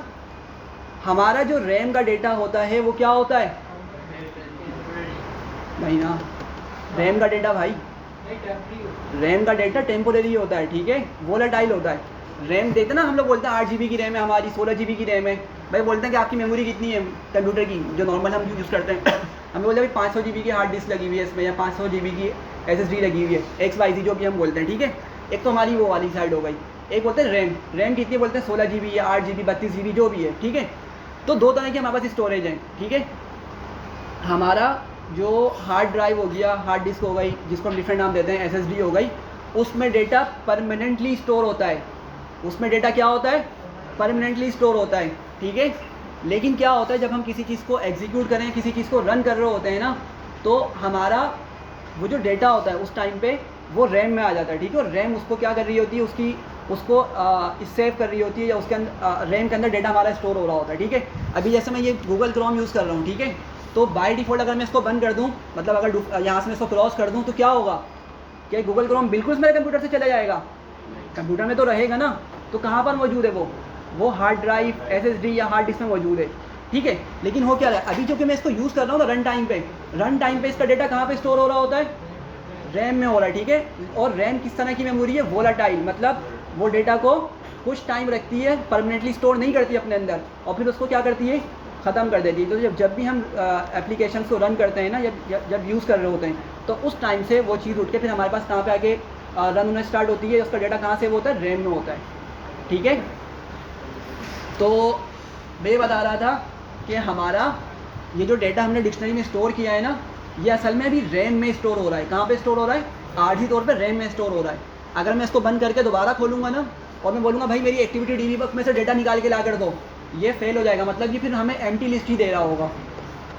हमारा जो रैम का डेटा होता है वो क्या होता है नहीं ना, रैम का डेटा भाई, रैम का डेटा टेम्पोरेरी होता है, ठीक है, वोलेटाइल होता है। रैम देते ना, हम लोग बोलते हैं 8 GB की रैम है हमारी, 16 GB की रैम है। भाई बोलते हैं कि आपकी मेमोरी कितनी है कंप्यूटर की, जो नॉर्मल हम यूज़ करते हैं, हमें बोलते हैं भाई 500 GB की हार्ड डिस्क लगी हुई है इसमें, या 500 GB की SSD लगी हुई है, XYZ जो भी हम बोलते हैं, ठीक है। एक तो हमारी वो वाली साइड हो गई, एक बोलते हैं रैम। रैम कितनी बोलते हैं 16 GB या 8 GB 32 GB जो भी है, ठीक है। तो दो तरह की हमारे पास स्टोरेज है, ठीक है। हमारा जो हार्ड ड्राइव हो गया, हार्ड डिस्क हो गई, जिसको हम डिफरेंट नाम देते हैं, SSD हो गई, उसमें डेटा परमानेंटली स्टोर होता है। उसमें डेटा क्या होता है, परमानेंटली स्टोर होता है, ठीक है। लेकिन क्या होता है, जब हम किसी चीज़ को एग्जीक्यूट करें, किसी चीज़ को रन कर रहे होते हैं ना, तो हमारा वो जो डेटा होता है उस टाइम पे वो रैम में आ जाता है, ठीक है। और रैम उसको क्या कर रही होती है, उसको सेव कर रही होती है, या उसके अंदर रैम के अंदर डेटा हमारा स्टोर हो रहा होता है, ठीक है। अभी जैसे मैं ये गूगल क्रोम यूज़ कर रहा हूँ, ठीक है, तो बाय डिफ़ॉल्ट अगर मैं इसको बंद कर दूँ, मतलब अगर यहाँ से मैं इसको क्रॉस कर दूँ तो क्या होगा कि गूगल क्रोम बिल्कुल मेरे कंप्यूटर से चला जाएगा? कंप्यूटर में तो रहेगा ना। तो कहाँ पर मौजूद है वो हार्ड ड्राइव, SSD या हार्ड डिस्क में मौजूद है, ठीक है। लेकिन हो क्या रहा है, अभी जो कि मैं इसको यूज़ कर रहा हूँ ना रन टाइम पे इसका डेटा कहाँ पे स्टोर हो रहा होता है? रैम में हो रहा है, ठीक है। और रैम किस तरह की मेमोरी है? वोलाटाइल, मतलब वो डेटा को कुछ टाइम रखती है, परमानेंटली स्टोर नहीं करती अपने अंदर, और फिर उसको क्या करती है? ख़त्म कर देती है। तो जब भी हम एप्लीकेशन को रन करते हैं ना, जब यूज़ कर रहे होते हैं, तो उस टाइम से वो चीज़ उठ के फिर हमारे पास कहाँ पे आके रन होना स्टार्ट होती है। उसका डेटा कहाँ से होता है? रैम में होता है, ठीक है। तो मैं बता रहा था कि हमारा ये जो डेटा हमने डिक्शनरी में स्टोर किया है ना, ये असल में अभी रैम में स्टोर हो रहा है। कहाँ पे स्टोर हो रहा है? आर्जी तौर पे रैम में स्टोर हो रहा है। अगर मैं इसको बंद करके दोबारा खोलूँगा ना और मैं बोलूँगा भाई मेरी एक्टिविटी DB बुक में से डेटा निकाल के ला कर दो, ये फेल हो जाएगा। मतलब ये फिर हमें एम्प्टी लिस्ट ही दे रहा होगा।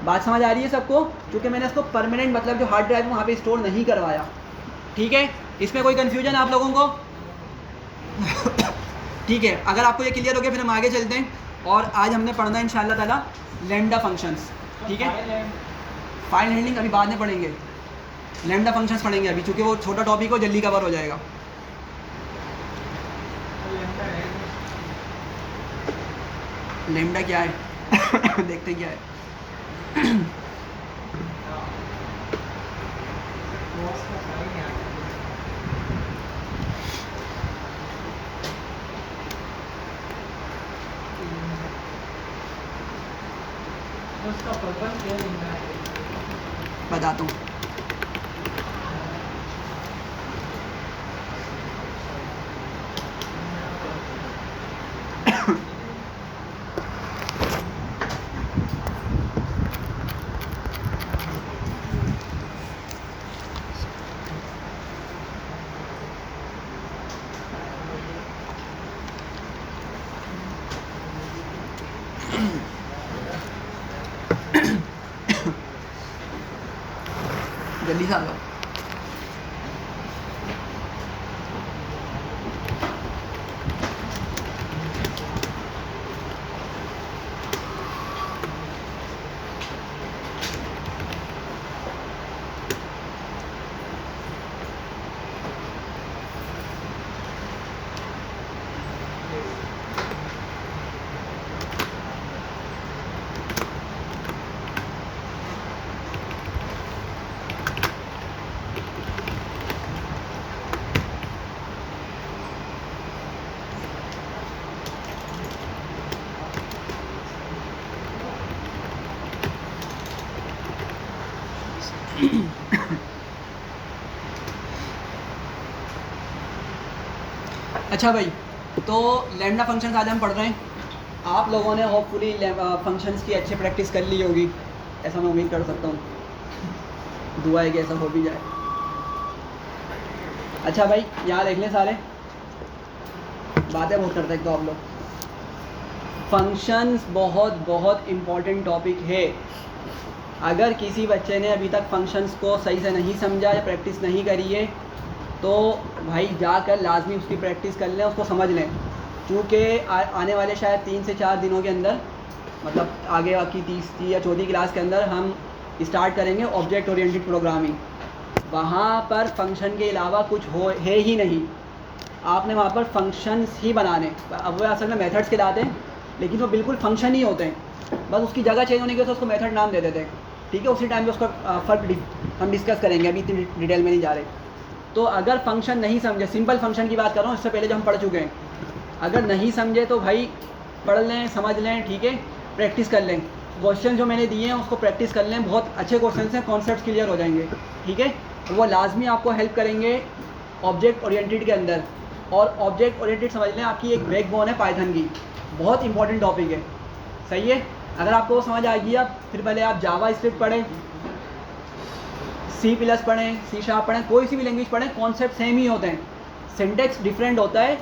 बात समझ आ रही है सबको? क्योंकि मैंने इसको परमानेंट, मतलब जो हार्ड ड्राइव वहाँ पे स्टोर नहीं करवाया, ठीक है। इसमें कोई कन्फ्यूजन आप लोगों को? ठीक है, अगर आपको ये क्लियर हो गया फिर हम आगे चलते हैं। और आज हमने पढ़ना है इंशाल्लाह ताला लैम्डा फंक्शंस, ठीक है। फाइल हैंडलिंग अभी बाद में पढ़ेंगे, लैम्डा फंक्शंस पढ़ेंगे अभी, चूँकि वो छोटा टॉपिक हो, जल्दी कवर हो जाएगा। लैम्डा क्या है? देखते क्या है। उसका पर्पस क्या है? बताता हूँ। जल्दी से आ जाओ। अच्छा भाई, तो लैम्डा फंक्शंस आज हम पढ़ रहे हैं। आप लोगों ने होपफुली फंक्शंस की अच्छी प्रैक्टिस कर ली होगी, ऐसा मैं उम्मीद कर सकता हूँ। दुआ है कि ऐसा हो भी जाए। अच्छा भाई, यहाँ देख लें सारे, बातें बहुत करते हैं तो आप लोग। फंक्शंस बहुत इम्पॉर्टेंट टॉपिक है। अगर किसी बच्चे ने अभी तक फंक्शंस को सही से नहीं समझा या प्रैक्टिस नहीं करी है तो भाई जाकर लाजमी उसकी प्रैक्टिस कर लें, उसको समझ लें। क्योंकि आने वाले शायद 3 से 4 दिनों के अंदर, मतलब आगे की 3री या 4री क्लास के अंदर हम स्टार्ट करेंगे ऑब्जेक्ट ओरिएंटेड प्रोग्रामिंग। वहाँ पर फंक्शन के अलावा कुछ है ही नहीं। आपने वहाँ पर फंक्शंस ही बनाने। अब वो असल में मेथड्स कहलाते हैं, लेकिन वो बिल्कुल फंक्शन ही होते हैं, बस उसकी जगह चेंज होने की वजह से उसको मेथड नाम दे देते हैं, ठीक है। उसी टाइम पे उसका फ़र्क हम डिस्कस करेंगे, अभी इतनी डिटेल में नहीं जा रहे। तो अगर फंक्शन नहीं समझे, सिंपल फंक्शन की बात कर रहा हूँ, इससे पहले जो हम पढ़ चुके हैं, अगर नहीं समझे तो भाई पढ़ लें, समझ लें, ठीक है, प्रैक्टिस कर लें। क्वेश्चन जो मैंने दिए हैं उसको प्रैक्टिस कर लें, बहुत अच्छे क्वेश्चन हैं, कॉन्सेप्ट क्लियर हो जाएंगे, ठीक है। वो लाजमी आपको हेल्प करेंगे ऑब्जेक्ट ओरिएंटेड के अंदर। और ऑब्जेक्ट ओरिएंटेड समझ लें आपकी एक बैकबोन है पाइथन की, बहुत इंपॉर्टेंट टॉपिक है, सही है। अगर आपको वो समझ आ गया, फिर पहले आप जावा स्क्रिप्ट पढ़ें, C+ पढ़ें, C# पढ़ें, कोई सी भी लैंग्वेज पढ़ें, कॉन्सेप्ट सेम ही होते हैं। सिंटेक्स डिफरेंट होता है,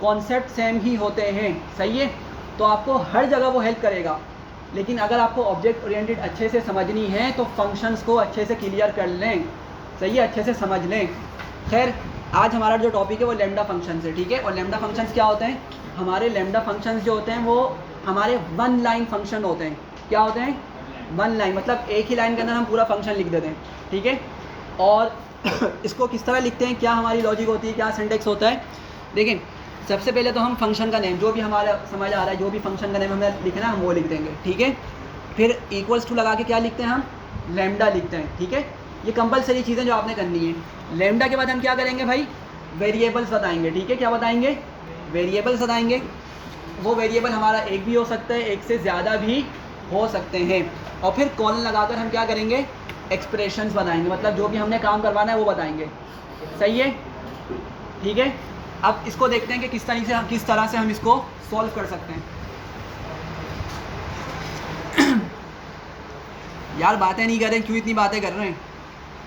कॉन्सेप्ट सेम ही होते हैं, सही है। तो आपको हर जगह वो हेल्प करेगा। लेकिन अगर आपको ऑब्जेक्ट ओरिएंटेड अच्छे से समझनी है तो फंक्शंस को अच्छे से क्लियर कर लें, सही है, अच्छे से समझ लें। खैर, आज हमारा जो टॉपिक है वो लैम्डा फंक्शंस है, ठीक है। और लैम्डा फंक्शंस क्या होते हैं? हमारे लैम्डा फंक्शंस जो होते हैं वो हमारे 1 लाइन फंक्शन होते हैं। क्या होते हैं? वन लाइन, मतलब एक ही लाइन के अंदर हम पूरा फंक्शन लिख देते हैं, ठीक है। और इसको किस तरह लिखते हैं, क्या हमारी लॉजिक होती है, क्या सिंटेक्स होता है। देखें, सबसे पहले तो हम फंक्शन का नेम, जो भी हमारा समझ आ रहा है, जो भी फंक्शन का नेम हमें लिखना है हम वो लिख देंगे, ठीक है। फिर इक्वल्स टू लगा के क्या लिखते हैं हम, लैम्डा लिखते हैं, ठीक है। ये कंपलसरी चीज़ें जो आपने करनी है। लैम्डा के बाद हम क्या करेंगे भाई, वेरिएबल्स बताएंगे, ठीक है। क्या बताएंगे, वेरिएबल्स बताएंगे। वो वेरिएबल हमारा एक भी हो सकता है, एक से ज़्यादा भी हो सकते हैं। और फिर कॉलन लगाकर हम क्या करेंगे, एक्सप्रेशंस बनाएंगे, मतलब जो भी हमने काम करवाना है वो बताएंगे, सही है, ठीक है। अब इसको देखते हैं कि किस तरह से हम इसको सॉल्व कर सकते हैं। यार बातें नहीं कर रहे, क्यों इतनी बातें कर रहे हैं,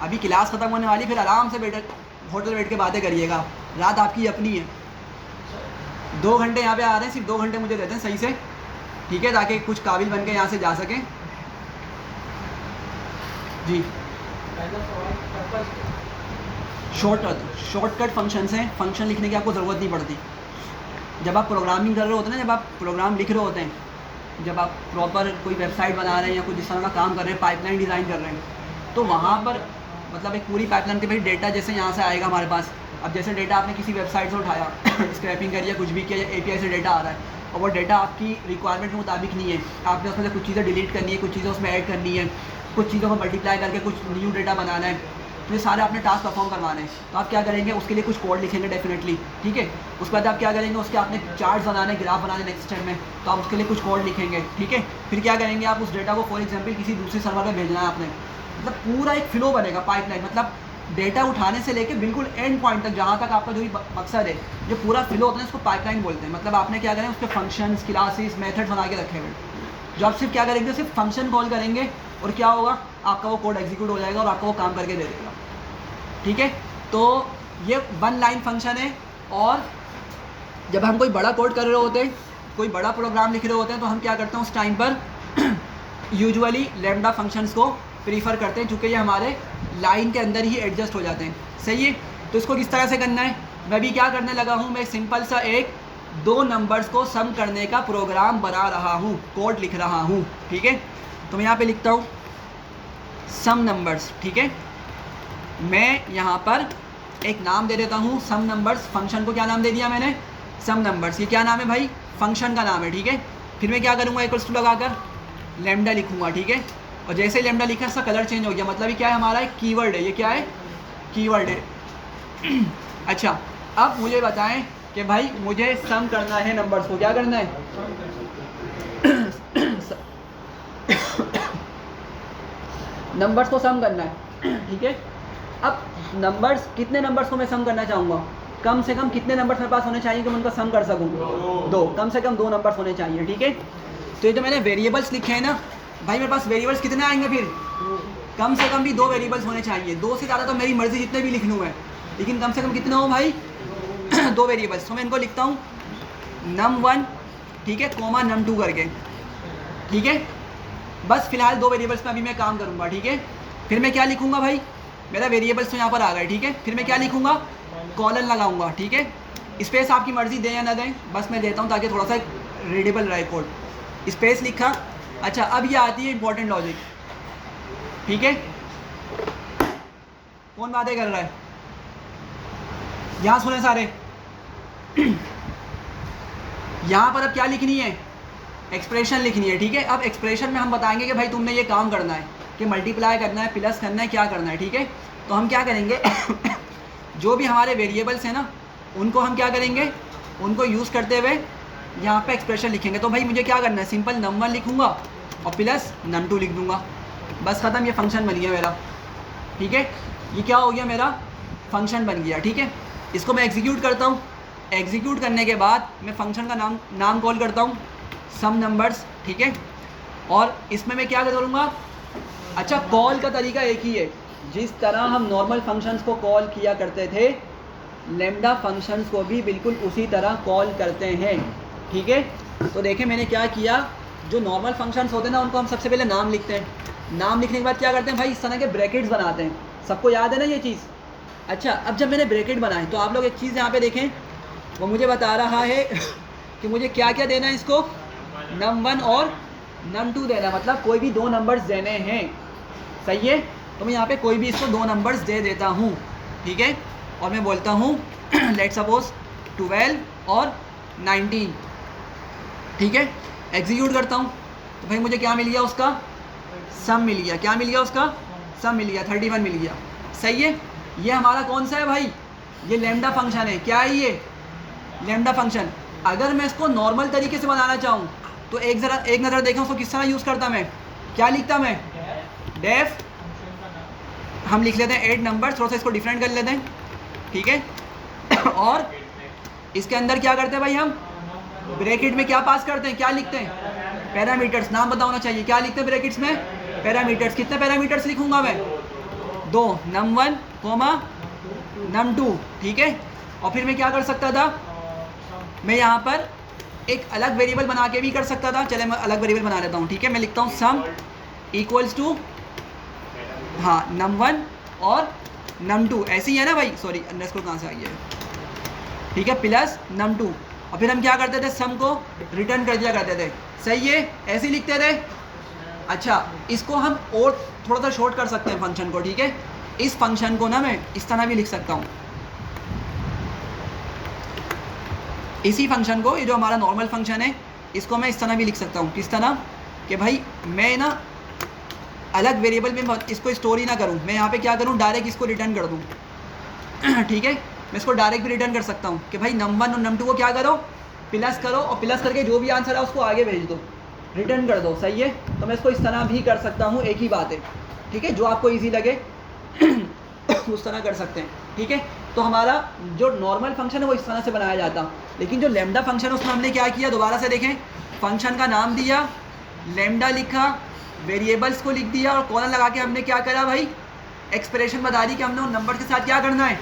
अभी क्लास ख़त्म होने वाली, फिर आराम से होटल बैठ के बातें करिएगा, रात आपकी अपनी है। 2 घंटे यहाँ पे आ रहे हैं, सिर्फ 2 घंटे मुझे देते हैं सही से, ठीक है, ताकि कुछ काबिल बन के यहाँ से जा सकें। जी, शॉर्टकट फंक्शंस हैं, फंक्शन लिखने की आपको ज़रूरत नहीं पड़ती। जब आप प्रोग्रामिंग कर रहे होते हैं ना, जब आप प्रोग्राम लिख रहे होते हैं, जब आप प्रॉपर कोई वेबसाइट बना रहे हैं या कुछ इस तरह का काम कर रहे हैं, पाइपलाइन डिज़ाइन कर रहे हैं, तो वहाँ पर मतलब एक पूरी पाइपलाइन के भाई डेटा जैसे यहाँ से आएगा हमारे पास। अब जैसे डेटा आपने किसी वेबसाइट से उठाया, स्क्रैपिंग करिए, कुछ भी किया, API से डेटा आ रहा है और वो डेटा आपकी रिक्वायरमेंट के मुताबिक नहीं है, आपने उसमें से कुछ चीज़ें डिलीट करनी है, कुछ चीज़ें उसमें ऐड करनी है, कुछ चीज़ों को मल्टीप्लाई करके कुछ न्यू डेटा बनाना है, तो ये सारे आपने टास्क परफॉर्म करवाने हैं। तो आप क्या करेंगे, उसके लिए कुछ कोड लिखेंगे डेफिनेटली, ठीक है। उसके बाद आप क्या करेंगे, उसके आपने चार्ट्स बनाने, ग्राफ बनाने नेक्स्ट स्टेप में, तो आप उसके लिए कुछ कोड लिखेंगे, ठीक है। फिर क्या करेंगे, आप उस डेटा को फॉर एग्जाम्पल किसी दूसरे सर्वर में भेजना है आपने, मतलब पूरा एक फ्लो बनेगा, पाइपलाइन, मतलब डेटा उठाने से लेके बिल्कुल एंड पॉइंट तक, जहाँ तक आपका जो भी मकसद है, जो पूरा फ्लो होता है उसको पाइपलाइन बोलते हैं। मतलब आपने क्या करें, उसके फंक्शंस, क्लासेस, मेथड्स बना के रखे हुए, जो आप सिर्फ क्या करेंगे, सिर्फ फंक्शन कॉल करेंगे और क्या होगा, आपका वो कोड एग्जीक्यूट हो जाएगा और आपको वो काम करके दे देगा, ठीक है। तो ये वन लाइन फंक्शन है। और जब हम कोई बड़ा कोड कर रहे होते हैं, कोई बड़ा प्रोग्राम लिख रहे होते हैं, तो हम क्या करते हैं उस टाइम पर यूजुअली लैम्डा फंक्शंस को प्रीफर करते हैं, चूँकि ये हमारे लाइन के अंदर ही एडजस्ट हो जाते हैं, सही है। तो इसको किस तरह से करना है, मैं भी क्या करने लगा हूँ, मैं सिंपल सा एक 2 नंबर्स को सम करने का प्रोग्राम बना रहा हूँ, कोड लिख रहा हूँ, ठीक है। तो मैं यहाँ पे लिखता हूँ सम नंबर्स, ठीक है। मैं यहाँ पर एक नाम दे देता हूँ सम नंबर्स, फंक्शन को क्या नाम दे दिया मैंने, सम नंबर्स। ये क्या नाम है भाई, फंक्शन का नाम है, ठीक है। फिर मैं क्या करूँगा, इक्वल्स टू लगाकर लैम्डा लिखूँगा, ठीक है। और जैसे ही लैम्डा लिखा इसका कलर चेंज हो गया, मतलब ये क्या है, हमारा एक कीवर्ड है, ये क्या है, कीवर्ड है। अच्छा, अब मुझे बताएं कि भाई मुझे सम करना है नंबर्स को, क्या करना है, नंबर्स को सम करना है, ठीक है। अब नंबर्स, कितने नंबर्स को मैं सम करना चाहूँगा, कम से कम कितने नंबर्स मेरे पास होने चाहिए कि मैं उनका सम कर सकूँ, 2, कम से कम 2 नंबर्स होने चाहिए, ठीक है। तो ये जो मैंने वेरिएबल्स लिखे हैं ना भाई, मेरे पास वेरिएबल्स कितने आएंगे, फिर कम से कम भी 2 वेरिएबल्स होने चाहिए। 2 से ज़्यादा तो मेरी मर्ज़ी, जितने भी लिख लूँ मैं, लेकिन कम से कम कितने हो भाई, 2 वेरिएबल्स। तो मैं इनको लिखता हूँ num1, ठीक है, कोमा num2 करके, ठीक है। बस फिलहाल 2 वेरिएबल्स में अभी मैं काम करूँगा, ठीक है। फिर मैं क्या लिखूँगा भाई, मेरा वेरिएबल्स तो यहाँ पर आ गए, ठीक है। फिर मैं क्या लिखूँगा, कॉलन लगाऊँगा, ठीक है। स्पेस आपकी मर्ज़ी दें या ना दें, बस मैं देता हूँ ताकि थोड़ा सा रीडेबल रहे कोड। स्पेस लिखा। अच्छा, अब ये आती है इंपॉर्टेंट लॉजिक, ठीक है। कौन बातें कर रहा है, यहाँ सुने सारे। यहाँ पर अब क्या लिखनी है, एक्सप्रेशन लिखनी है, ठीक है। अब एक्सप्रेशन में हम बताएंगे कि भाई तुमने ये काम करना है, कि मल्टीप्लाई करना है, प्लस करना है, क्या करना है, ठीक है। तो हम क्या करेंगे, जो भी हमारे वेरिएबल्स हैं ना, उनको हम क्या करेंगे, उनको यूज़ करते हुए यहाँ पे एक्सप्रेशन लिखेंगे। तो भाई मुझे क्या करना है, सिंपल num1 लिखूँगा और प्लस num2 लिख दूँगा, बस ख़त्म, ये फंक्शन बन गया मेरा, ठीक है। ये क्या हो गया, मेरा फंक्शन बन गया, ठीक है। इसको मैं एग्जीक्यूट करता हूँ। एग्जीक्यूट करने के बाद मैं फंक्शन का नाम कॉल करता हूँ सम नंबर्स, ठीक है। और इसमें मैं क्या करूँगा, अच्छा, कॉल का तरीका एक ही है, जिस तरह हम नॉर्मल फंक्शंस को कॉल किया करते थे, लैम्डा फंक्शंस को भी बिल्कुल उसी तरह कॉल करते हैं, ठीक है। तो देखें मैंने क्या किया, जो नॉर्मल फंक्शंस होते हैं ना, उनको हम सबसे पहले नाम लिखते हैं। नाम लिखने के बाद क्या करते हैं भाई, इस तरह के ब्रैकेट्स बनाते हैं, सबको याद है ना ये चीज़। अच्छा, अब जब मैंने ब्रैकेट बनाए तो आप लोग एक चीज़ यहाँ पे देखें, वो मुझे बता रहा है कि मुझे क्या क्या देना है इसको, num1 और num2 देना है, मतलब कोई भी दो नंबर्स देने हैं, सही है। तो मैं यहाँ पे कोई भी इसको दो नंबर्स दे देता हूँ, ठीक है। और मैं बोलता हूँ लेट सपोज 12 और 19, ठीक है। एग्जीक्यूट करता हूँ तो भाई मुझे क्या मिल गया, उसका सम मिल गया। क्या मिल गया, उसका सम मिल गया, 31 मिल गया, सही है। ये हमारा कौन सा है भाई, ये लैम्डा फंक्शन है। क्या है ये, लैम्डा फंक्शन। अगर मैं इसको नॉर्मल तरीके से बनाना चाहूँ तो एक नज़र देखा उसको किस तरह यूज़ करता मैं, क्या लिखता मैं, डेफ, हम लिख लेते हैं 8 नंबर, थोड़ा सा इसको डिफरेंट कर लेते हैं, ठीक है। और इसके अंदर क्या करते हैं भाई, हम ब्रैकेट में क्या पास करते हैं, क्या लिखते हैं, पैरामीटर्स। नाम पता होना चाहिए, क्या लिखते हैं ब्रैकेट्स में, पैरामीटर्स। कितने पैरामीटर्स लिखूंगा मैं, 2, num1, num2, ठीक है। और फिर मैं क्या कर सकता था, मैं यहाँ पर एक अलग वेरिएबल बना के भी कर सकता था। चले मैं अलग वेरिएबल बना लेता हूँ, ठीक है। मैं लिखता हूँ सम इक्वल्स टू, हाँ, num1 और num2, ऐसे ही है ना भाई, सॉरी अंडरस्कोर कहाँ से आई है, ठीक है, प्लस num2। और फिर हम क्या करते थे, सम को रिटर्न कर दिया करते थे, सही है, ऐसे ही लिखते थे। अच्छा, इसको हम और थोड़ा सा शॉर्ट कर सकते हैं फंक्शन को, ठीक है। इस फंक्शन को ना मैं इस तरह भी लिख सकता हूँ, इसी फंक्शन को, ये जो हमारा नॉर्मल फंक्शन है, इसको मैं इस तरह भी लिख सकता हूँ। किस तरह, कि भाई मैं ना अलग वेरिएबल में इसको स्टोर ही ना करूँ, मैं यहाँ पे क्या करूँ, डायरेक्ट इसको रिटर्न कर दूँ, ठीक है। मैं इसको डायरेक्ट भी रिटर्न कर सकता हूँ कि भाई num1 और num2 को क्या करो, प्लस करो, और प्लस करके जो भी आंसर है उसको आगे भेज दो, रिटर्न कर दो, सही है। तो मैं इसको इस तरह भी कर सकता हूँ, एक ही बात है, ठीक है। जो आपको ईजी लगे उस तरह कर सकते हैं, ठीक है। तो हमारा जो नॉर्मल फंक्शन है वो इस तरह से बनाया जाता, लेकिन जो लैम्डा फंक्शन है उसमें हमने क्या किया, दोबारा से देखें, फंक्शन का नाम दिया, लैम्डा लिखा, वेरिएबल्स को लिख दिया, और कॉलन लगा के हमने क्या करा भाई, एक्सप्रेशन बता दी कि हमने उन नंबर के साथ क्या करना है,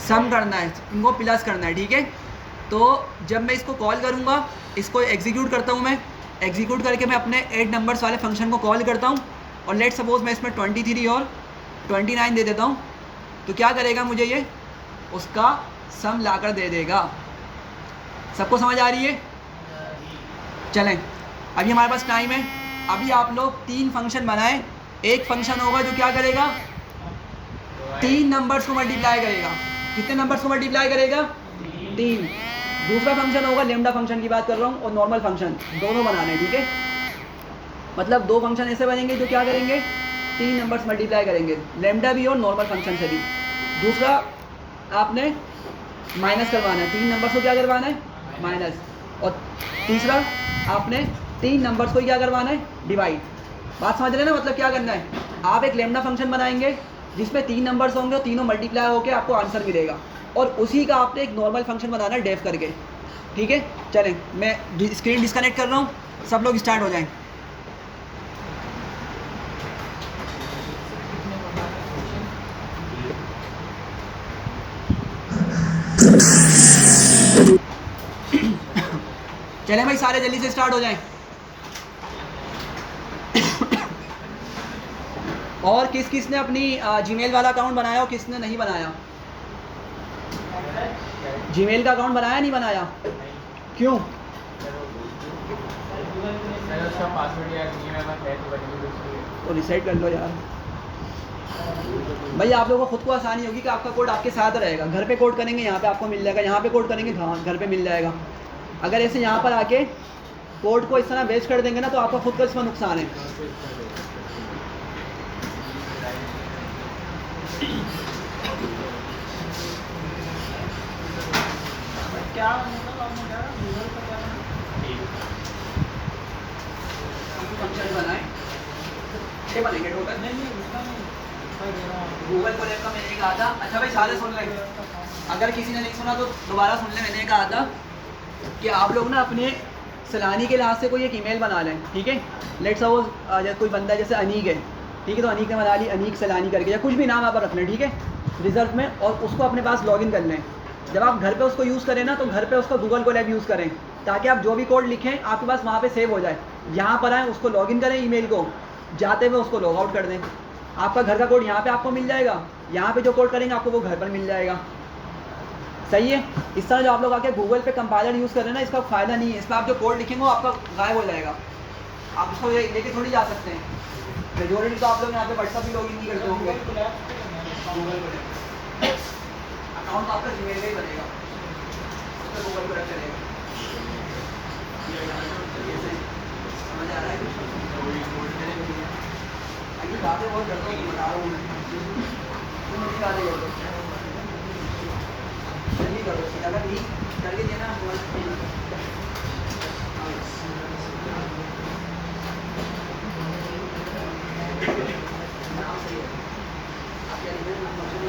सम करना है, इनको प्लस करना है, ठीक है। तो जब मैं इसको कॉल करूँगा, इसको एग्जीक्यूट करता हूँ मैं, एग्जीक्यूट करके मैं अपने 8 नंबर्स वाले फंक्शन को कॉल करता हूँ, और लेट सपोज मैं इसमें 23 और 29 दे देता हूँ, तो क्या करेगा, मुझे ये उसका सम लाकर दे देगा। सबको समझ आ रही है? चलें, अभी हमारे पास टाइम है, अभी आप लोग 3 फंक्शन बनाएं। एक फंक्शन होगा जो क्या करेगा, 3 नंबर्स को मल्टीप्लाई करेगा। कितने नंबर्स को मल्टीप्लाई करेगा, 3। दूसरा फंक्शन होगा, लैम्डा फंक्शन की बात कर रहा हूँ, और नॉर्मल फंक्शन, दोनों बनाने, ठीक है। मतलब 2 फंक्शन ऐसे बनेंगे जो क्या करेंगे, 3 नंबर्स मल्टीप्लाई करेंगे, लैम्डा भी और नॉर्मल फंक्शन से भी। दूसरा आपने माइनस करवाना है, 3 नंबर्स को क्या करवाना है, माइनस। और तीसरा आपने 3 नंबर्स को क्या करवाना है, डिवाइड। बात समझ रहे ना, मतलब क्या करना है, आप एक लैम्डा फंक्शन बनाएंगे जिसमें 3 नंबर्स होंगे और तीनों मल्टीप्लाई होकर आपको आंसर मिलेगा, और उसी का आपने एक नॉर्मल फंक्शन बनाना है डेफ करके, ठीक है। चलें, मैं स्क्रीन डिस्कनेक्ट कर रहा हूँ, सब लोग स्टार्ट हो जाएं। चलें भाई, सारे जल्दी से स्टार्ट हो जाएं। और किस किस ने अपनी जीमेल वाला अकाउंट बनाया और किसने नहीं बनाया, जीमेल का अकाउंट बनाया नहीं बनाया, क्यों? तो रिसेट कर लो यार भाई, आप लोगों को खुद को आसानी होगी कि आपका कोड आपके साथ रहेगा। घर पे कोड करेंगे यहाँ पे आपको मिल जाएगा, यहाँ पे कोड करेंगे घर पे मिल जाएगा। अगर ऐसे यहाँ पर आके कोड को इस तरह वेस्ट कर देंगे ना, तो आपका खुद का इसमें नुकसान है। क्या मतलब आपने क्या गूगल पर क्या फंक्शन बनाए, 6 बनेंगे टोटल। नहीं उसका नहीं, गूगल को लेकर मैंने कहा था, अच्छा भाई सारे सुन लें, अगर किसी ने नहीं सुना तो दोबारा सुन लें। मैंने कहा था कि आप लोग ना अपने सलानी के लिहाज से कोई एक ईमेल बना लें, ठीक है। लेट्स सपोज कोई बंदा जैसे अनीक है, ठीक है, तो अनीक ने बना ली अनीक सलानी करके, या कुछ भी नाम आप रख लें, ठीक है, रिजल्ट में, और उसको अपने पास लॉगिन कर लें। जब आप घर पे उसको यूज़ करें ना, तो घर पे उसको गूगल को लैब यूज़ करें, ताकि आप जो भी कोड लिखें आपके पास वहाँ पे सेव हो जाए। यहाँ पर आएँ, उसको लॉगिन करें ईमेल को, जाते हुए उसको लॉग आउट कर दें। आपका घर का कोड यहाँ पे आपको मिल जाएगा, यहाँ पे जो कोड करेंगे आपको वो घर पर मिल जाएगा, सही है। इस तरह जो आप लोग आके गूगल पे कंपाइलर यूज़ कर रहे हैं ना, इसका फ़ायदा नहीं है। इस पर आप जो कोड लिखेंगे वो आपका गायब हो जाएगा, आप उसको लेके थोड़ी जा सकते हैं। मेजोरिटी तो आप लोग यहाँ पे व्हाट्सअप भी लॉगिन नहीं करते होंगे। अकाउंट तो आपका जीमेल का ही बनेगा, उसका गूगल पर चलेगा। समझ आ रहा है कुछ? अभी बातें बहुत करता हूँ, बता रहा हूँ मैं, तुम मुझे बातें कर दो, जल्दी करो। अगर नहीं करके देना नाम सही है आप क्या लिखे नाम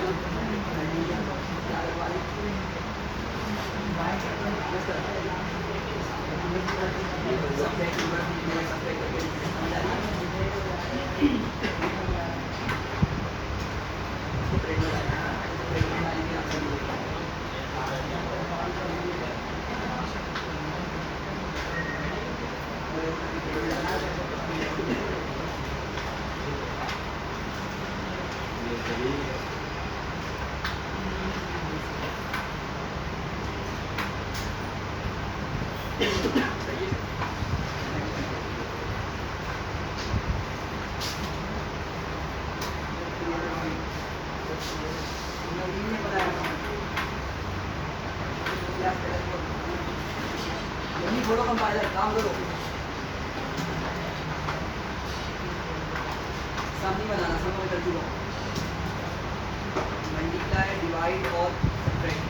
छोड़ो, कंपाइलर काम करो, सब नहीं बनाना, सब मैं कर चुका हूँ। मल्टीप्लाई, डिवाइड और सब्ट्रैक्ट,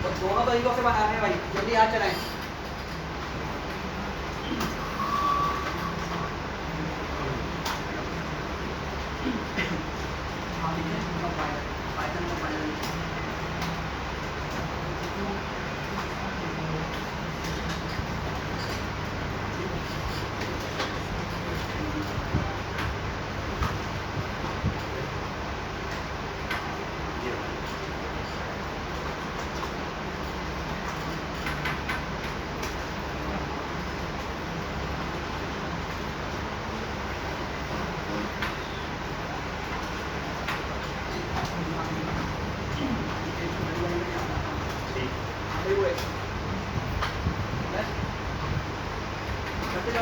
और दोनों तरीकों से बनाना है भाई, जल्दी याद चलाएं। पाइथन कंपाइलर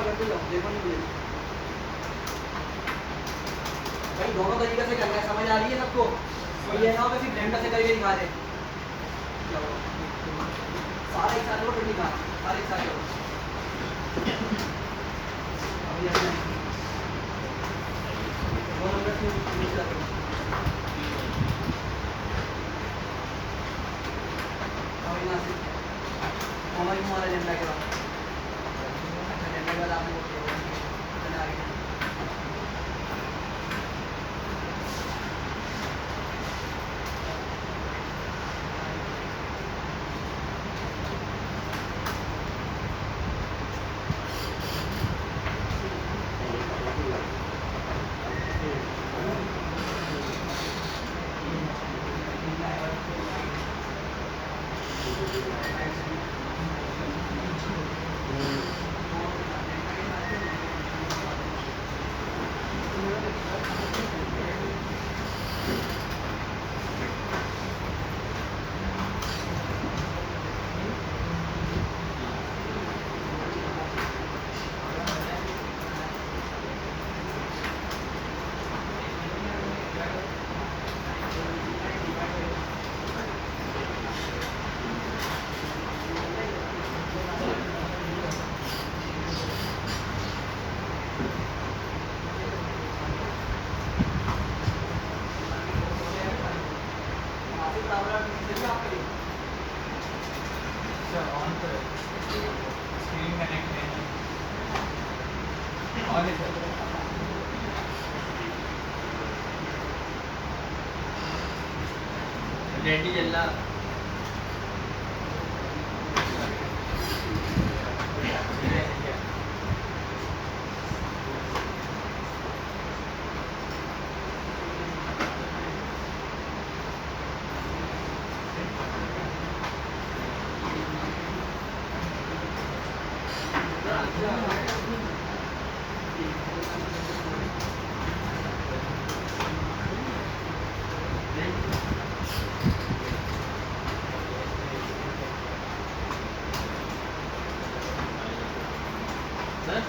करते जाओ, देखो नहीं मिलेगा भाई। दोनों तरीके से करना है, समझ आ रही है सबको? तो ये ना हो कि ब्लेंडर से करके दिखा दे, सारा एक साथ करो फिर दिखा, सारे एक साथ करो। अभी ऐसे दो नंबर से नीचे रखो। अब यहाँ से हमारी हमारा एजेंडा के बाद, अच्छा एजेंडा के बाद आपने वो किया आगे स्क्रीन कनेक्ट है और है सर। रेडी जल्ला सर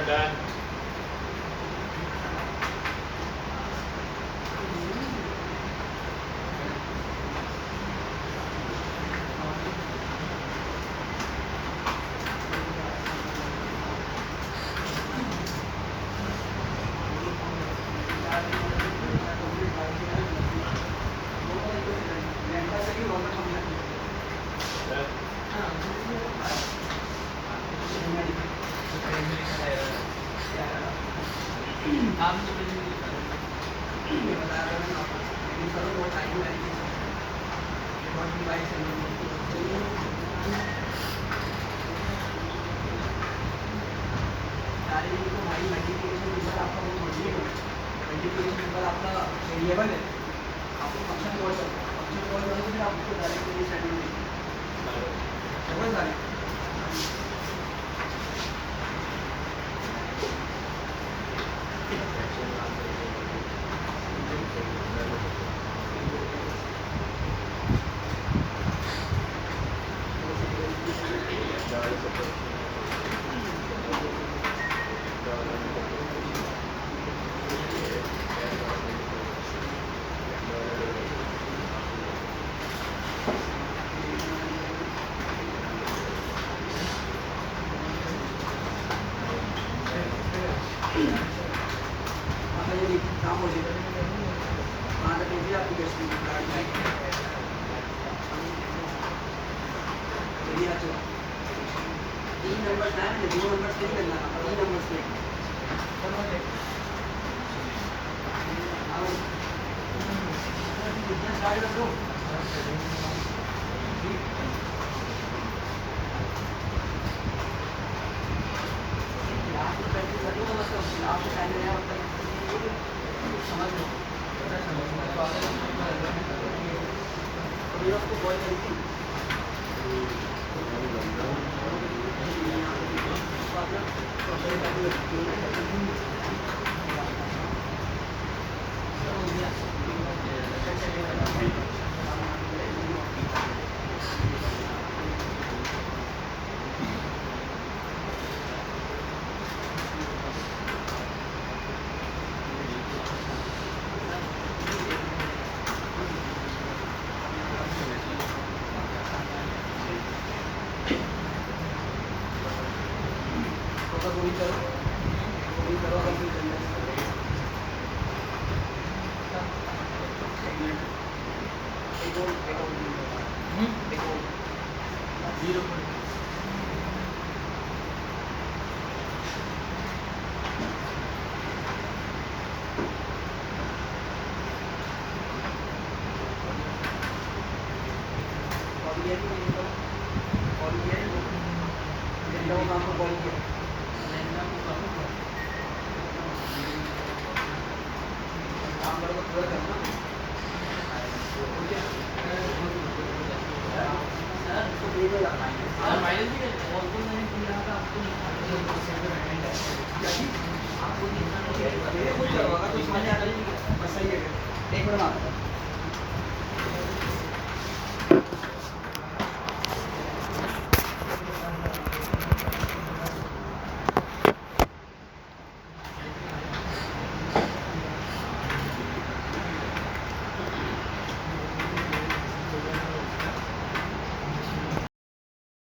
done. वेरिएबल है, आपको फंक्शन कॉल करो, फंक्शन कॉल करो फिर आप उसको डायरेक्टली सेट कर समझ आ रही है? काम हो जाएगा वहाँ तक भी आपकी बेस्ट चलिए अच्छा 3 नंबर्स हैं, 2 नंबर्स नहीं करना, 3 नंबर्स पे स्टार्ट कर दो। लास्ट प्रैक्टिस कर लो, मतलब लास्ट टाइम में मतलब समझ लो अभी आपको कॉल करेगी पूरी करो अगर फिर जीरो कॉल किया काम करो तो पूरा करना आपको कुछ करवागा तो समझ आ रही है बस सही है एक मिनट